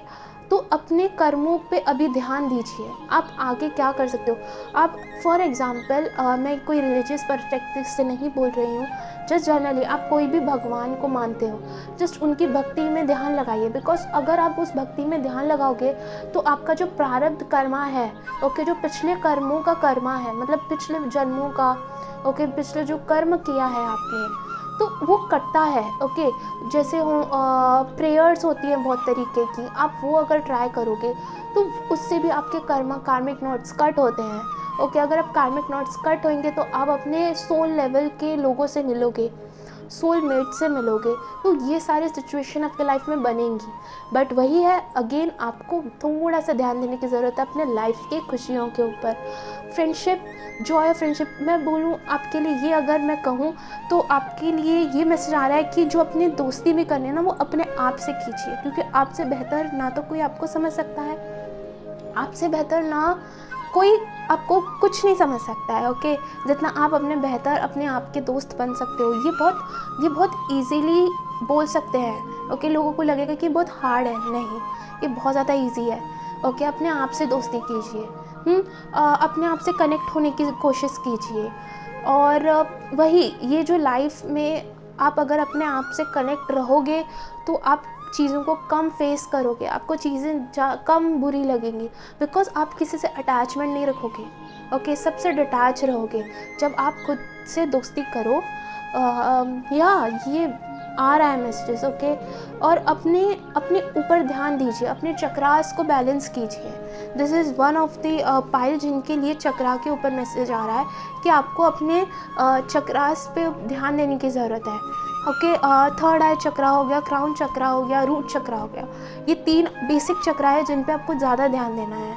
तो अपने कर्मों पे अभी ध्यान दीजिए, आप आगे क्या कर सकते हो। आप फॉर एग्ज़ाम्पल, मैं कोई रिलीजियस पर्सपेक्टिव से नहीं बोल रही हूँ, जस्ट जनरली आप कोई भी भगवान को मानते हो, जस्ट उनकी भक्ति में ध्यान लगाइए। बिकॉज अगर आप उस भक्ति में ध्यान लगाओगे तो आपका जो प्रारब्ध कर्मा है, ओके, जो पिछले कर्मों का कर्मा है, मतलब पिछले जन्मों का, ओके, पिछले जो कर्म किया है आपने, तो वो कटता है, ओके। जैसे हो प्रेयर्स होती हैं बहुत तरीके की, आप वो अगर ट्राई करोगे तो उससे भी आपके कार्मिक नोट्स कट होते हैं, ओके। अगर आप कार्मिक नोट्स कट होंगे तो आप अपने सोल लेवल के लोगों से मिलोगे, सोलमेट से मिलोगे, तो ये सारी सिचुएशन आपके लाइफ में बनेंगी। बट वही है, अगेन आपको थोड़ा सा ध्यान देने की ज़रूरत है अपने लाइफ की खुशियों के ऊपर। फ्रेंडशिप, जॉय ऑफ फ्रेंडशिप, मैं बोलूँ आपके लिए ये, अगर मैं कहूँ तो आपके लिए ये मैसेज आ रहा है कि जो अपनी दोस्ती भी करनी है ना, वो अपने आप से कीजिए, क्योंकि आपसे बेहतर ना तो कोई आपको समझ सकता है, आपसे बेहतर ना कोई आपको कुछ नहीं समझ सकता है, ओके। जितना आप अपने बेहतर अपने आप के दोस्त बन सकते हो, ये बहुत इजीली बोल सकते हैं, ओके। लोगों को लगेगा कि बहुत हार्ड है, नहीं, ये बहुत ज़्यादा इजी है, ओके। अपने आप से दोस्ती कीजिए, अपने आप से कनेक्ट होने की कोशिश कीजिए। और वही, ये जो लाइफ में आप अगर अपने आप से कनेक्ट रहोगे तो आप चीज़ों को कम फेस करोगे, आपको चीज़ें कम बुरी लगेंगी, बिकॉज आप किसी से अटैचमेंट नहीं रखोगे, ओके। सबसे डिटैच रहोगे जब आप खुद से दोस्ती करो। या ये आ रहा है मैसेजेस, ओके। और अपने ऊपर ध्यान दीजिए, अपने चक्रास को बैलेंस कीजिए। This is one of the pile जिनके लिए चक्रा के ऊपर मैसेज आ रहा है कि आपको अपने चक्रास पे ध्यान देने की ज़रूरत है, ओके। थर्ड आई चक्रा हो गया, क्राउन चक्रा हो गया, रूट चक्रा हो गया, ये 3 बेसिक चक्रा है जिन पे आपको ज़्यादा ध्यान देना है।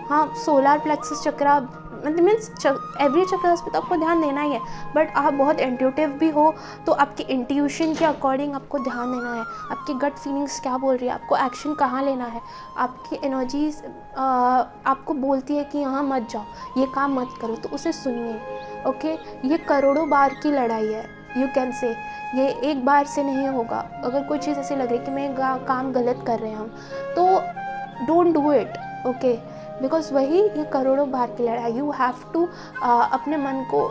हाँ, सोलर प्लेक्सस चक्रा मीन्स एवरी चक्रास पे तो आपको ध्यान देना ही है, बट आप बहुत इंट्यूटिव भी हो तो आपके इंट्यूशन के अकॉर्डिंग आपको ध्यान देना है। आपकी गट फीलिंग्स क्या बोल रही है, आपको एक्शन कहाँ लेना है, आपकी एनर्जीज आपको बोलती है कि यहाँ मत जाओ, ये काम मत करो, तो उसे सुनिए, ओके। ये करोड़ों बार की लड़ाई है, यू कैन से, ये एक बार से नहीं होगा। अगर कोई चीज़ ऐसी लग रही है कि मैं काम गलत कर रहे हैं हम, तो don't do it, okay. Because वही, ये करोड़ों बार की लड़ाई, यू हैव टू अपने मन को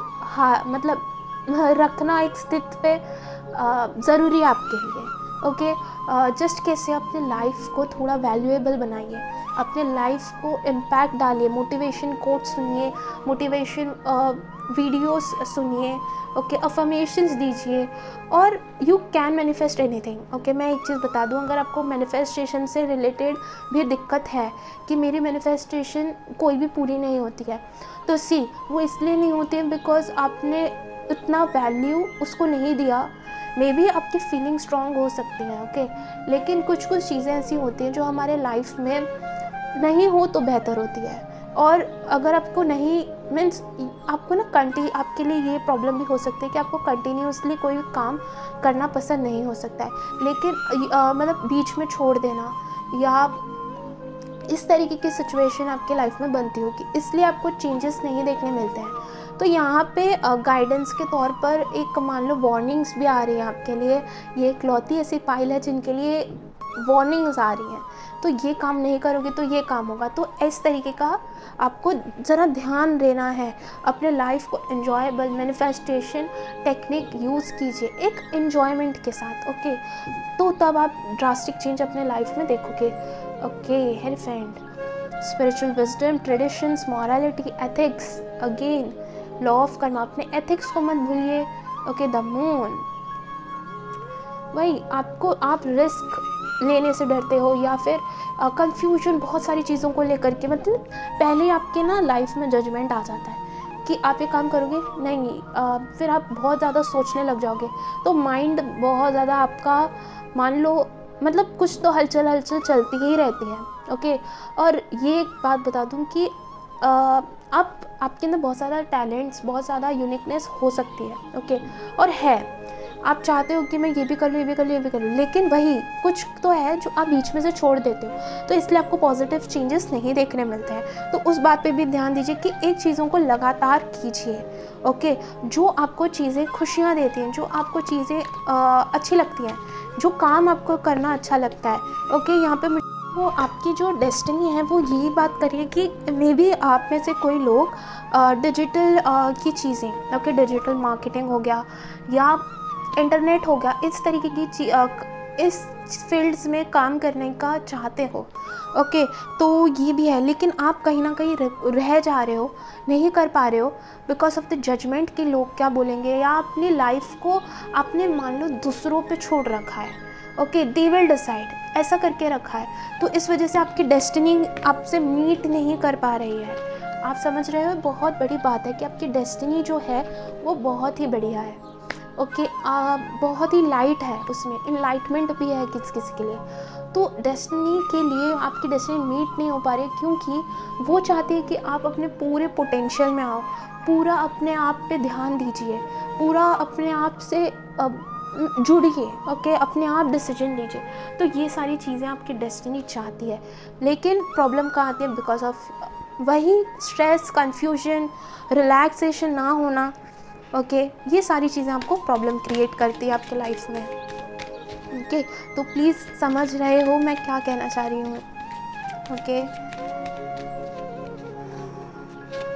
मतलब रखना एक स्थिति पे ज़रूरी है आपके लिए, ओके। जस्ट कैसे अपने लाइफ को थोड़ा वैल्यूएबल बनाइए, अपने लाइफ को इम्पैक्ट डालिए, मोटिवेशन कोट सुनिए, मोटिवेशन वीडियोस सुनिए, ओके, अफर्मेशंस दीजिए, और you can manifest anything, okay. मैं एक चीज़ बता दूं, अगर आपको मैनिफेस्टेशन से रिलेटेड भी दिक्कत है कि मेरी मैनिफेस्टेशन कोई भी पूरी नहीं होती है, तो वो इसलिए नहीं होती है बिकॉज आपने इतना वैल्यू उसको नहीं दिया। मे बी आपकी फीलिंग स्ट्रॉन्ग हो सकती है, ओके, लेकिन कुछ चीज़ें ऐसी होती हैं जो हमारे लाइफ में नहीं हो तो बेहतर होती है। और अगर आपको नहीं मीन्स आपको ना आपके लिए ये प्रॉब्लम भी हो सकती है कि आपको कंटिन्यूसली कोई काम करना पसंद नहीं हो सकता है, लेकिन मतलब बीच में छोड़ देना या इस तरीके की सिचुएशन आपके लाइफ में बनती होगी, इसलिए आपको चेंजेस नहीं देखने मिलते हैं। तो यहाँ पे गाइडेंस के तौर पर एक मान लो वार्निंग्स भी आ रही हैं आपके लिए। ये इकलौती ऐसी पाइल है जिनके लिए वार्निंग्स आ रही हैं, तो ये काम नहीं करोगे तो ये काम होगा। तो इस तरीके का आपको ज़रा ध्यान देना है, अपने लाइफ को एन्जॉयबल मैनिफेस्टेशन टेक्निक यूज़ कीजिए एक एन्जॉयमेंट के साथ, ओके। तो तब आप ड्रास्टिक चेंज अपने लाइफ में देखोगे, okay. Hierophant, spiritual wisdom, traditions, morality, ethics, again law of karma, अपने एथिक्स को मत भूलिए, ओके। द मून, वही आपको, आप रिस्क लेने से डरते हो या फिर कंफ्यूजन बहुत सारी चीज़ों को लेकर के, मतलब पहले आपके ना लाइफ में जजमेंट आ जाता है कि आप ये काम करोगे नहीं, फिर आप बहुत ज़्यादा सोचने लग जाओगे, तो माइंड बहुत ज़्यादा आपका, मान लो मतलब कुछ तो हलचल चलती ही रहती है, ओके। और ये एक बात बता दूं कि आप आपके अंदर बहुत ज़्यादा टैलेंट्स, बहुत ज़्यादा यूनिकनेस हो सकती है, ओके। और है, आप चाहते हो कि मैं ये भी कर लूँ, ये भी कर लूँ, ये भी कर लूँ, लेकिन वही कुछ तो है जो आप बीच में से छोड़ देते हो, तो इसलिए आपको पॉजिटिव चेंजेस नहीं देखने मिलते हैं। तो उस बात पे भी ध्यान दीजिए कि एक चीज़ों को लगातार कीजिए, ओके। जो आपको चीज़ें खुशियाँ देती हैं, जो आपको चीज़ें अच्छी लगती हैं, जो काम आपको करना अच्छा लगता है, ओके। यहाँ पे वो आपकी जो डेस्टिनी है वो यही बात करिए कि मे बी आप में से कोई लोग डिजिटल की चीज़ें, ओके, डिजिटल मार्केटिंग हो गया या इंटरनेट हो गया, इस तरीके की इस फील्ड्स में काम करने का चाहते हो, ओके। तो ये भी है, लेकिन आप कहीं ना कहीं रह जा रहे हो, नहीं कर पा रहे हो बिकॉज ऑफ द जजमेंट कि लोग क्या बोलेंगे, या अपनी लाइफ को आपने मान लो दूसरों पे छोड़ रखा है, ओके। दे विल डिसाइड, ऐसा करके रखा है, तो इस वजह से आपकी डेस्टिनी आपसे मीट नहीं कर पा रही है। आप समझ रहे हो, बहुत बड़ी बात है कि आपकी डेस्टिनी जो है वो बहुत ही बढ़िया है, ओके। बहुत ही लाइट है, उसमें इनलाइटमेंट भी है किसी किसी के लिए। तो डेस्टिनी के लिए आपकी डेस्टिनी मीट नहीं हो पा रही क्योंकि वो चाहती है कि आप अपने पूरे पोटेंशियल में आओ, पूरा अपने आप पे ध्यान दीजिए, पूरा अपने आप से जुड़िए, ओके, अपने आप डिसीजन लीजिए। तो ये सारी चीज़ें आपकी डेस्टिनी चाहती है, लेकिन प्रॉब्लम कहाँ आती है, बिकॉज ऑफ वही स्ट्रेस, कन्फ्यूजन, रिलैक्सेशन ना होना, ओके। ये सारी चीज़ें आपको प्रॉब्लम क्रिएट करती है आपके लाइफ में, ओके। तो प्लीज़ समझ रहे हो मैं क्या कहना चाह रही हूँ, ओके।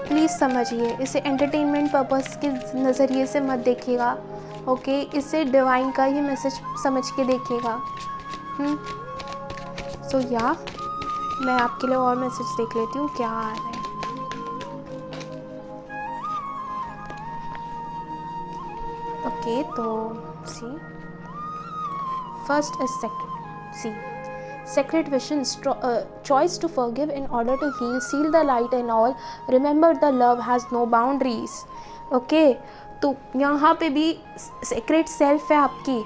प्लीज़ समझिए, इसे एंटरटेनमेंट पर्पस के नज़रिए से मत देखिएगा, ओके। इसे डिवाइन का ही मैसेज समझ के देखिएगा। सो या मैं आपके लिए और मैसेज देख लेती हूँ क्या आ रहा है। ओके, तो see first is sacred visions, choice to forgive in order to heal, seal the light and all, remember the love has no boundaries, okay। तो यहाँ पे भी सेक्रेट सेल्फ है आपकी,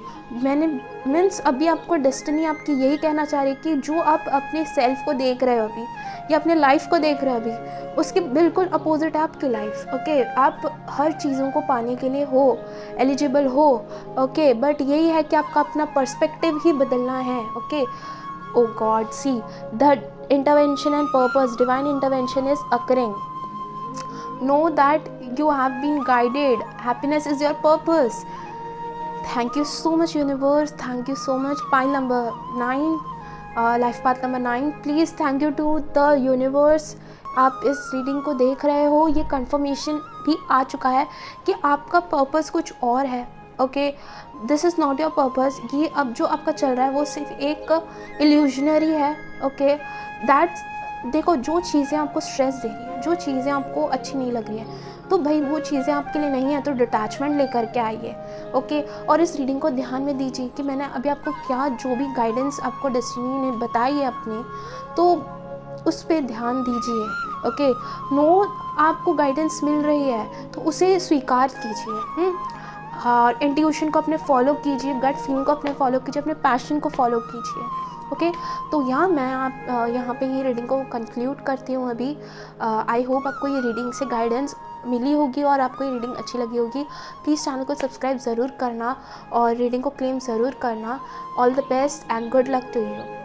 मैंने मीन्स अभी आपको डेस्टिनी आपकी यही कहना चाह रही है कि जो आप अपने सेल्फ को देख रहे हो अभी या अपने लाइफ को देख रहे हो अभी, उसके बिल्कुल अपोजिट है आपकी लाइफ, ओके। आप हर चीज़ों को पाने के लिए हो, एलिजिबल हो, ओके। बट यही है कि आपका अपना पर्सपेक्टिव ही बदलना है, okay. Oh God, see, the intervention and purpose, divine intervention is occurring. Know that you have been guided. Happiness is your purpose. Thank you so much, universe. Thank you so much. Pile number 9, life path number 9. Please thank you to the universe. आप इस reading को देख रहे हो, ये confirmation भी आ चुका है कि आपका पर्पस कुछ और है, okay. This is not your purpose. ये अब जो आपका चल रहा है वो सिर्फ एक इल्यूजनरी है, ओके। दैट्स, देखो, जो चीज़ें आपको स्ट्रेस दे रही है, जो चीज़ें आपको अच्छी नहीं लग रही है, तो भाई वो चीज़ें आपके लिए नहीं है, तो डिटैचमेंट लेकर के आइए, ओके। और इस रीडिंग को ध्यान में दीजिए कि मैंने अभी आपको क्या जो भी गाइडेंस आपको डेस्टिनी ने बताई है अपने, तो उस पर ध्यान दीजिए, ओके। नो, आपको गाइडेंस मिल रही है तो उसे स्वीकार कीजिए, और इंट्यूशन को अपने फॉलो कीजिए, गट फीलिंग को अपने फॉलो कीजिए, अपने पैशन को फॉलो कीजिए, ओके। तो मैं यहाँ पे ये रीडिंग को कंक्लूड करती हूँ अभी। आई होप आपको ये रीडिंग से गाइडेंस मिली होगी और आपको ये रीडिंग अच्छी लगी होगी। प्लीज़ चैनल को सब्सक्राइब ज़रूर करना और रीडिंग को क्लेम ज़रूर करना। All the best and good luck to you.